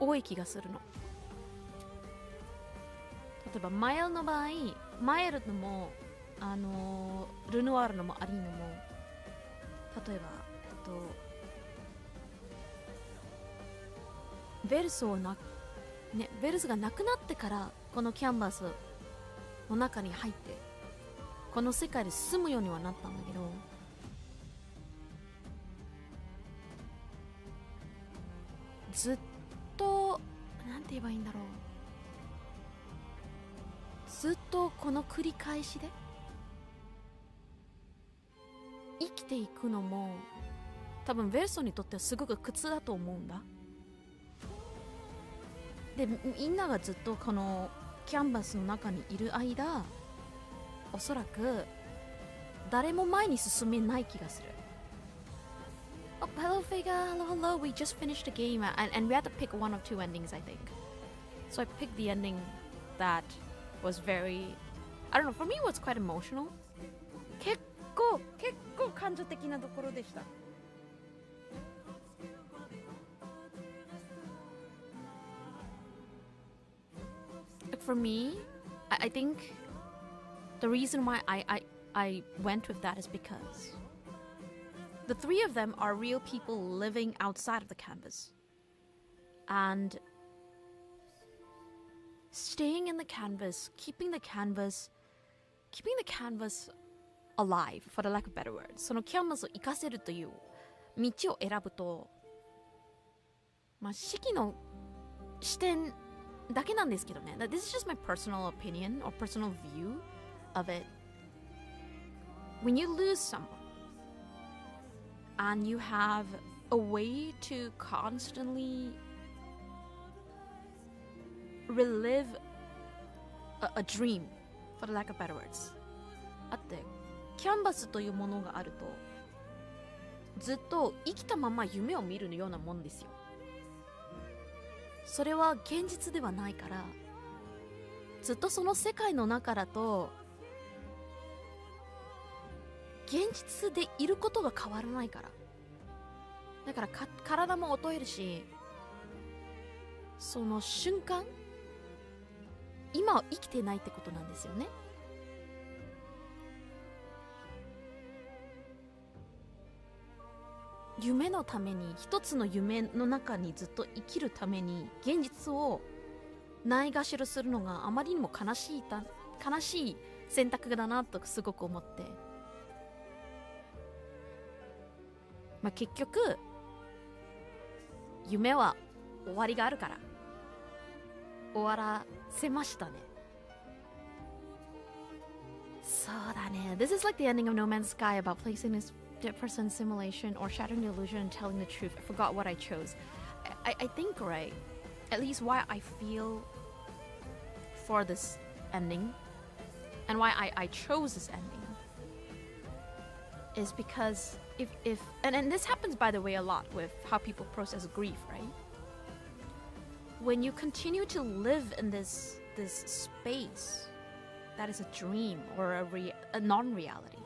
多い気がするの。例えばマエルの場合、マエルのもルノワールのもアリーノも、例えばヴェルソが亡くなってからこのキャンバスの中に入ってこの世界で住むようにはなったんだけど、ずっとなんて言えばいいんだろう、ずっとこの繰り返しで生きていくのも多分ヴェルソにとってはすごく苦痛だと思うんだ。で、みんながずっとこのキャンバスの中にいる間、おそらく誰も前に進めない気がする。Oh, hello Vega, hello, we just finished the game and we had to pick one of two endings, I think. So I picked the ending that was very, I don't know, for me it was quite emotional. 結構感情的なところでした。For me, I think the reason why I went with that is because the three of them are real people living outside of the canvas. And staying in the canvas, keeping the canvas alive, for the lack of better words. そのキャンバスを生かせるという道を選ぶと、まあ、四季の視点だけなんですけどね。This is just my personal opinion or personal view of it. When you lose someone and you have a way to constantly relive a dream, for the lack of better words. あって、キャンバスというものがあると、ずっと生きたまま夢を見るようなもんですよ。それは現実ではないから、ずっとその世界の中だと現実でいることが変わらないから。だから体も衰えるし、その瞬間今は生きてないってことなんですよね。夢のために、一つの夢の中にずっと生きるために現実をないがしろするのがあまりにも悲しい選択だなとすごく思って、まあ、結局夢は終わりがあるから終わらせましたね。そうだね。 This is like the ending of No Man's Sky about placing this person simulation or shattering the illusion and telling the truth. I forgot what I chose. I think, right, at least why I feel for this ending and why I chose this ending is because if and this happens, by the way, a lot with how people process grief, right? When you continue to live in this space that is a dream or a non-reality,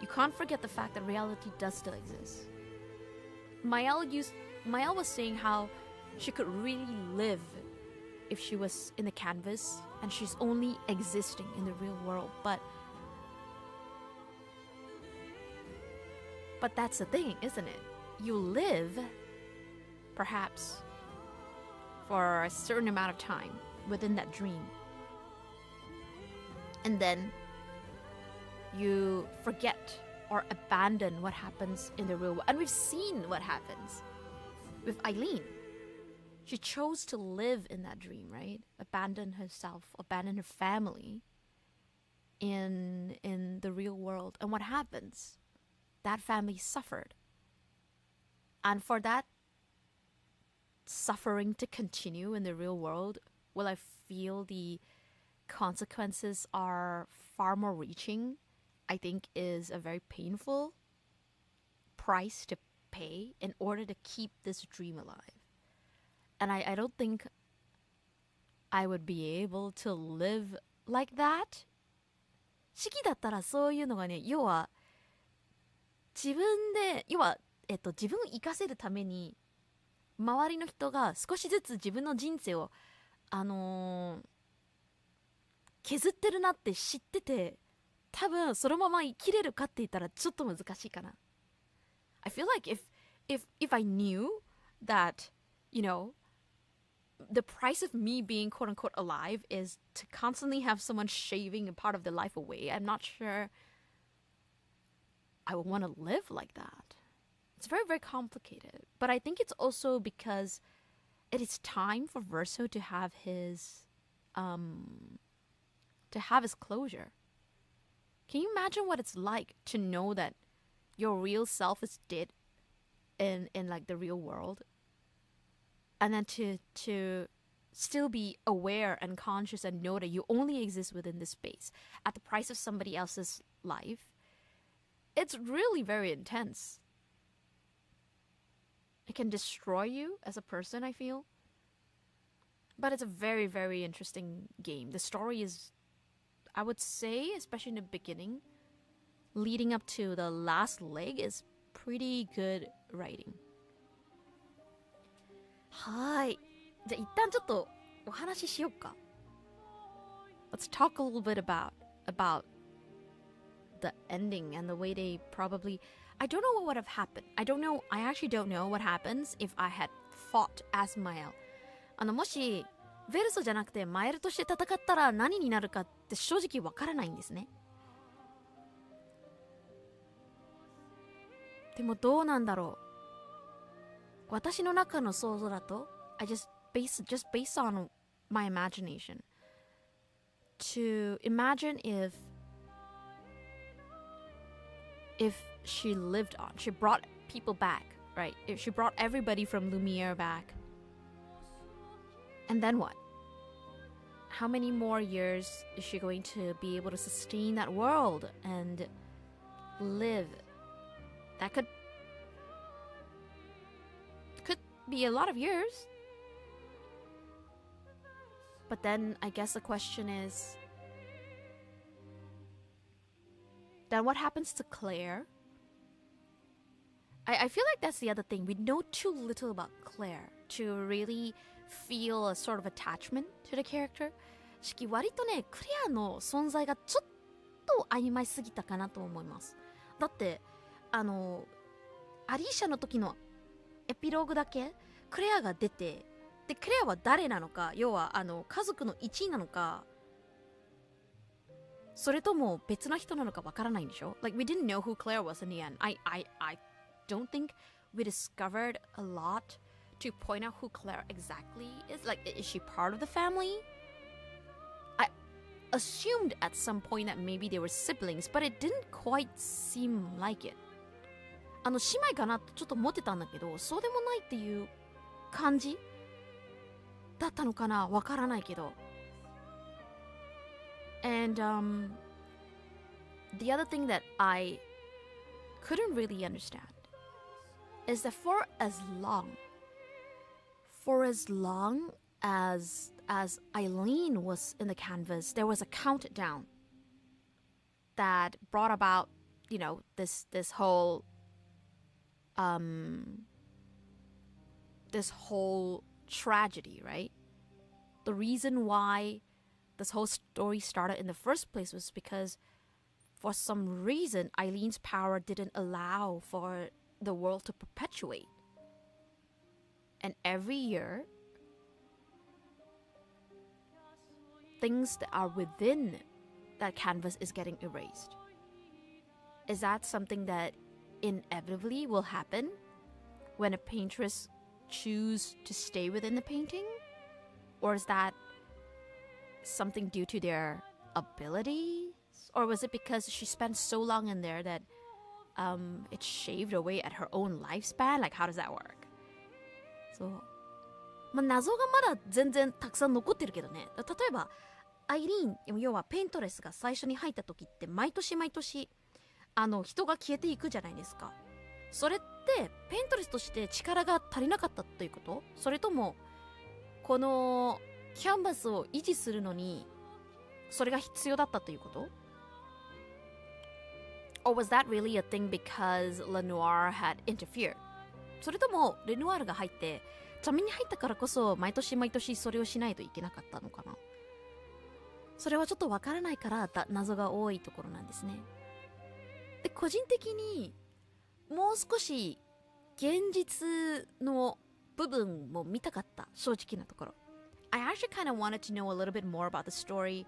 you can't forget the fact that reality does still exist. Mael was saying how she could really live if she was in the canvas and she's only existing in the real world, but that's the thing, isn't it? You live perhaps for a certain amount of time within that dream, and then you forget or abandon what happens in the real world. And we've seen what happens with Eileen. She chose to live in that dream, right? Abandon herself, abandon her family in the real world. And what happens? That family suffered. And for that suffering to continue in the real world, well, I feel the consequences are far more reaching, I think, is a very painful price to pay in order to keep this dream alive. And I don't think I would be able to live like that. 四季だったらそういうのがね、要は自分で、要は、自分を生かせるために周りの人が少しずつ自分の人生を削ってるなって知ってて、多分そのまま生きれるかって言ったらちょっと難しいかな。I feel like if I knew that, you know, the price of me being quote unquote alive is to constantly have someone shaving a part of their life away, I'm not sure I would want to live like that. It's very, very complicated. But I think it's also because it is time for Verso to have his closure. Can you imagine what it's like to know that your real self is dead in like the real world, and then to still be aware and conscious and know that you only exist within this space at the price of somebody else's life? It's really very intense. It can destroy you as a person, I feel. But it's a very, very interesting game. The story is, I would say, especially in the beginning, leading up to the last leg, is pretty good writing. はい。じゃあ一旦ちょっとお話ししようか。Let's talk a little bit about the ending and the way they probably... I don't know what would have happened. I actually don't know what happens if I had fought as Mael. もしベルソじゃなくてマエルとして戦ったら何になるかって正直わからないんですね。でもどうなんだろう。私の中の想像だと just based on my imagination to imagine if she lived on, she brought people back, right? If she brought everybody from Lumiere back, and then what? How many more years is she going to be able to sustain that world and live? That could be a lot of years. But then I guess the question is, then what happens to Claire? I feel like that's the other thing. We know too little about Claire to really feel a sort of attachment to the character. 割とね、クレアの存在がちょっと曖昧すぎたかなと思います。だってアリーシャの時のエピローグだけクレアが出て、でクレアは誰なのか、要は家族の一員なのか、それとも別な人なのかわからないんでしょ Like we didn't know who Claire was in the end. I don't think we discovered a lot to point out who Claire exactly is. Like, is she part of the family? I assumed at some point that maybe they were siblings, but it didn't quite seem like it. 姉妹かなってちょっと思ってたんだけど、そうでもないっていう感じだったのかなわからないけど。And the other thing that I couldn't really understand is that for as long as Eileen was in the canvas, there was a countdown that brought about, you know, this whole tragedy, right? The reason why this whole story started in the first place was because for some reason Eileen's power didn't allow for the world to perpetuate. And every year, things that are within that canvas is getting erased. Is that something that inevitably will happen when a paintress choose to stay within the painting? Or is that something due to their abilities? Or was it because she spent so long in there that it shaved away at her own lifespan? Like, how does that work? そう。まあ、謎がまだ全然たくさん残ってるけどね。例えば、アイリーン、要はペイントレスが最初に入った時って毎年毎年、人が消えていくじゃないですか。それって、ペイントレスとして力が足りなかったということ？それとも、このキャンバスを維持するのに、それが必要だったということ？ Or was that really a thing because Lenoir had interfered? それともレノワールが入ってために入ったからこそ毎年毎年それをしないといけなかったのかな。それはちょっとわからないから謎が多いところなんですね。で、個人的にもう少し現実の部分も見たかった、正直なところ。I actually kind of wanted to know a little bit more about the story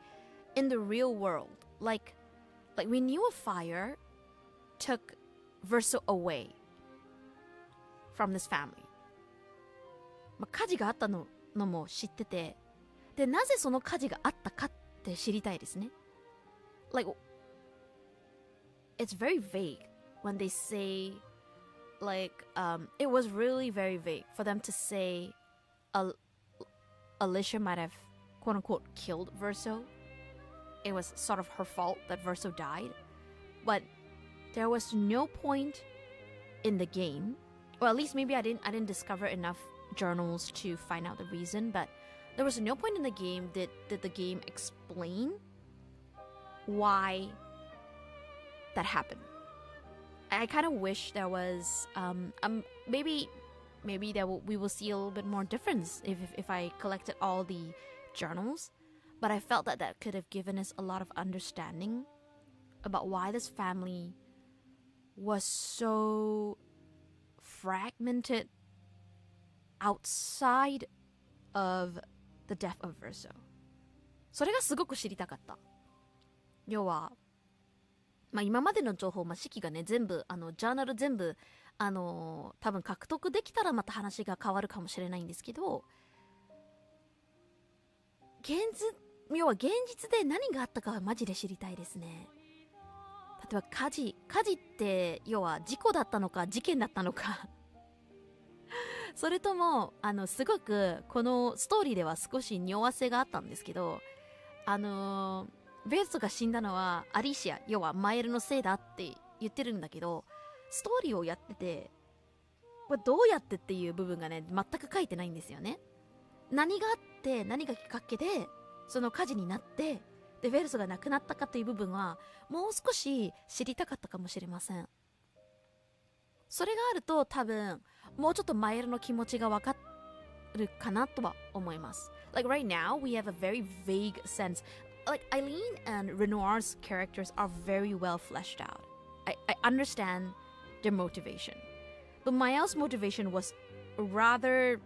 in the real world. Like we knew a fire took Verso away from this family. まあ、火事があったのも知ってて、で、なぜその火事があったかって知りたいですね。Like, it's very vague when they say, like, it was really very vague for them to say Alicia might have, quote unquote, killed Verso. It was sort of her fault that Verso died. But there was no point in the game, or at least maybe I didn't discover enough journals to find out the reason, but there was no point in the game did the game explain why that happened. I kind of wish there was maybe we will see a little bit more difference if I collected all the journals, but I felt that could have given us a lot of understanding about why this family was so fragmented outside of the death of Verso. それがすごく知りたかった。要は、まあ、今までの情報、シキがね、全部、ジャーナル全部、多分獲得できたらまた話が変わるかもしれないんですけど、要は現実で何があったかはマジで知りたいですね。例えば火事って要は事故だったのか事件だったのかそれともすごくこのストーリーでは少し匂わせがあったんですけど、ベースが死んだのはアリシア、要はマエルのせいだって言ってるんだけど、ストーリーをやっててこれどうやってっていう部分がね全く書いてないんですよね。何があって何がきっかけでその火事になってでベルスが亡くなったかという部分はもう少し知りたかったかもしれません。それがあると多分もうちょっとマエルの気持ちがわかるかなとは思います。Like right now we have a very vague sense. Like Eileen and Renoir's characters are very well fleshed out. I understand their motivation. But Mael's motivation was rather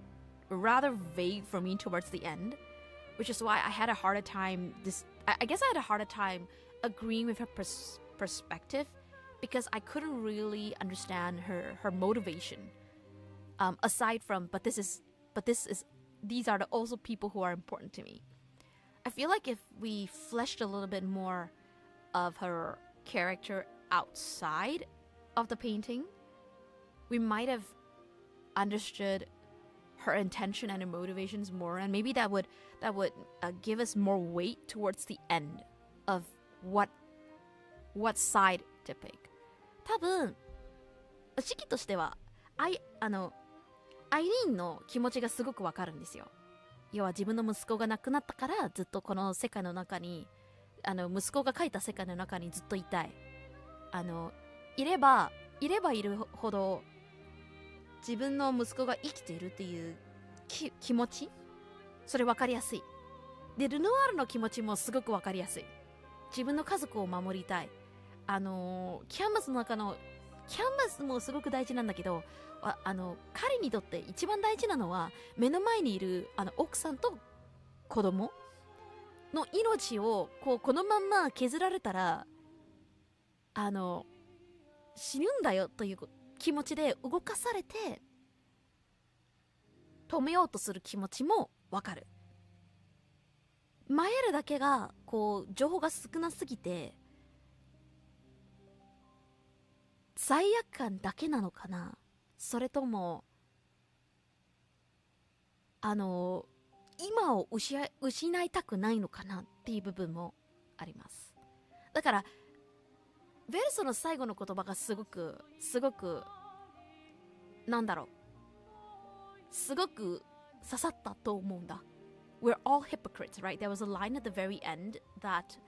vague for me towards the end, which is why I had a harder time I guess I had a harder time agreeing with her perspective because I couldn't really understand her motivation. Aside from, these are also people who are important to me. I feel like if we fleshed a little bit more of her character outside of the painting, we might have understood her intention and her motivations more, and maybe that would give us more weight towards the end of what side to pick. 多分式としてはアイリーンの気持ちがすごくわかるんですよ。要は自分の息子が亡くなったからずっとこの世界の中に息子が描いた世界の中にずっといたい。いればいるほど自分の息子が生きているっていう気持ち、それ分かりやすい。でルノワールの気持ちもすごく分かりやすい。自分の家族を守りたい。キャンバスの中のキャンバスもすごく大事なんだけど、彼にとって一番大事なのは目の前にいる奥さんと子供の命をこのまんま削られたら死ぬんだよという気持ちで動かされて止めようとする気持ちもわかる。マエルだけが情報が少なすぎて罪悪感だけなのかな、それとも今を失いたくないのかなっていう部分もあります。だからベルソの最後の言葉がすごくなんだろう、すごく刺さったと思うんだ。We're all hypocrites, right? There was a line at the very end that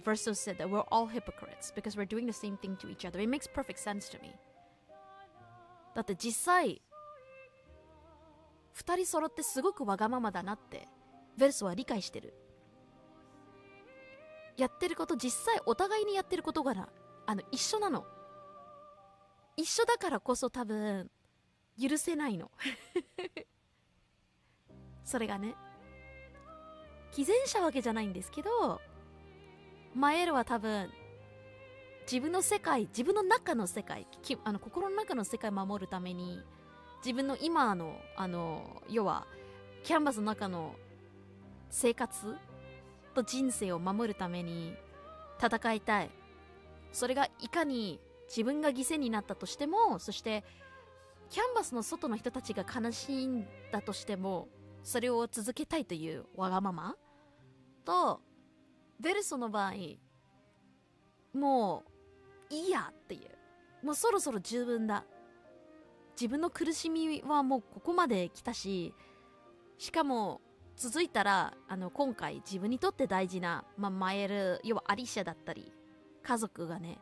Verso said that we're all hypocrites because we're doing the same thing to each other. It makes perfect sense to me. だって実際二人揃ってすごくわがままだなってベルソは理解してる。やってること実際お互いにやってることが一緒なの。一緒だからこそ多分許せないのそれがね、偽善者わけじゃないんですけど、マエルは多分自分の世界、自分の中の世界、心の中の世界を守るために自分の今の要はキャンバスの中の生活と人生を守るために戦いたい。それがいかに自分が犠牲になったとしても、そしてキャンバスの外の人たちが悲しんだとしてもそれを続けたいというわがままと、ベルソの場合もういいやっていう、もうそろそろ十分だ、自分の苦しみはもうここまで来たし、しかも続いたら今回自分にとって大事な、マエル、要はアリシャだったり家族がね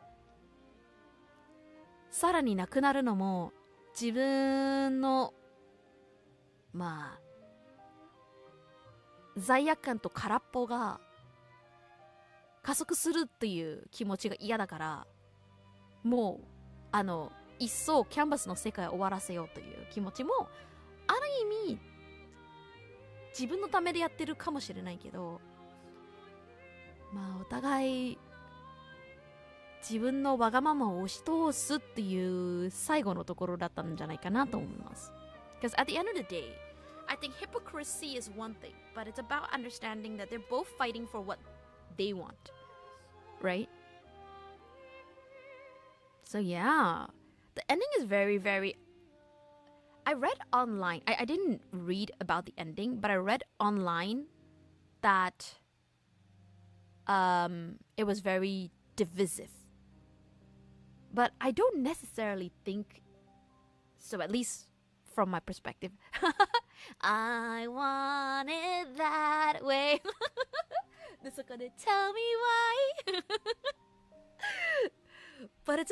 さらになくなるのも自分の罪悪感と空っぽが加速するっていう気持ちが嫌だから、もう一層キャンバスの世界を終わらせようという気持ちもある意味自分のためでやってるかもしれないけど、お互い自分のわがままを押し通すっていう最後のところだったんじゃないかなと思います。 Because at the end of the day, I think hypocrisy is one thing, but it's about understanding that they're both fighting for what they want, right? So yeah, the ending is very, very... I read online, I didn't read about the ending, but I read online that it was very divisive. But I don't necessarily think so, at least from my perspective. I want it that way. でそこで tell me why. But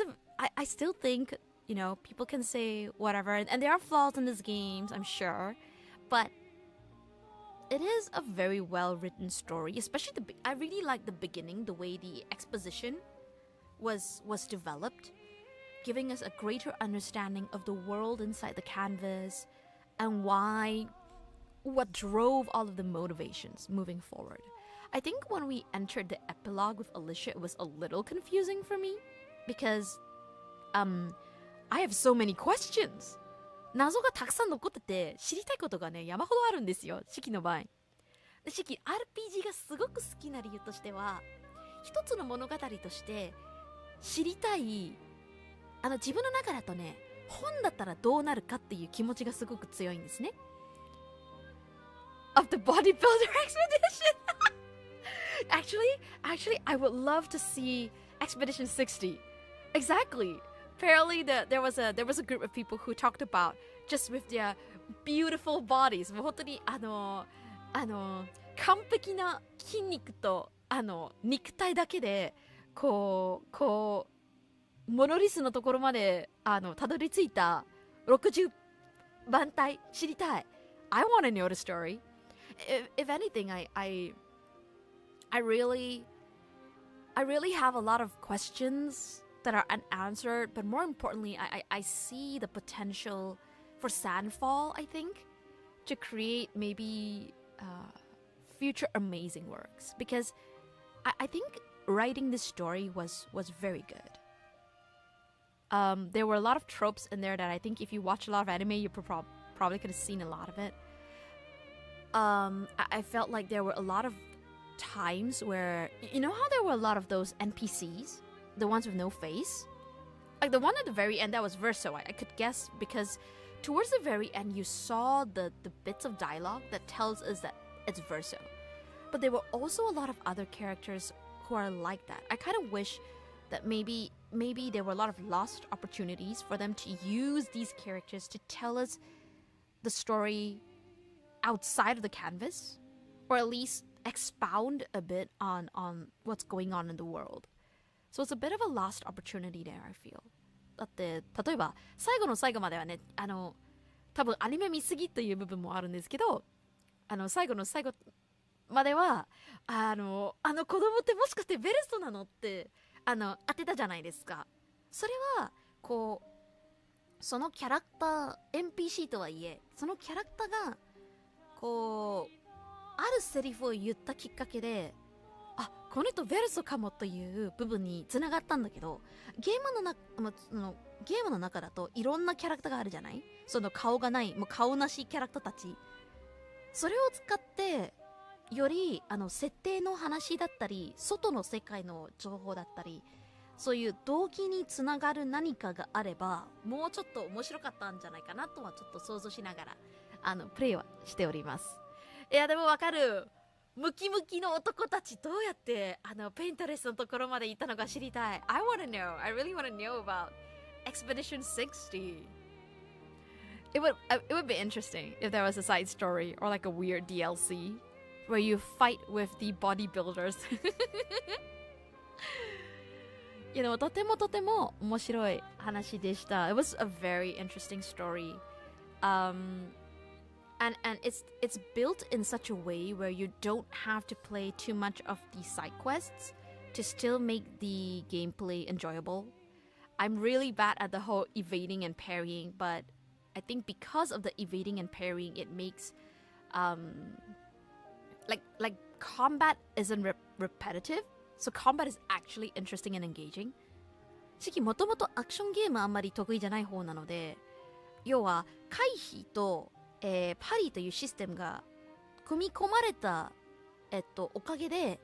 I still think, you know, people can say whatever, and there are flaws in these games, I'm sure, but it is a very well written story, especially I really like the beginning, the way the exposition was developed, giving us a greater understanding of the world inside the canvas and what drove all of the motivations moving forward. I think when we entered the epilogue with Alicia, it was a little confusing for me because I have so many questions. 謎がたくさん残ってて知りたいことがね山ほどあるんですよ、シキの場合。でシキ RPG がすごく好きな理由としては、一つの物語として知りたい自分の中だとね、本だったらどうなるかっていう気持ちがすごく強いんですね。Of the bodybuilder expedition. Actually, I would love to see Expedition 60. Exactly. Apparently, there was a group of people who talked about just with their beautiful bodies. もう本当に完璧な筋肉と肉体だけでこうモノリスのところまでたどり着いた60番隊知りたい。I want to know the story. If anything, I really have a lot of questions that are unanswered, but more importantly, I see the potential for Sandfall, I think, to create maybe future amazing works. Because I think writing this story was very good. There were a lot of tropes in there that I think if you watch a lot of anime, you probably could have seen a lot of it. I felt like there were a lot of times where, you know how there were a lot of those NPCs, the ones with no face? Like the one at the very end, that was Verso. I could guess because towards the very end, you saw the bits of dialogue that tells us that it's Verso. But there were also a lot of other characters who are like that. I kind of wish that maybe there were a lot of lost opportunities for them to use these characters to tell us the story outside of the canvas, or at least expound a bit on what's going on in the world. So it's a bit of a lost opportunity there, I feel. だって例えば最後の最後まではね、多分アニメ見すぎという部分もあるんですけど、最後の最後までは子供ってもしかしてベルストなのって当てたじゃないですか。それはこうそのキャラクター NPC とはいえ、そのキャラクターがこうあるセリフを言ったきっかけで、あ、この人ベルソかもという部分につながったんだけど、ゲームの中だといろんなキャラクターがあるじゃない？その顔がない、もう顔なしキャラクターたち。それを使ってより設定の話だったり、外の世界の情報だったり、そういう動機につながる何かがあれば、もうちょっと面白かったんじゃないかなとはちょっと想像しながらプレイはしております。いやでもわかる。ムキムキの男たちどうやってペイントレスのところまで行ったのか知りたい。I wanna know. I really wanna know about Expedition 60. It would be interesting if there was a side story or like a weird DLC where you fight with the bodybuilders. いやでもとてもとても面白い話でした。It was a very interesting story. And it's built in such a way where you don't have to play too much of the side quests to still make the gameplay enjoyable. I'm really bad at the whole evading and parrying, but I think because of the evading and parrying, it makes like combat isn't repetitive, so combat is actually interesting and engaging. シキもともとアクションゲームあんまり得意じゃない方なので、要は回避とパリーというシステムが組み込まれた、おかげで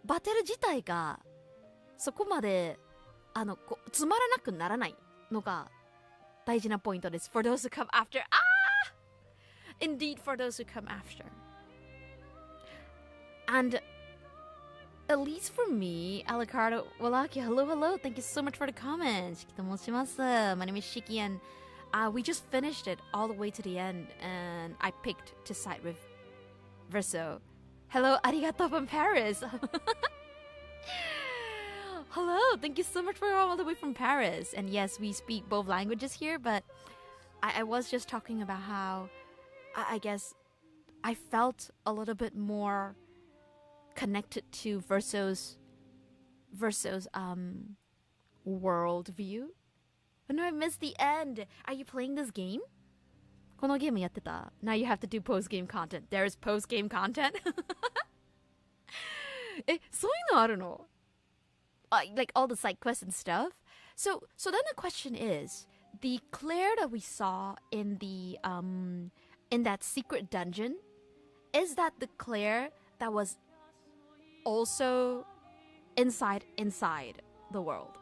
バトル自体がそこまでつまらなくならないのが大事なポイントです。For those who come after. Indeed, for those who come after. And at least for me, Alicardo Walaki, hello. Thank you so much for the comment. シキと申します。My name is Shyky and we just finished it all the way to the end, and I picked to side with Verso. Hello, arigato from Paris. Hello, thank you so much for all the way from Paris. And yes, we speak both languages here, but I was just talking about how I guess I felt a little bit more connected to Verso's worldview. Oh no, I missed the end. Are you playing this game? このゲームやってた。Now you have to do post-game content. There is post-game content. そういうのあるの? Like all the side quests and stuff. So then the question is, the Claire that we saw in the in that secret dungeon, is that the Claire that was also inside the world?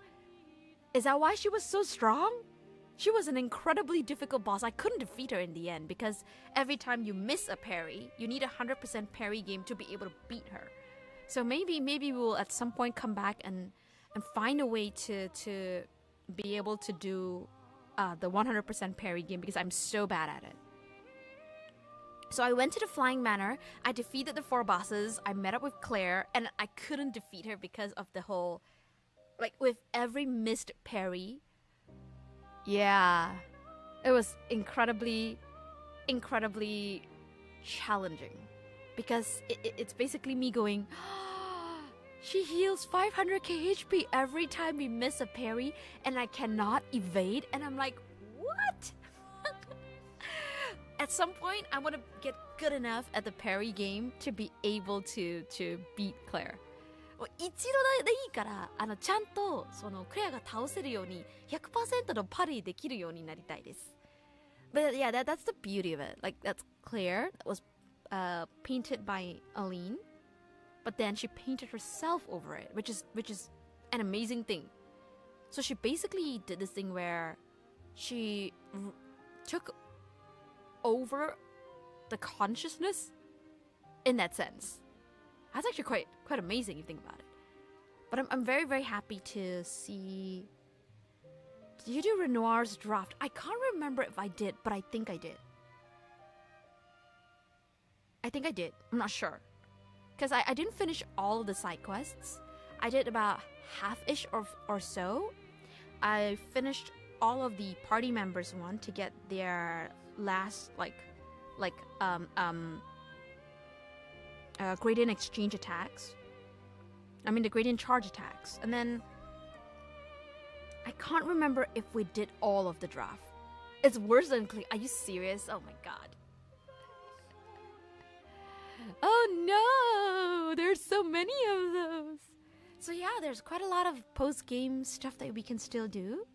Is that why she was so strong? She was an incredibly difficult boss. I couldn't defeat her in the end because every time you miss a parry, you need a 100% parry game to be able to beat her. So maybe we'll at some point come back and find a way to be able to do the 100% parry game because I'm so bad at it. So I went to the Flying Manor, I defeated the 4 bosses, I met up with Claire, and I couldn't defeat her because of the whole, like with every missed parry. Yeah, it was incredibly challenging because it's basically me going, she heals 500k HP every time we miss a parry and I cannot evade, and I'm like, what? At some point, I want to get good enough at the parry game to be able to beat Claire. 一度でいいからちゃんとそのクレアが倒せるように 100% のパリできるようになりたいです。But yeah, that's the beauty of it. Like that's Claire that was painted by Aline, but then she painted herself over it, which is an amazing thing. So she basically did this thing where she took over the consciousness in that sense. That's actually quite amazing if you think about it. But I'm very, very happy to see... Did you do Renoir's draft? I can't remember if I did, but I think I did. I think I did. I'm not sure. Because I didn't finish all of the side quests. I did about half-ish or so. I finished all of the party members one to get their last, gradient exchange attacks. I mean the gradient charge attacks. And then I can't remember if we did all of the draft. It's worse than Clay. Are you serious? Oh my god. Oh no! There's so many of those. So yeah, there's quite a lot of post-game stuff that we can still do.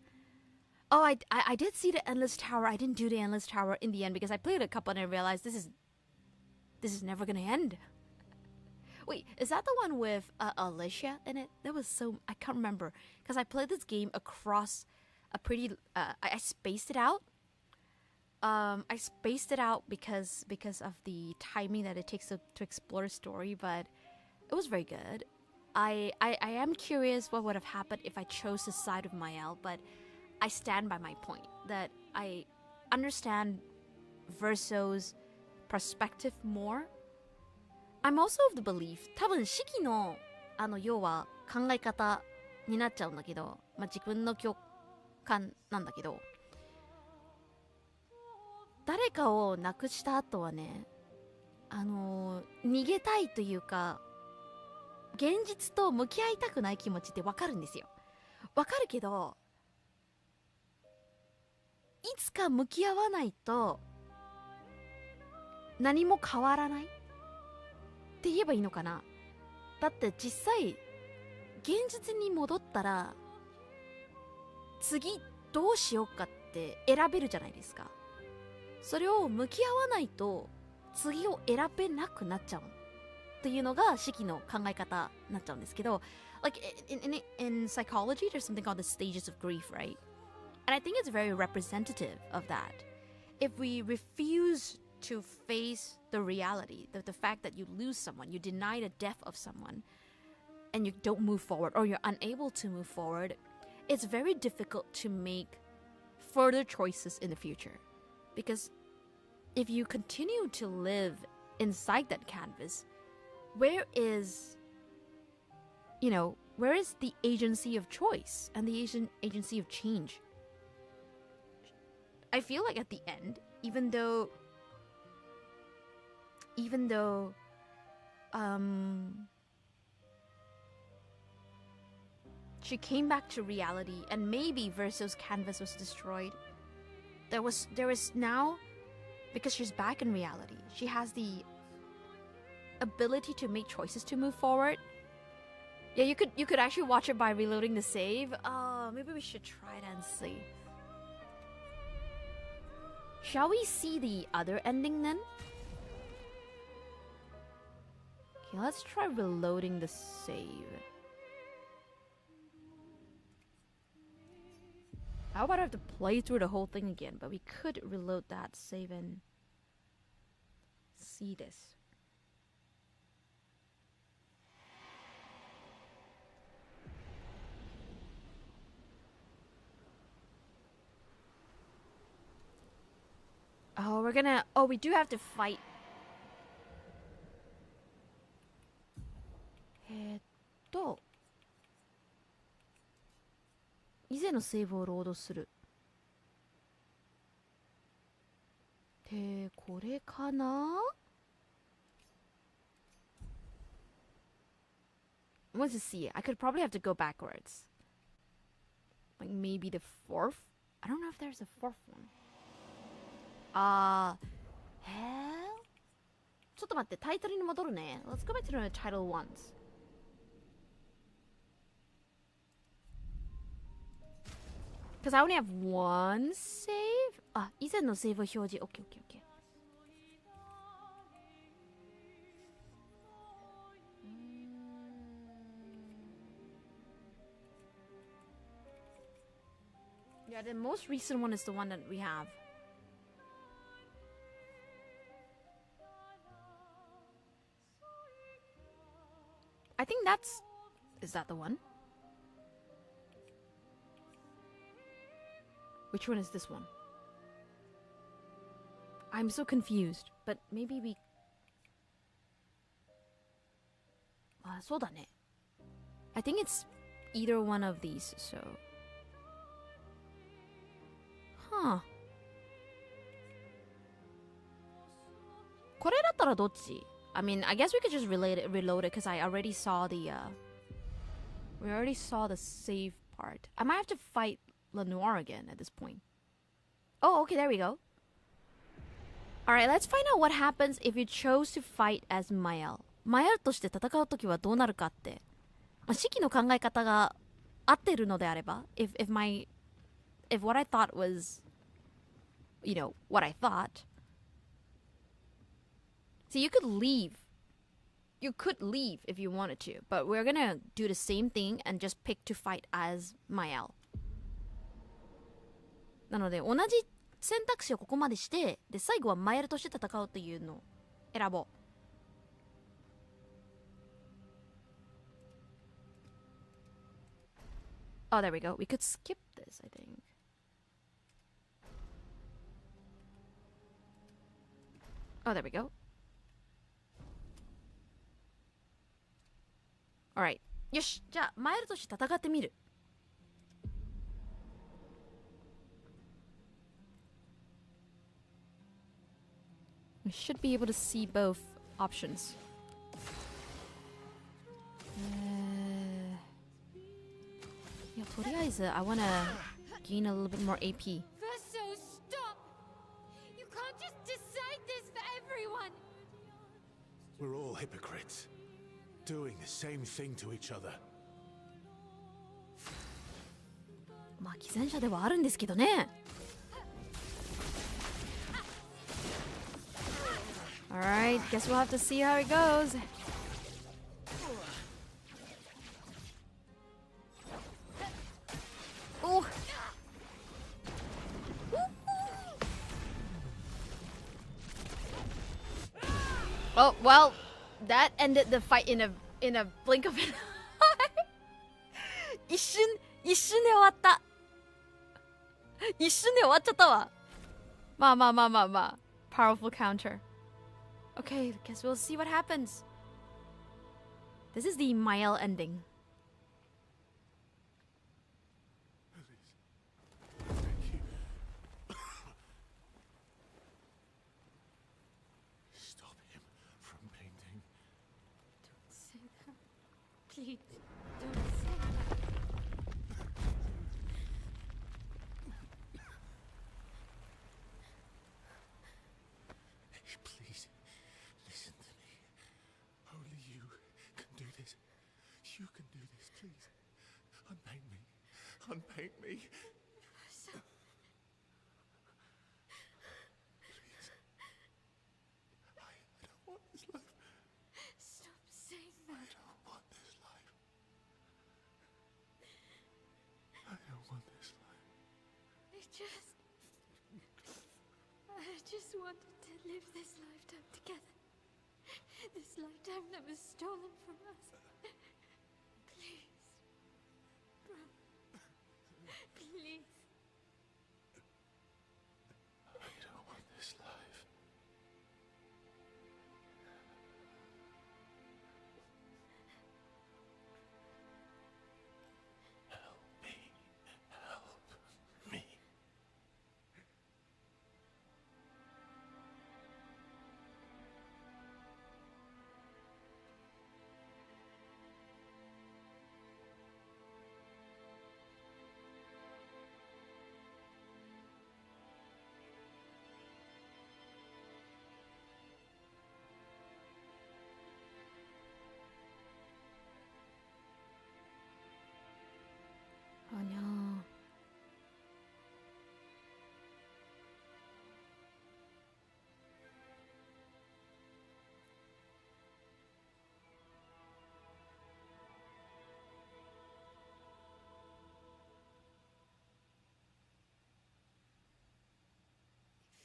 Oh, I did see the Endless Tower. I didn't do the Endless Tower in the end because I played a couple and I realized this is never gonna end. Wait, is that the one with Alicia in it? That was so... I can't remember. Because I played this game across a pretty... I spaced it out. I spaced it out because of the timing that it takes to explore a story, but it was very good. I am curious what would have happened if I chose the side of Mael, but I stand by my point that I understand Verso's perspective more. I'm also of the belief 多分四季の要は考え方になっちゃうんだけど、自分の共感なんだけど、誰かを亡くした後はね、逃げたいというか現実と向き合いたくない気持ちってわかるんですよ。わかるけど、いつか向き合わないと何も変わらないって言えばいいのかな。だって実際現実に戻ったら次どうしようかって選べるじゃないですか。それを向き合わないと次を選べなくなっちゃうっていうのが四季の考え方になっちゃうんですけど、like in psychology there's something called the stages of grief, right? And I think it's very representative of that. If we refuse to face the reality, the fact that you lose someone, you deny the death of someone, and you don't move forward, or you're unable to move forward, it's very difficult to make further choices in the future. Because if you continue to live inside that canvas, where is the agency of choice and the agency of change? I feel like at the end, even though she came back to reality and maybe Verso's canvas was destroyed, there was now, because she's back in reality, she has the ability to make choices to move forward. Yeah, you could actually watch it by reloading the save. Maybe we should try it and see. Shall we see the other ending then? Okay, let's try reloading the save. How about I have to play through the whole thing again? But we could reload that save and see this. Oh, we're gonna... Oh, we do have to fight. 以前のセーブをロードする。で、これかな? Let's just see it. I could probably have to go backwards. Like maybe the fourth? I don't know if there's a fourth one. ちょっと待って、タイトルに戻るね。Let's go back to the title once. Because I only have one save? あ、以前のセーブ表示。OK, OK, OK. Yeah, the most recent one is the one that we have. I think that's... Is that the one? Which one is this one? I'm so confused, but maybe we... あ、そうだね。I think it's either one of these, so... Huh. これだったらどっち? I mean, I guess we could just reload it because I already saw the we already saw the save part. I might have to fight Lenoir again at this point. Oh, okay, there we go. Alright, let's find out what happens if you chose to fight as Mael. Mael として戦うときはどうなるかって。Shykyの考え方が合ってるのであれば、if what I thought was, you know, what I thought. See, you could leave. You could leave if you wanted to, but we're gonna do the same thing and just pick to fight as Mael. なので、同じ選択肢をここまでして、で、最後はマエルとして戦うっていうのを選ぼう。Oh, there we go. We could skip this, I think. Oh, there we go. Alright. よし。じゃあ、マエルとして戦ってみる。We should be able to see both options. Yeah, とりあえず, I wanna gain a little bit more AP. Verso, stop! You can't just decide this for everyone! We're all hypocrites, doing the same thing to each other. まあ、偽善者ではあるんですけどね。Alright, guess we'll have to see how it goes. Oh. Oh, well, that ended the fight in a blink of an eye. 一瞬で終わった。一瞬で終わっちゃったわ。まあ。Powerful counter. Okay, guess we'll see what happens. This is the Mael ending. Stop him from painting. Don't say that. Please, don't say that. Please, listen to me. unpaint me. So, Please. I don't want this life. stop saying I that. don't want this life. I don't want this life. I just wanted to live this lifetime together. This lifetime that was stolen from us. Please. Bro. Please. I don't want this life. Help me. Help me. 아니야.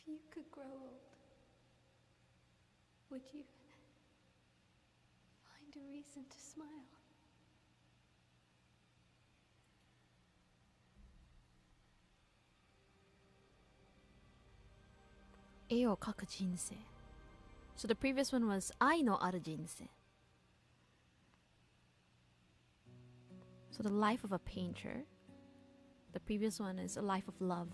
If you could grow old, would you find a reason to smile?絵を描く人生. So the previous one was 愛のある人生. So the life of a painter. The previous one is a life of love.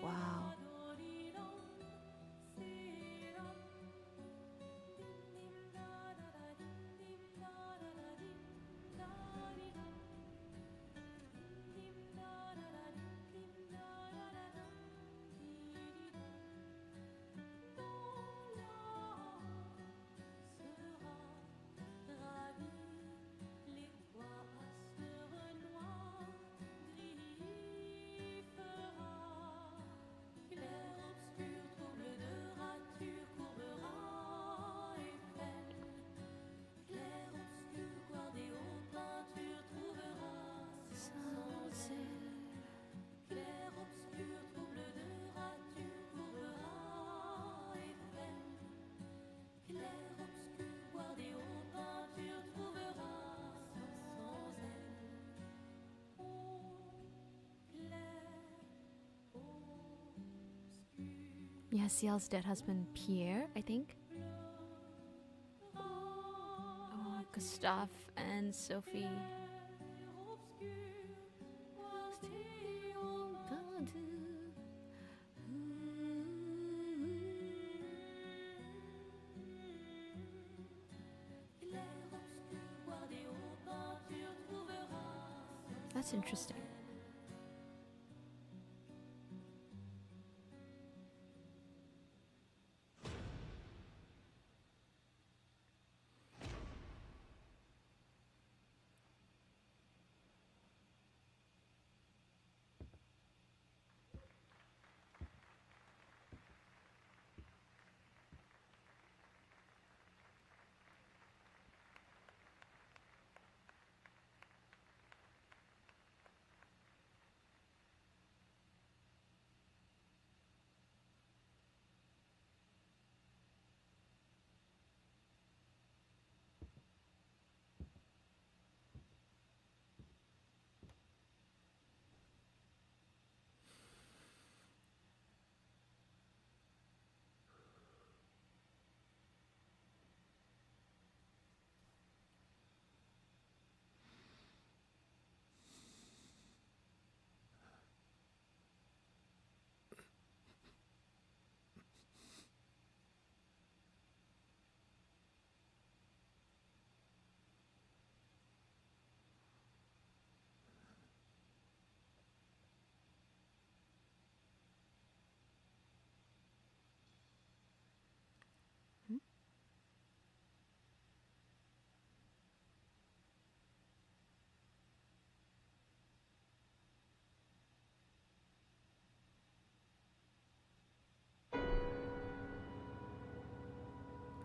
Wow. Yeah, Ciel's dead husband, Pierre, I think. Oh, Gustave and Sophie. That's interesting.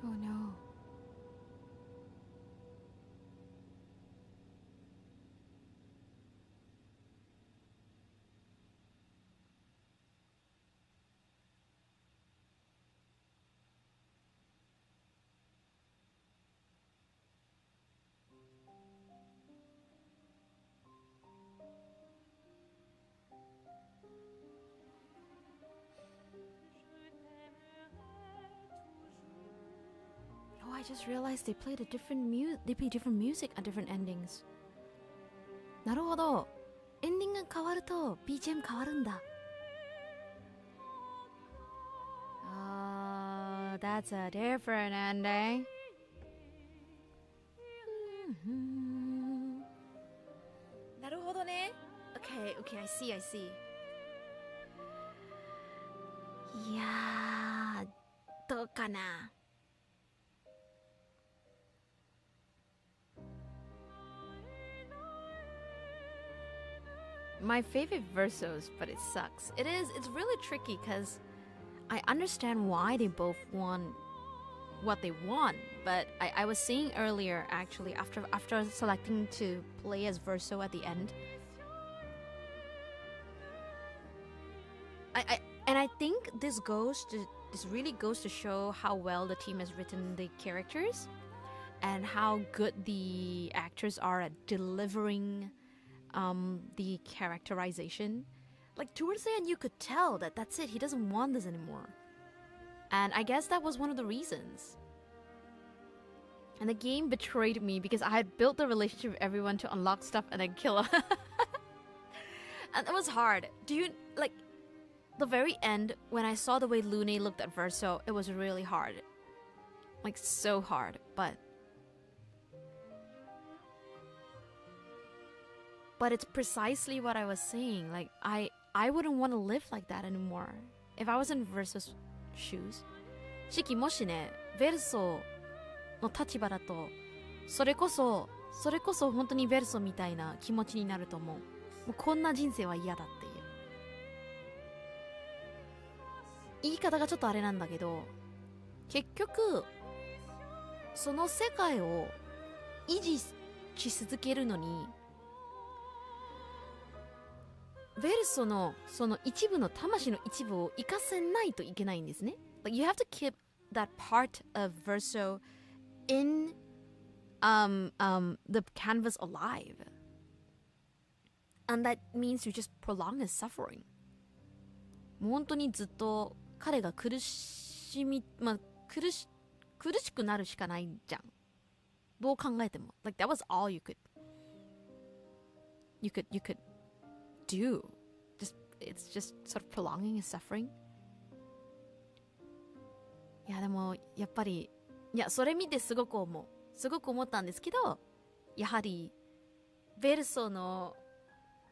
Oh no. Oh, I just realized they played they play different music at different endings. なるほど。エンディング変わると BGM 変わるんだ。Oh, that's a different ending. なるほどね。Okay, okay, I see, I see. いやー、どうかな。My favorite versos, but it sucks. It's really tricky because I understand why they both want what they want, but I was saying earlier actually after selecting to play as verso at the end, I think this really goes to show how well the team has written the characters and how good the actors are at delivering the characterization. Like towards the end you could tell that that's it, he doesn't want this anymore. And I guess that was one of the reasons. And the game betrayed me because I had built the relationship with everyone to unlock stuff and then kill her. And it was hard. Do you, like, the very end, when I saw the way Lune looked at Verso, it was really hard. Like, so hard. But it's precisely what I was saying. Like, I wouldn't want to live like that anymore. If I was in Verso's shoes. Shyky, もしね、ベルソの立場だと、それこそ本当にベルソみたいな気持ちになると思う。もうこんな人生は嫌だっていう。言い方がちょっとあれなんだけど、結局、その世界を維持し続けるのに、ベルソのその一部の魂の一部を生かせないといけないんですね。Like you have to keep that part of Verso in the canvas alive. And that means you just prolong his suffering. もう本当にずっと彼が苦しくなるしかないじゃん。どう考えても。Like that was all you could do. It's just sort of prolonging his suffering. いやでもやっぱりそれ見てすごく思ったんですけど、やはりベルソの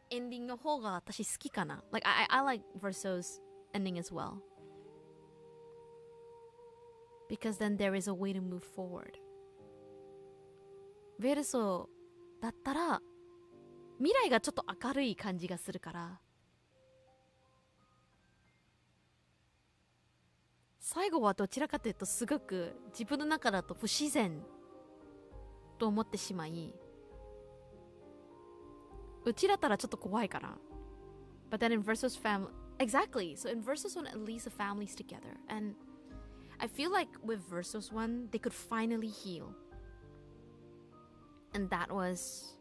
エンディングの方が私好きかな。Like I like Verso's ending as well. Because then there is a way to move forward. ベルソだったら未来がちょっと明るい感じがするから、最後はどちらかというとすごく自分の中だと不自然と思ってしまい、うちだったらちょっと怖いかな。But then in Verso's family, exactly. So in Verso's one, at least the family's together, and I feel like with Verso's one, they could finally heal, and that was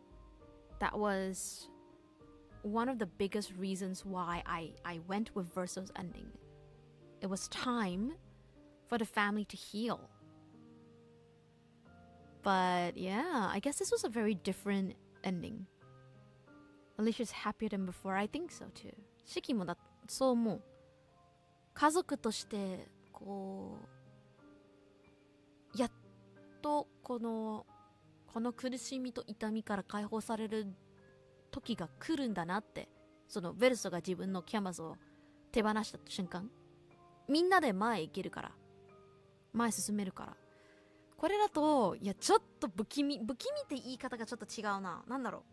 one of the biggest reasons why I went with Verso's ending. It was time for the family to heal. But yeah, I guess this was a very different ending. Alicia's happier than before. I think so too. Shyky もそう思う。家族としてこうやっとこの苦しみと痛みから解放される時が来るんだなって、そのベルソが自分のキャンバスを手放した瞬間、みんなで前行けるから、前進めるから。これだとちょっと不気味って言い方がちょっと違うな。なんだろう、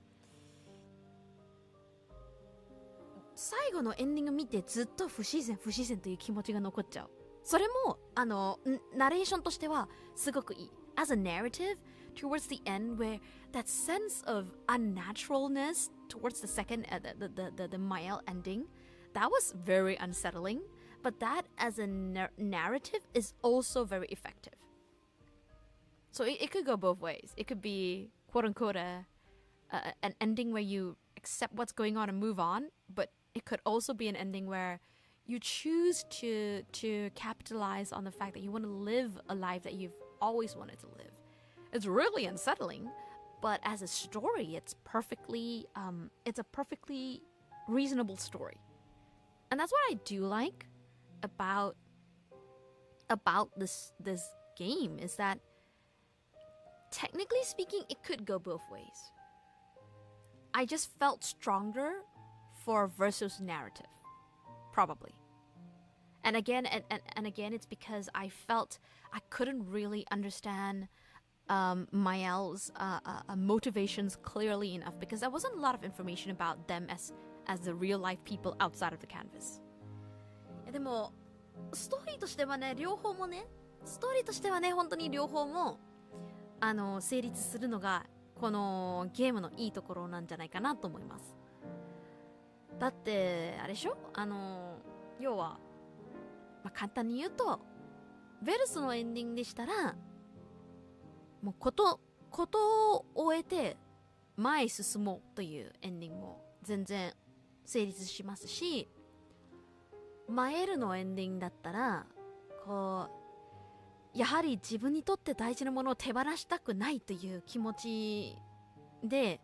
最後のエンディング見てずっと不自然という気持ちが残っちゃう。それもナレーションとしてはすごくいい。As a narrative towards the end, where that sense of unnaturalness towards the second, the Mael ending, that was very unsettling. But that as a narrative is also very effective. So it could go both ways. It could be quote unquote an ending where you accept what's going on and move on, but it could also be an ending where you choose to capitalize on the fact that you want to live a life that you've always wanted to live. It's really unsettling, but as a story, it's a perfectly reasonable story. And that's what I do like about this game, is that technically speaking, it could go both ways. I just felt stronger for versus narrative, probably. And again, it's because I felt I couldn't really understand Mael's motivations clearly enough, because there wasn't a lot of information about them as the real life people outside of the canvas. でもストーリーとしてはね、両方もね、本当に両方も成立するのがこのゲームのいいところなんじゃないかなと思います。だってあれでしょ、要は、簡単に言うとベルスのエンディングでしたら、もうことを終えて前へ進もうというエンディングも全然成立しますし、マエルのエンディングだったらこうやはり自分にとって大事なものを手放したくないという気持ちで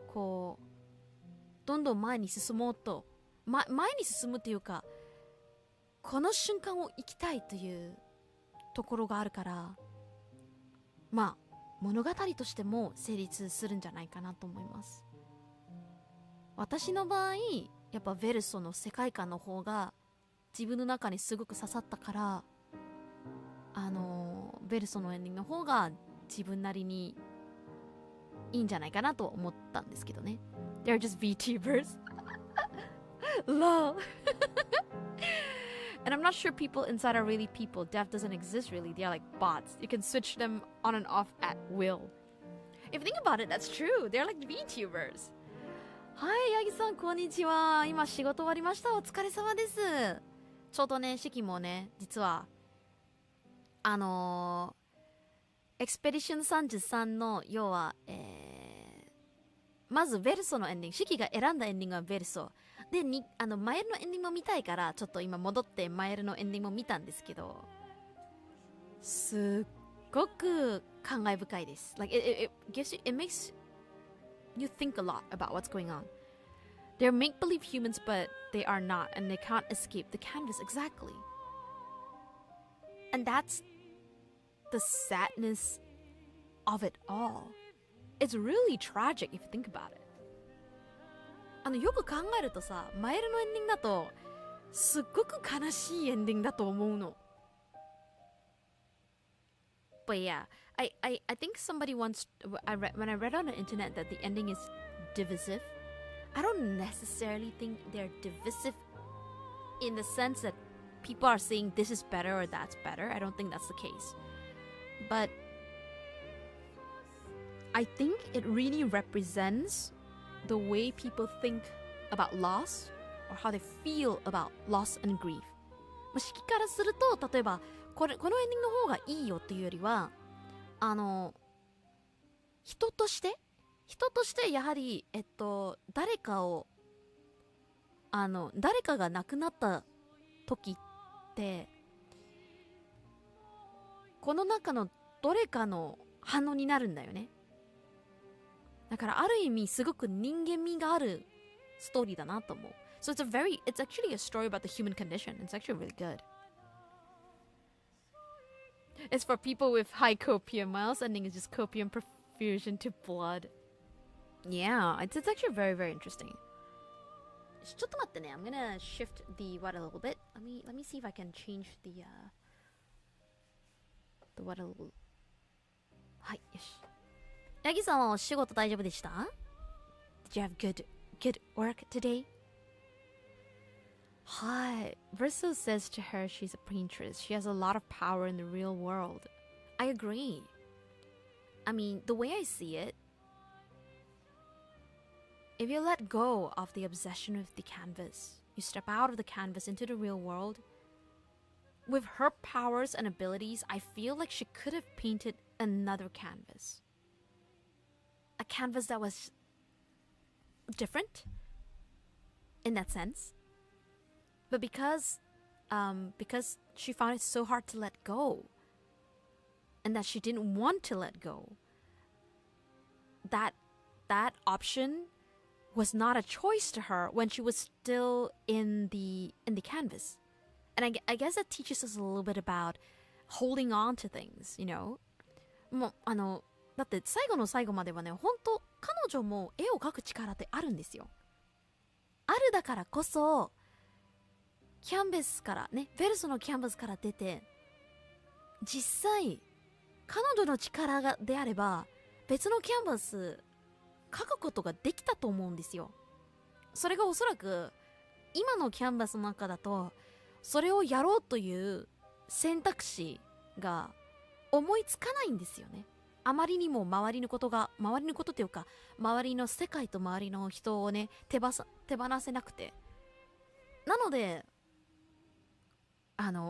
こうどんどん前に進もうと、前に進むというか、この瞬間を生きたいというところがあるから、物語としても成立するんじゃないかなと思います。私の場合やっぱベルソの世界観の方が自分の中にすごく刺さったから、ベルソのエンディングの方が自分なりにいいんじゃないかなと思ったんですけどね。They're just VTubers. Lol. And I'm not sure people inside are really people. Death doesn't exist really. They are like bots. You can switch them on and off at will. If you think about it, that's true. They're like VTubers. はい、ヤギさんこんにちは。今仕事終わりました。お疲れ様です。ちょうどね、シキもね、実はエクスペディション33の要は、まずベルソのエンディング、シキが選んだエンディングはベルソで、マエルのエンディングも見たいからちょっと今戻ってマエルのエンディングも見たんですけど、すっごく感慨深いです。Like it makes you think a lot about what's going on. They're make-believe humans, but they are not, and they can't escape the canvas exactly. And that's the sadness of it all. It's really tragic if you think about it. よく考えるとさ、マエルのエンディングだとすっごく悲しいエンディングだと思うの。But yeah, I think somebody once when I read on the internet that the ending is divisive. I don't necessarily think they're divisive in the sense that people are saying this is better or that's better. I don't think that's the case. But I think it really represents the way people think about loss or how they feel about loss and grief. 式からすると、例えばこのエンディングの方がいいよっていうよりは、人としてやはり誰かが亡くなった時ってこの中のどれかの反応になるんだよね。だからある意味すごく人間味があるストーリーだなと思う。So it's actually a story about the human condition. It's actually really good. It's for people with high copium. Miles ending is just copium perfusion to blood. Yeah, it's actually very, very interesting. ちょっと待ってね。I'm gonna shift the what a little bit. Let me see if I can change the what a little. はい、よし。ヤギさんはお仕事大丈夫でした？ Did you have good work today? Hi. Verso says to her she's a paintress. She has a lot of power in the real world. I agree. I mean, the way I see it, if you let go of the obsession with the canvas, you step out of the canvas into the real world, with her powers and abilities, I feel like she could have painted another canvas. A canvas that was different in that sense. But because she found it so hard to let go, and that she didn't want to let go, that option was not a choice to her when she was still in the canvas. And I guess that teaches us a little bit about holding on to things, you know? もうだって最後の最後まではね、本当彼女も絵を描く力ってあるんですよ。あるだからこそキャンバスからね、ベルソのキャンバスから出て、実際彼女の力であれば別のキャンバス描くことができたと思うんですよ。それがおそらく今のキャンバスの中だとそれをやろうという選択肢が思いつかないんですよね。あまりにも周りのことというか周りの世界と周りの人をね手放せなくて、なので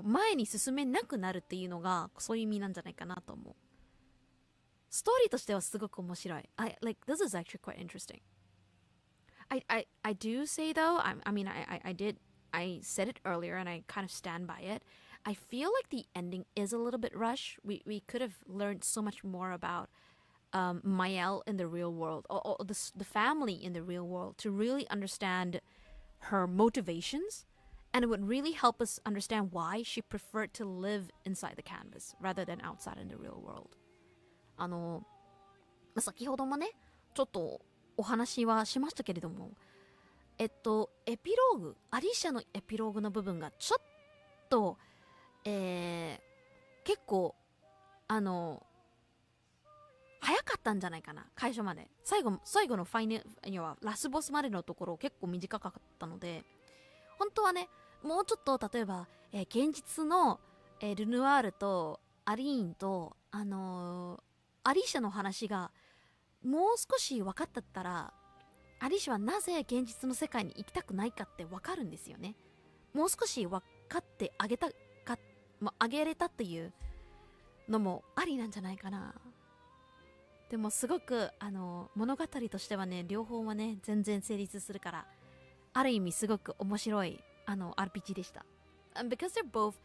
前に進めなくなるっていうのがそういう意味なんじゃないかなと思う。ストーリーとしてはすごく面白い。This is actually quite interesting. I do say though, I said it earlier and I kind of stand by it. I feel like the ending is a little bit rushed. We could have learned so much more about Mael in the real world, or the family in the real world, to really understand her motivations. And it would really help us understand why she preferred to live inside the canvas rather than outside in the real world. 先ほどもね、ちょっとお話はしましたけれども、エピローグ、アリシャのエピローグの部分がちょっと、結構、早かったんじゃないかな、開始まで。最後のファイナル、要はラスボスまでのところ結構短かったので、本当はね、もうちょっと例えば、現実の、ルヌアールとアリーンと、アリシャの話がもう少し分かったったら、アリシャはなぜ現実の世界に行きたくないかって分かるんですよね。もう少し分かってあげれたっていうのもありなんじゃないかな。でもすごく物語としてはね、両方はね全然成立するから、ある意味すごく面白いRPG でした。And because they're both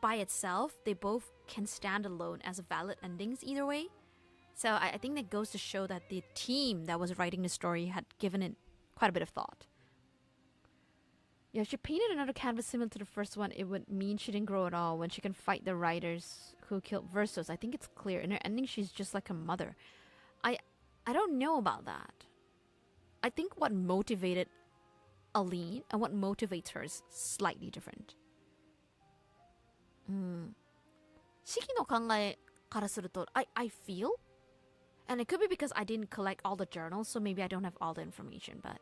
by itself, they both can stand alone as valid endings either way. So I think that goes to show that the team that was writing the story had given it quite a bit of thought. Yeah, if she painted another canvas similar to the first one, it would mean she didn't grow at all when she can fight the writers who killed Versos. I think it's clear. In her ending, she's just like a mother. I don't know about that. I think what motivated Aline and what motivates her is slightly different. シキの考えからすると I feel, and it could be because I didn't collect all the journals, so maybe I don't have all the information, but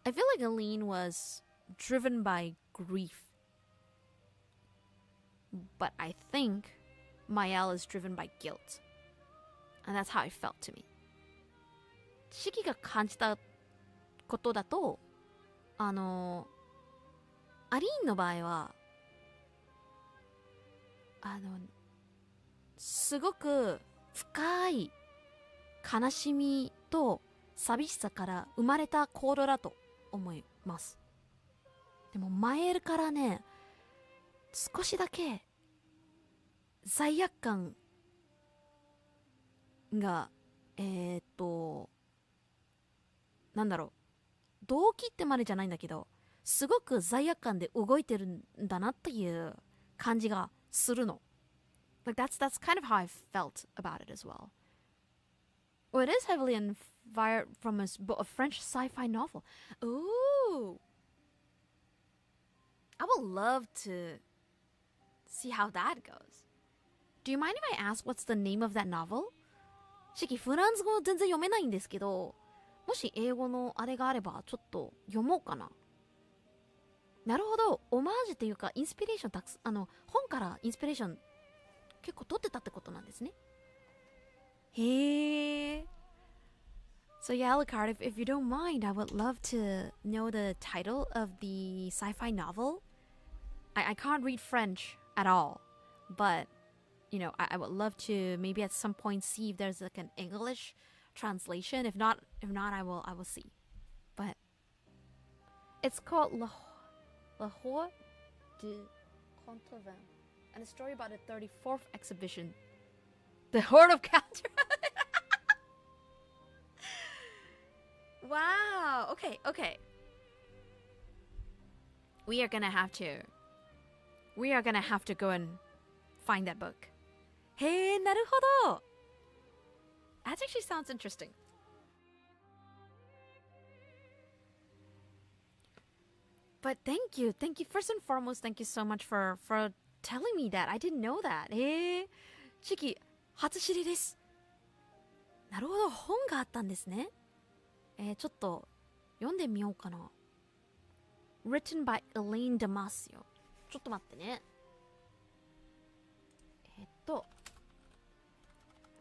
I feel like Aline was driven by grief. But I think Mael is driven by guilt. And that's how it felt to me. シキが感じたことだと、アリーンの場合は、すごく深い悲しみと寂しさから生まれた行動だと思います。でもマエルからね、少しだけ罪悪感がなんだろう、動機ってまでじゃないんだけど、すごく罪悪感で動いてるんだなっていう感じがするの。Like that's kind of how I felt about it as well. Well, it is heavily inspired from a French sci-fi novel. Ooh, I would love to see how that goes. Do you mind if I ask what's the name of that novel? シキフランス語全然読めないんですけど、もし英語のあれがあればちょっと読もうかな。なるほど、オマージュっていうかインスピレーション本からインスピレーション結構取ってたってことなんですね。へえ。So yeah, Alucard, if you don't mind, I would love to know the title of the sci-fi novel. I can't read French at all, but you know, I would love to maybe at some point see if there's like an English translation. If not, I will see. But it's called La Horde de Contrevent, and a story about the 34th exhibition, the Horde of Counter. Wow. Okay. We are gonna have to go and find that book. Hey, なるほど. That actually sounds interesting. But thank you. First and foremost, thank you so much for telling me that. I didn't know that. シキ、初知りです。なるほど、本があったんですね。ちょっと読んでみようかな。Written by Elaine Damasio. ちょっと待ってね。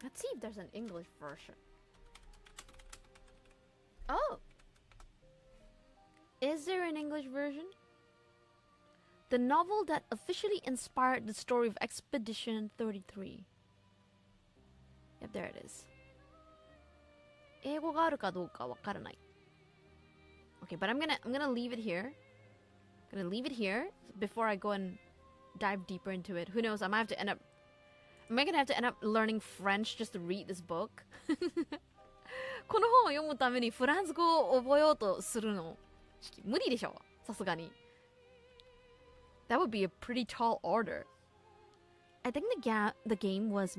Let's see if there's an English version. Oh! Is there an English version? The novel that officially inspired the story of Expedition 33. Yep, there it is. 英語があるかどうかわからない。Okay, but I'm gonna leave it here. I'm gonna leave it here before I go and dive deeper into it. Who knows? I might gonna have to end up learning French just to read this book. この本を読むためにフランス語を覚えようとするの無理でしょ、さすがに。That would be a pretty tall order. I think the game was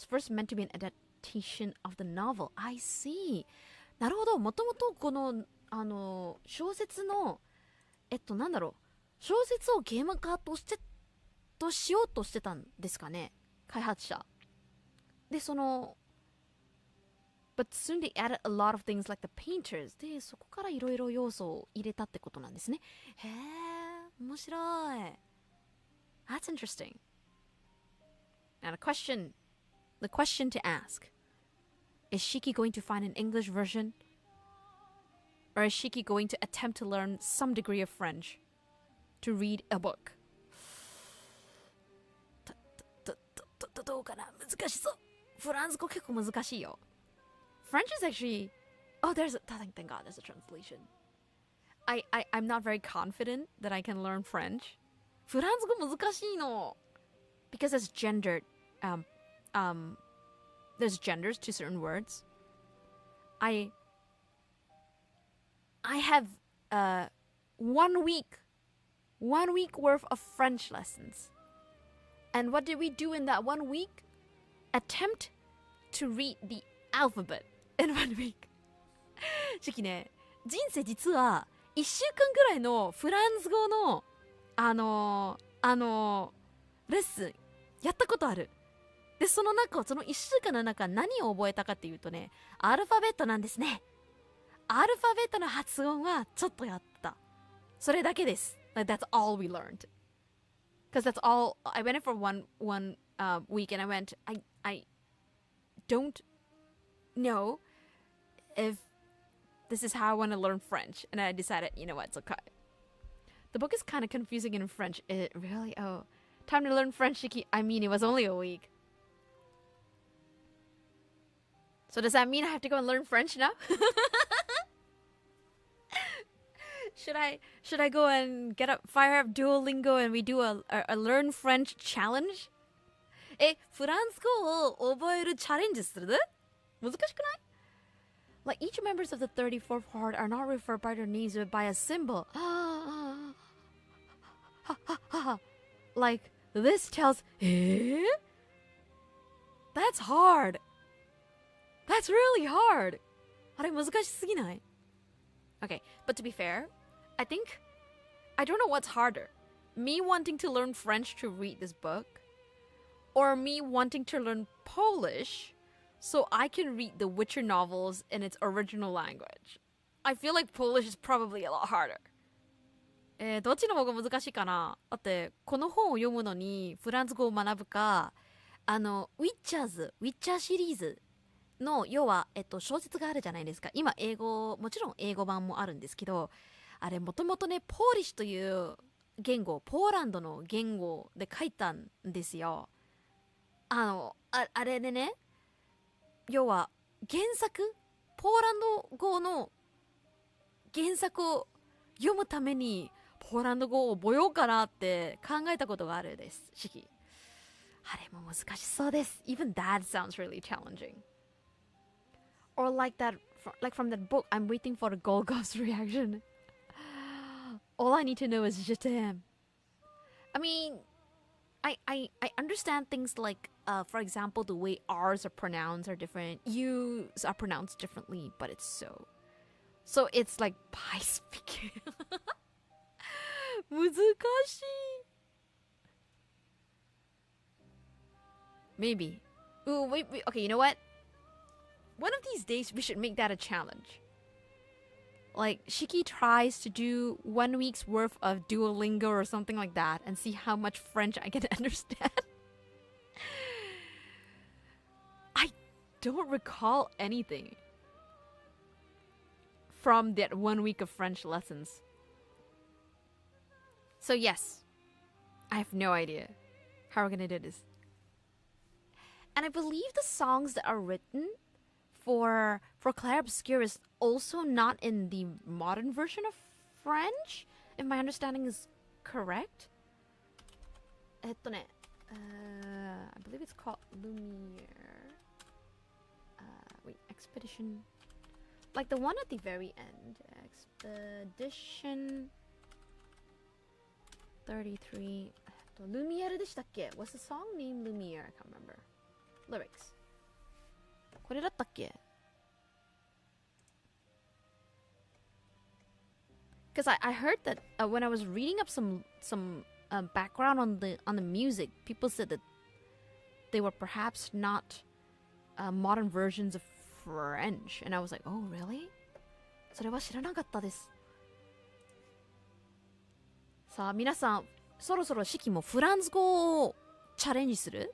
first meant to be an adaptation of the novel. I see. なるほど。もともとこの小説のなんだろう、小説をゲーム化としようとしてたんですかね、開発者で。But soon they added a lot of things like the Paintress. でそこからいろいろ要素を入れたってことなんですね。へえ、面白い。That's interesting. Now the question to ask: Is Shyky going to find an English version, or is Shyky going to attempt to learn some degree of French to read a book? どうかな、難しそう。フランス語結構難しいよ。French is actually... Oh, thank God, there's a translation. I'm not very confident that I can learn French. フランス語難しいの。Because it's gendered. There's genders to certain words. I have 1 week worth of French lessons. And what did we do in that 1 week? Attempt to read the alphabet in 1 week. シキね、人生実は1週間ぐらいのフランス語のレッスンやったことある。で、その1週間の中何を覚えたかっていうとね、アルファベットなんですね。アルファベットの発音はちょっとやった。それだけです。Like, that's all we learned. Because that's all. I went in for one week and I went, I don't know if this is how I want to learn French. And I decided, you know what, it's okay. The book is kind of confusing in French. It really? Oh. Time to learn French, Shyky. I mean, it was only a week. So does that mean I have to go and learn French now? Should I go and fire up Duolingo and we do a learn French challenge? フランス語を覚えるチャレンジする？難しくない？ Like each members of the 34th Horde are not referred by their names but by a symbol. Like this tells. That's hard. That's really hard. あれ難しすぎない？ Okay, but to be fair, I don't know what's harder. Me wanting to learn French to read this book, or me wanting to learn Polish so I can read the Witcher novels in its original language. I feel like Polish is probably a lot harder. どっちの方が難しいかな。だってこの本を読むのにフランス語を学ぶか、ウィッチャーシリーズの要は、小説があるじゃないですか。今英語、もちろん英語版もあるんですけど、あれもともとね、ポーリッシュという言語、ポーランドの言語で書いたんですよ。あれでね、要は原作、ポーランド語の原作を読むためにポーランド語を覚えようかなって考えたことがあるです。シキ。あれも難しそうです。Even that sounds really challenging. Or like from that book, I'm waiting for the Golgoth's reaction. All I need to know is je t'aime. I mean, I understand things like, for example, the way R's are pronounced are different, U's are pronounced differently, but it's so it's like pie speaking. 難しい。Maybe. Ooh, wait, okay, you know what? One of these days, we should make that a challenge. Like, Shyky tries to do 1 week's worth of Duolingo or something like that and see how much French I can understand. I don't recall anything from that 1 week of French lessons. So yes, I have no idea how we're gonna do this. And I believe the songs that are written for Clair Obscur is also not in the modern version of French, if my understanding is correct. I believe it's called Lumiere. Wait, Expedition. Like the one at the very end. Expedition 33. Lumiere でしたっけ? What's the song named Lumiere? I can't remember. Lyrics. これだったっけ? Because I heard that when I was reading up some background on the music, people said that they were perhaps not modern versions of French, and I was like, oh really? それは知らなかったです。さあ皆さん、そろそろShykyもフランス語をチャレンジする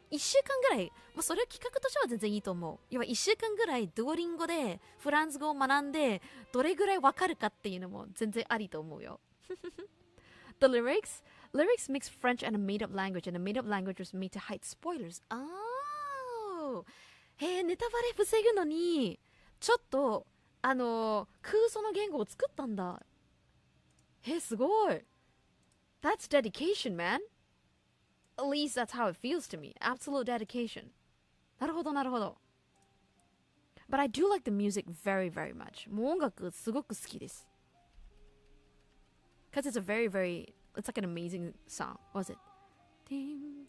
？1週間ぐらい、まあ、それは企画としては全然いいと思う。要は1週間ぐらいドーリンゴでフランス語を学んでどれぐらいわかるかっていうのも全然ありと思うよ。The lyrics mix French and a made-up language, and a made-up language was made to hide spoilers. Oh! ネタバレ防ぐのにちょっと空想の言語を作ったんだ。すごい。That's dedication, man. At least that's how it feels to me. Absolute dedication. なるほどなるほど。But I do like the music very, very much. もう音楽すごく好きです。Because it's a very, very... It's like an amazing song. What was it? Ding,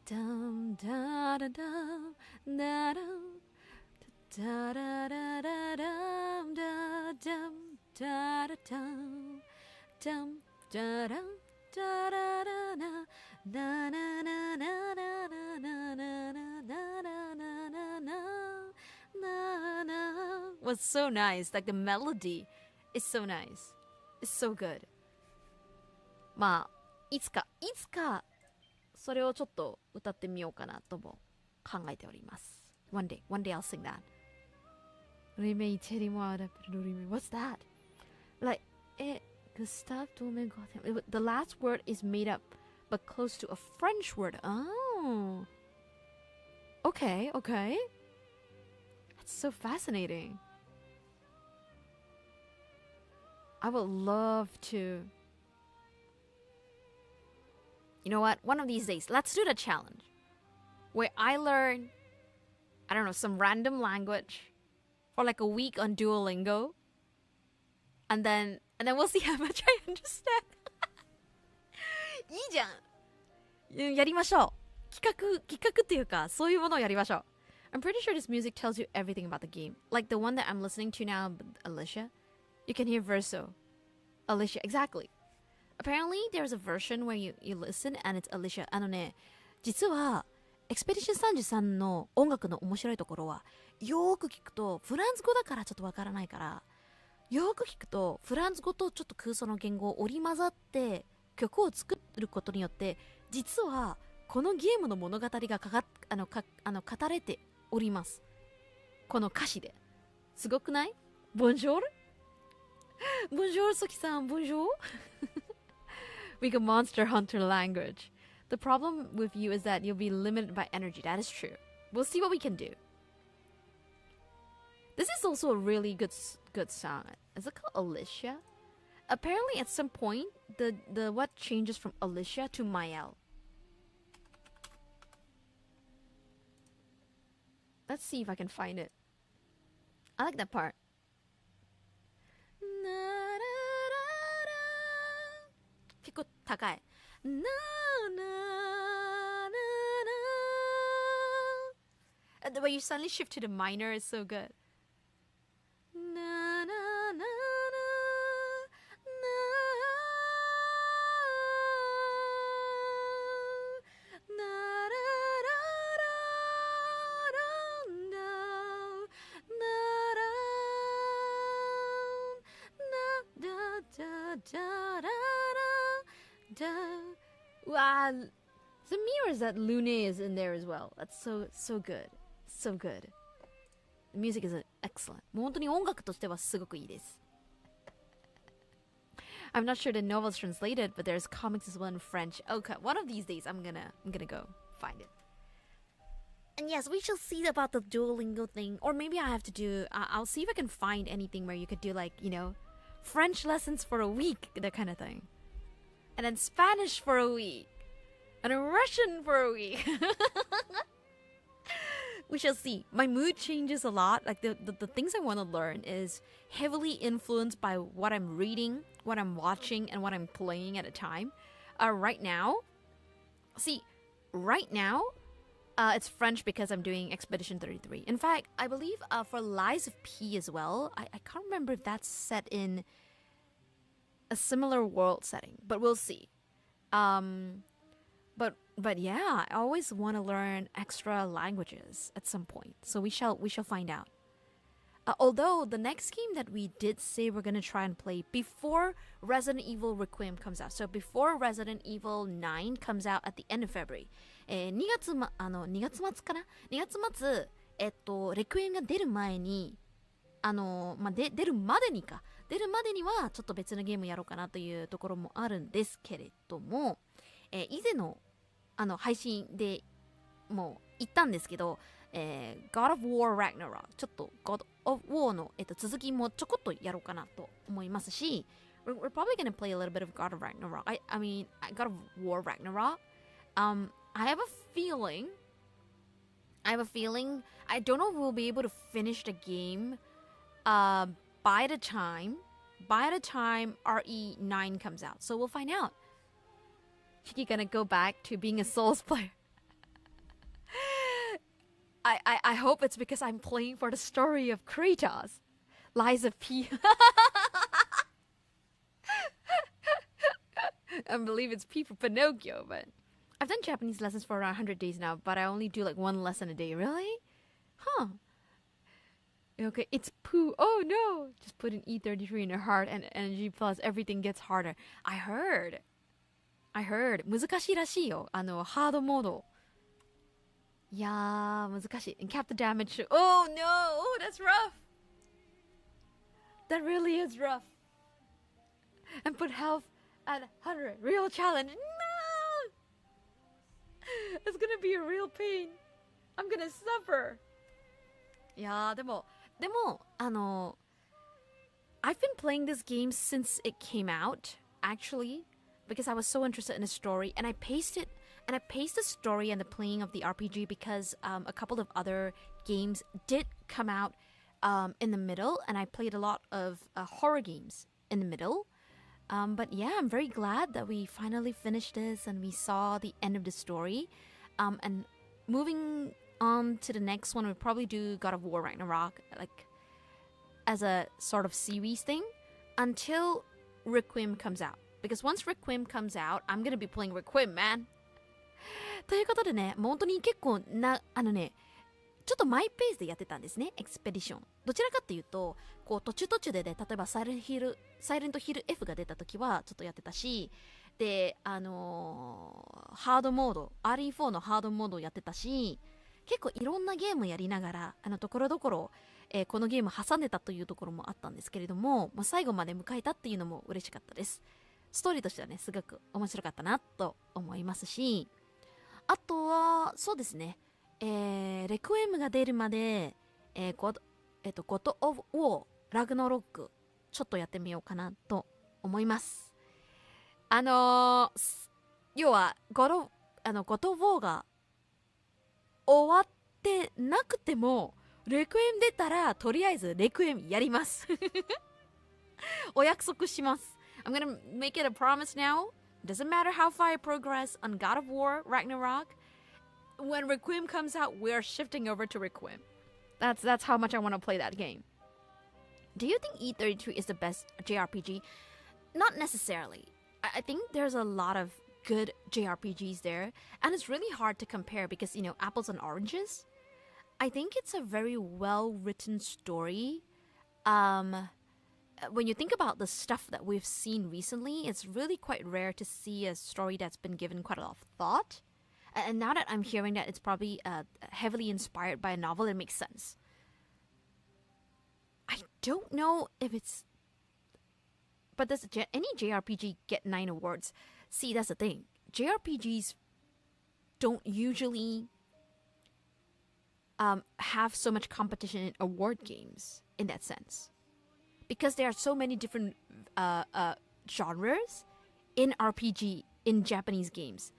dum, da, da, dum, da, dum, da, da, da, da, dum, da, dum, da, da, dum, dum, da, dum, da, da, da, da. Na na na na na na na na na na na na na was so nice. Like the melody is so nice. It's so good. まあいつかそれをちょっと歌ってみようかなとも考えております。One day I'll sing that. What's that? Like Gustave Doré got him. The last word is made up, but close to a French word. Oh. Okay. That's so fascinating. I would love to. You know what? One of these days, let's do the challenge. Where I learn, I don't know, some random language for like a week on Duolingo. And then we'll see how much I understand. いいじゃん。やりましょう。企画っていうか、そういうものをやりましょう。I'm pretty sure this music tells you everything about the game. Like the one that I'm listening to now, Alicia. You can hear Verso. Alicia, exactly. Apparently, there's a version where you listen and it's Alicia. 実は、エクスペディション33の音楽の面白いところは、よーく聞くと、フランス語だからちょっとわからないから、よく聞くとフランス語とちょっと空想の言語を織り交ざって曲を作ることによって実はこのゲームの物語が語れております。この歌詞で。すごくない？ Bonjour? Bonjour, Soki-san. Bonjour. We got Monster Hunter language. The problem with you is that you'll be limited by energy. That is true. We'll see what we can do. This is also a really good song. Is it called Alicia? Apparently at some point, the what changes from Alicia to Mael. Let's see if I can find it. I like that part. Kiko takai. The way you suddenly shift to the minor is so good. Wow, the mirrors that Lune is in there as well. That's so good, so good. The music is excellent. もう本当に音楽としてはすごくいいです。I'm not sure the novel's translated, but there's comics as well in French. Okay, one of these days I'm gonna go find it. And yes, we shall see about the Duolingo thing, or maybe I have to do. I'll see if I can find anything where you could do like French lessons for a week, that kind of thing. And then Spanish for a week. And then Russian for a week. We shall see. My mood changes a lot. Like the things I want to learn is heavily influenced by what I'm reading, what I'm watching, and what I'm playing at a time. Right now, it's French because I'm doing Expedition 33. In fact, I believe for Lies of P as well, I can't remember if that's set in a similar world setting, but we'll see. But yeah, I always want to learn extra languages at some point, so we shall find out. Although the next game that we did say we're gonna try and play before Resident Evil Requiem comes out, so before Resident Evil 9 comes out at the end of February, 2月末かな ?2 月末、レクイエムが出る前に、出るまでにはちょっと別のゲームやろうかなというところもあるんですけれども、以前の配信でもう言ったんですけど、God of War Ragnarok ちょっと God of War の、続きもちょこっとやろうかなと思いますし、we're probably gonna play a little bit of God of Ragnarok. I mean God of War Ragnarok. I have a feeling I don't know if we'll be able to finish the game by the time RE9 comes out. So we'll find out. Shyky gonna go back to being a Souls player. I hope it's because I'm playing for the story of Kratos. Lies of P. I believe it's P for Pinocchio, but I've done Japanese lessons for around 100 days now, but I only do like one lesson a day. Really? Huh. Okay, it's poo. Oh no! Just put an E33 in your heart and energy plus everything gets harder. I heard. 難しいらしいよ。ハードモード。いやー、難しい。And cap the damage. Oh no! Oh, that's rough! That really is rough. And put health at 100. Real challenge. No! It's gonna be a real pain. I'm gonna suffer. いやー、でも、I've been playing this game since it came out, actually, because I was so interested in the story, and I paced the story and the playing of the RPG because a couple of other games did come out in the middle, and I played a lot of horror games in the middle. But yeah, I'm very glad that we finally finished this and we saw the end of the story. And moving on to the next one, we'll probably do God of War Ragnarok, like as a sort of series thing until Requiem comes out. Because once Requiem comes out, I'm gonna be playing Requiem, man. ということでね、本当に結構ちょっとマイペースでやってたんですね、エクスペディション。どちらかっていうと、こう途中でね、例えばサイレントヒル F が出た時はちょっとやってたし、で、ハードモード、RE4 のハードモードをやってたし、結構いろんなゲームやりながら、ところどころ、このゲーム挟んでたというところもあったんですけれども、最後まで迎えたっていうのも嬉しかったです。ストーリーとしてはね、すごく面白かったなと思いますし、あとは、そうですね、レクエムが出るまで、ゴッド・オブ・ウォー、ラグノロック、ちょっとやってみようかなと思います。要は、ゴッド・オブ・ウォーが終わってなくても、レクエム出たら、とりあえずレクエムやります。お約束します。I'm gonna make it a promise now. Doesn't matter how far I progress on God of War, Ragnarok. When Requiem comes out, we're shifting over to Requiem. That's how much I want to play that game. Do you think E32 is the best JRPG? Not necessarily. I think there's a lot of good JRPGs there, and it's really hard to compare because, you know, apples and oranges. I think it's a very well-written story. When you think about the stuff that we've seen recently, it's really quite rare to see a story that's been given quite a lot of thought. And now that I'm hearing that it's probably heavily inspired by a novel, it makes sense. I don't know if it's... But does any JRPG get 9 awards? See, that's the thing. JRPGs don't usually have so much competition in award games in that sense. Because there are so many different genres in RPG, in Japanese games.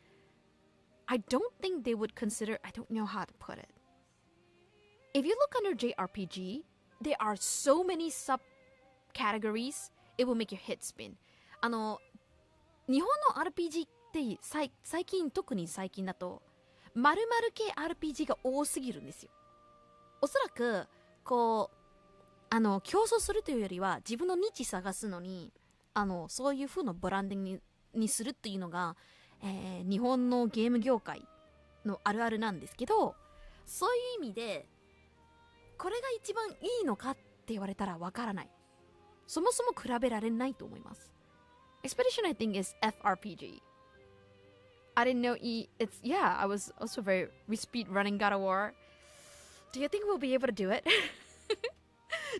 I don't think they would consider... I don't know how to put it. If you look under JRPG, there are so many subcategories, it will make your head spin. 日本の RPG って最近、特に最近だと、〇〇系 RPG が多すぎるんですよ。おそらく、こう、競争するというよりは自分のニッチ探すのにそういう風のブランディングにするっていうのが、日本のゲーム業界のあるあるなんですけど、そういう意味でこれが一番いいのかって言われたらわからない。そもそも比べられないと思います。Expedition I think is FRPG. I didn't know it's yeah, I was also very respite running God of War. Do you think we'll be able to do it?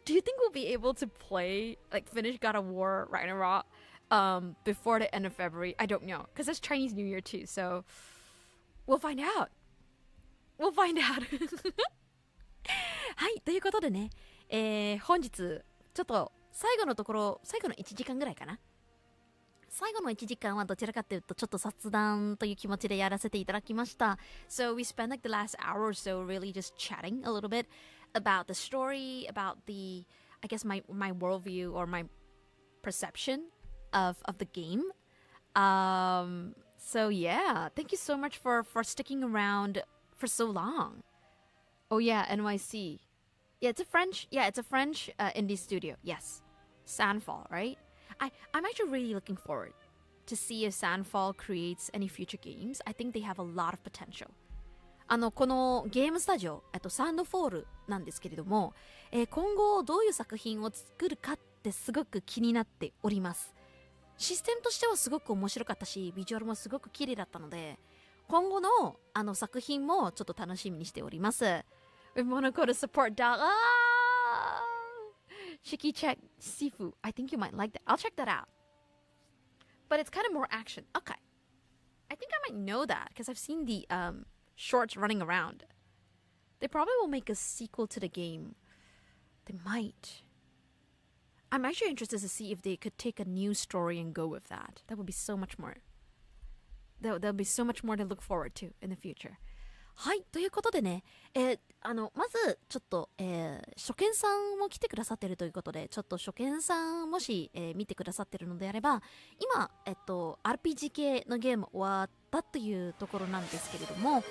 Do you think we'll be able to play, like, finish God of War Ragnarok before the end of February? I don't know, because it's Chinese New Year too, so we'll find out. We'll find out. はい、ということでね、本日、ちょっと最後の1時間ぐらいかな。最後の1時間はどちらかというとちょっと雑談という気持ちでやらせていただきました。So we spent like the last hour or so really just chatting a little bit about the story, about the, I guess my worldview or my perception of the game. So yeah, thank you so much for sticking around for so long. Oh yeah, NYC. Yeah, it's a French indie studio. Yes. Sandfall, right? I'm actually really looking forward to see if Sandfall creates any future games. I think they have a lot of potential. このゲームスタジオ、サンドフォールなんですけれども、今後どういう作品を作るかってすごく気になっております。システムとしてはすごく面白かったし、ビジュアルもすごく綺麗だったので、今後の作品もちょっと楽しみにしております。We wanna go to support dog. Shyky check Sifu. I think you might like that. I'll check that out. But it's kind of more action. Okay. I think I might know that because I've seen the shorts running around. They probably will make a sequel to the game. They might. I'm actually interested to see if they could take a new story and go with that. That would be so much more. There'll be so much more to look forward to in the future. はい、ということでね、まずちょっと、初見さんも来てくださってるということで、ちょっと初見さんもし、見てくださってるのであれば、今、RPG 系のゲーム終わったというところなんですけれども、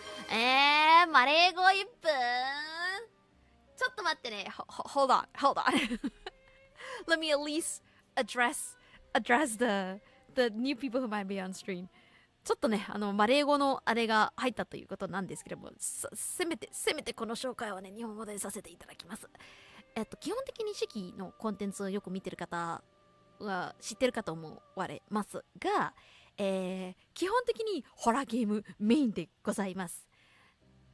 マレー語1分ちょっと待ってね、hold on. Let me at least address the new people who might be on stream. ちょっとね、マレー語のあれが入ったということなんですけども、せめてこの紹介はね、日本語でさせていただきます。基本的に四季のコンテンツをよく見てる方は知ってるかと思われますが、基本的にホラーゲームメインでございます。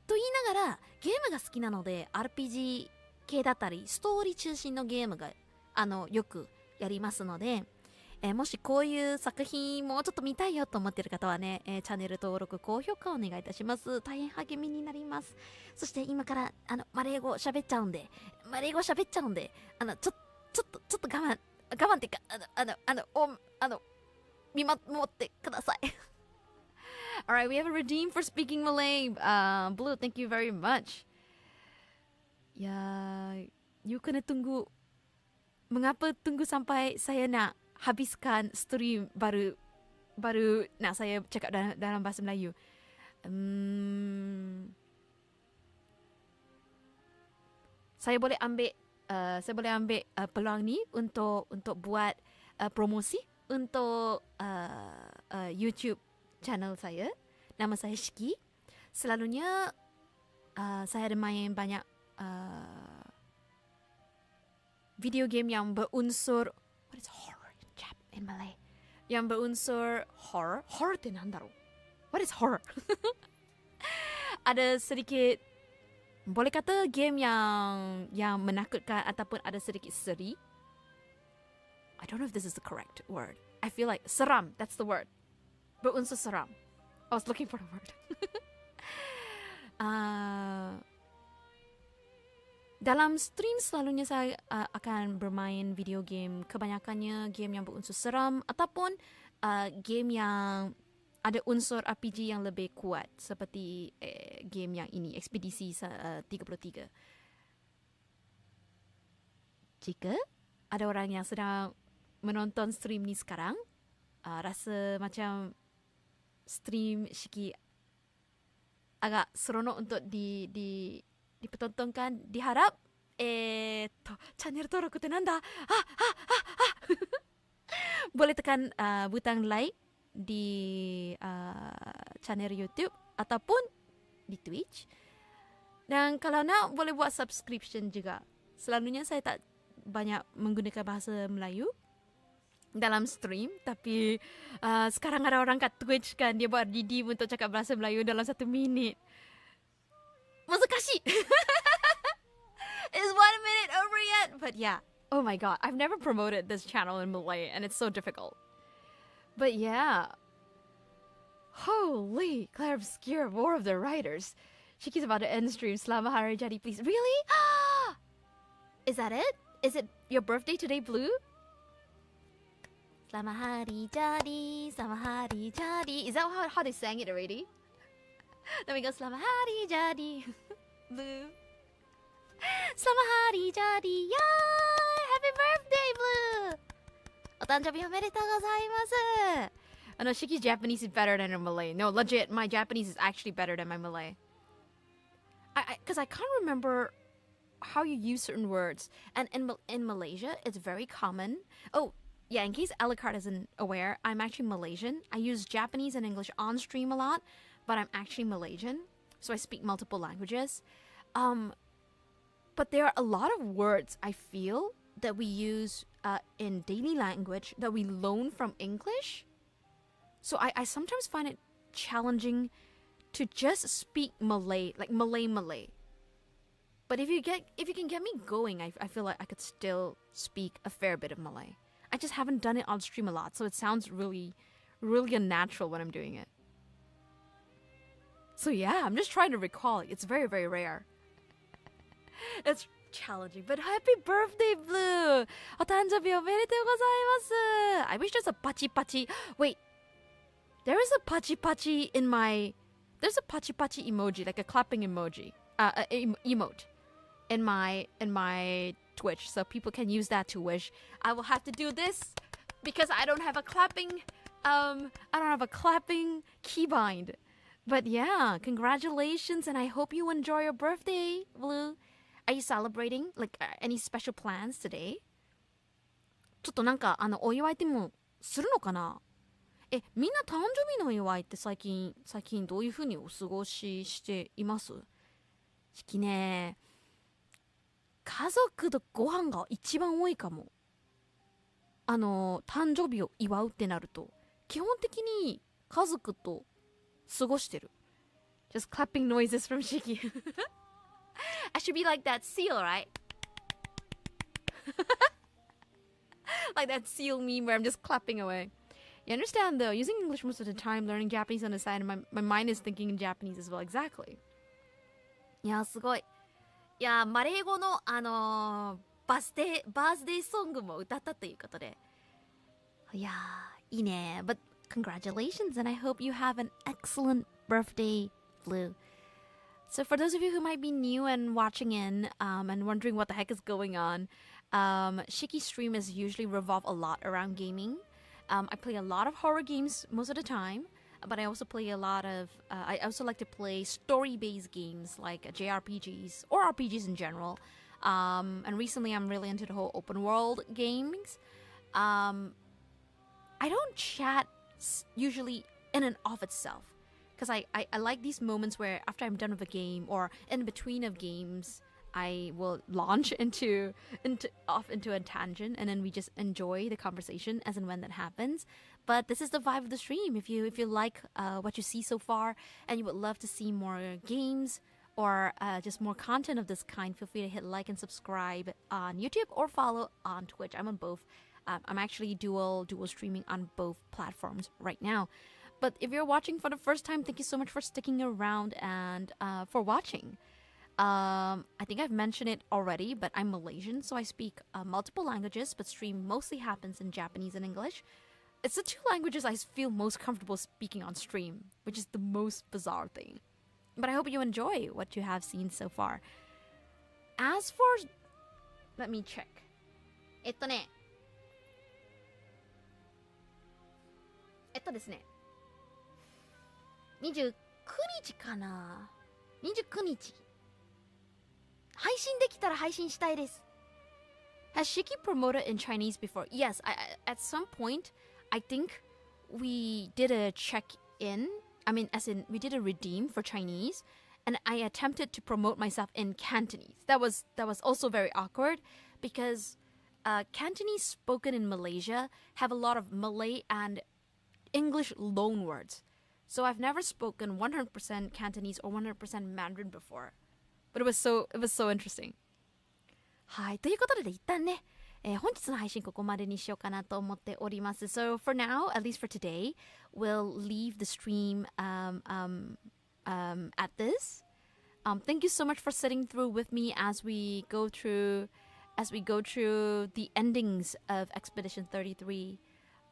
と言いながら、ゲームが好きなので、RPG 系だったり、ストーリー中心のゲームが、よくやりますので、もしこういう作品もうちょっと見たいよと思っている方はね、チャンネル登録、高評価お願いいたします。大変励みになります。そして今からマレー語喋っちゃうんで、ちょっと我慢っていうか、見守ってください。Alright, we have a redeem for speaking Malay. Blue, thank you very much. Ya, you kena tunggu. Mengapa tunggu sampai saya nak habiskan stream baru nak saya cakap dalam bahasa Melayu. Saya boleh ambil peluang ni untuk buat promosi untuk YouTube channel saya. Nama saya Shyky. Selalunya saya ada main banyak video game yang berunsur, what is horror in Malay? Yang berunsur horror. Horror itu nandaro? What is horror? Ada sedikit, boleh kata game yang menakutkan ataupun ada sedikit seri. I don't know if this is the correct word. I feel like seram, that's the word. Berunsur seram. I was looking for the word. Dalam stream selalunya saya akan bermain video game. Kebanyakannya game yang berunsur seram ataupun game yang ada unsur RPG yang lebih kuat seperti game yang ini, Ekspedisi 33. Jika ada orang yang sedang menonton stream ni sekarang, rasa macam stream Shyky agak seronok untuk dipertontonkan, diharap channel登録ってなんだboleh tekan butang like di channel YouTube ataupun di Twitch, dan kalau nak boleh buat subscription juga. Selalunya saya tak banyak menggunakan bahasa Melayu dalam stream, tapi sekarang ada orang kat Twitch kan, dia buat redeem untuk cakap bahasa Melayu dalam 1 minit. Muzakashi. Is 1 minute over yet? But yeah, oh my god, I've never promoted this channel in Malay and it's so difficult. But yeah, holy, Clair Obscur, more of the writers. Shyyky's about to end stream. Selamat Hari Jadi, please. Really? Is that it? Is it your birthday today, Blue? Selamat Hari Jadi, Selamat Hari Jadi. Is that how they sang it already? Then we go, Selamat Hari Jadi, Blue. Selamat Hari Jadi, yay! Happy birthday, Blue! お誕生日おめでとうございます。Shyyky's Japanese is better than her Malay. No, legit, my Japanese is actually better than my Malay. Because I can't remember how you use certain words. And in Malaysia, it's very common. Oh, yeah, in case Alucard isn't aware, I'm actually Malaysian. I use Japanese and English on stream a lot, but I'm actually Malaysian, so I speak multiple languages. But there are a lot of words I feel that we use in daily language that we loan from English. So I sometimes find it challenging to just speak Malay, like Malay. But if you can get me going, I feel like I could still speak a fair bit of Malay. I just haven't done it on stream a lot, so it sounds really, really unnatural when I'm doing it. So yeah, I'm just trying to recall. It's very, very rare. It's challenging, but happy birthday, Blue! お誕生日おめでとうございます。I wish there's a pachi pachi. Wait, there is a pachi pachi in my. There's a pachi pachi emoji, like a clapping emoji, emote, in my Twitch, so people can use that to wish. I will have to do this because I don't have a clapping keybind. But yeah, congratulations, and I hope you enjoy your birthday, Blue. Are you celebrating? Like, any special plans today? ちょっとなんかお祝いでもするのかなみんな誕生日の祝いって最近どういうふうにお過ごししています？しきね、家族とご飯が一番多いかも。誕生日を祝うってなると、基本的に家族と過ごしてる。Just clapping noises from Shyky. I should be like that seal, right? Like that seal meme where I'm just clapping away. You understand though, using English most of the time, learning Japanese on the side, and my mind is thinking in Japanese as well. Exactly. いや、すごい。いや、マレー語のバースデーソングも歌ったということで。いや、いいね。But congratulations, and I hope you have an excellent birthday, Blue. So for those of you who might be new and watching in and wondering what the heck is going on, Shyky's stream is usually revolve a lot around gaming. I play a lot of horror games most of the time, but I also play a lot of I also like to play story-based games like JRPGs or RPGs in general. And recently I'm really into the whole open world games. I don't chat usually in and of itself, because I like these moments where after I'm done with a game or in between of games, I will launch into a tangent, and then we just enjoy the conversation as and when that happens. But this is the vibe of the stream. If you like what you see so far, and you would love to see more games or just more content of this kind, feel free to hit like and subscribe on YouTube or follow on Twitch. I'm on both. I'm actually dual streaming on both platforms right now. But if you're watching for the first time, thank you so much for sticking around and for watching. I think I've mentioned it already, but I'm Malaysian, so I speak multiple languages, but stream mostly happens in Japanese and English. It's the two languages I feel most comfortable speaking on stream, which is the most bizarre thing. But I hope you enjoy what you have seen so far. As for... Let me check. ですね。29日かな ?29 日。配信できたら配信したいです。Has Shyky promoted in Chinese before? Yes, at some point, I think we did a check-in. I mean, as in, we did a redeem for Chinese, and I attempted to promote myself in Cantonese. That was also very awkward, because Cantonese spoken in Malaysia have a lot of Malay and English loan words. So I've never spoken 100% Cantonese or 100% Mandarin before. But it was so interesting. はい、ということで一旦ね、本日の配信ここまでにしようかなと思っております。So for now, at least for today, we'll leave the stream at this. Thank you so much for sitting through with me as we go through the endings of Expedition 33.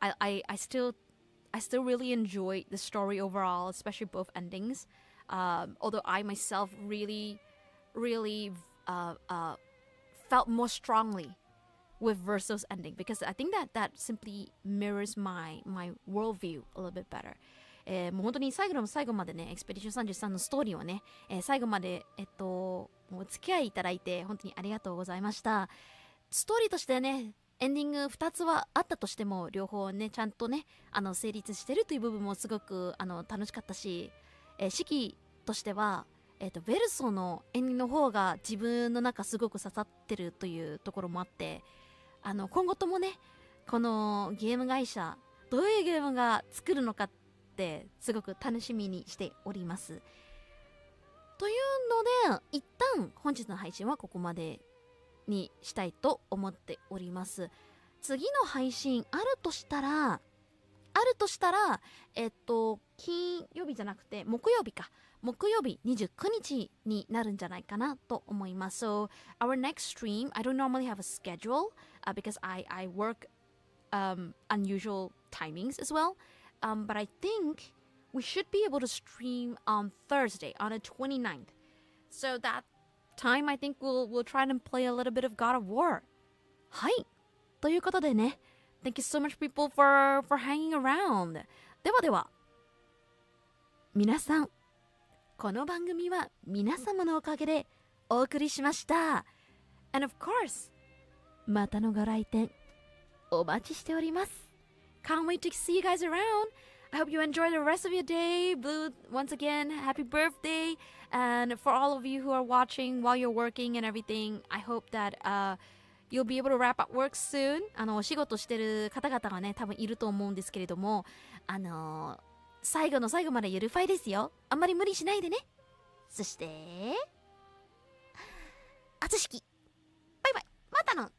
I still really enjoyed the story overall, especially both endings. Although I myself really felt more strongly with Verso's ending, because I think that simply mirrors my worldview a little bit better. もう本当に最後の最後までね、エクスペディション33のストーリーをね、最後までお付き合いいただいて本当にありがとうございました。ストーリーとしてね、エンディング2つはあったとしても、両方ねちゃんとね成立してるという部分もすごく楽しかったし、Shykyとしてはベルソのエンディングの方が自分の中すごく刺さってるというところもあって、今後ともねこのゲーム会社どういうゲームが作るのかってすごく楽しみにしております。というので一旦本日の配信はここまでにしたいと思っております。次の配信あるとしたら金曜日じゃなくて木曜日29日になるんじゃないかなと思います。So our next stream, I don't normally have a schedule because I work unusual timings as well. But I think we should be able to stream on Thursday on the 29th. So that time I think we'll try and play a little bit of God of War. はい。ということでね、Thank you so much people for hanging around. では皆さん、この番組は皆様のおかげでお送りしました。And of course, またのご来店お待ちしております。can't wait to see you guys around. I hope you enjoy the rest of your day. Blue, once again, happy birthday. And for all of you who are watching while you're working and everything, I hope that you'll be able to wrap up work soon. お仕事してる方々がね、多分いると思うんですけれども、最後の最後までゆるファイですよ。あんまり無理しないでね。そして、あつしき。バイバイ。またの。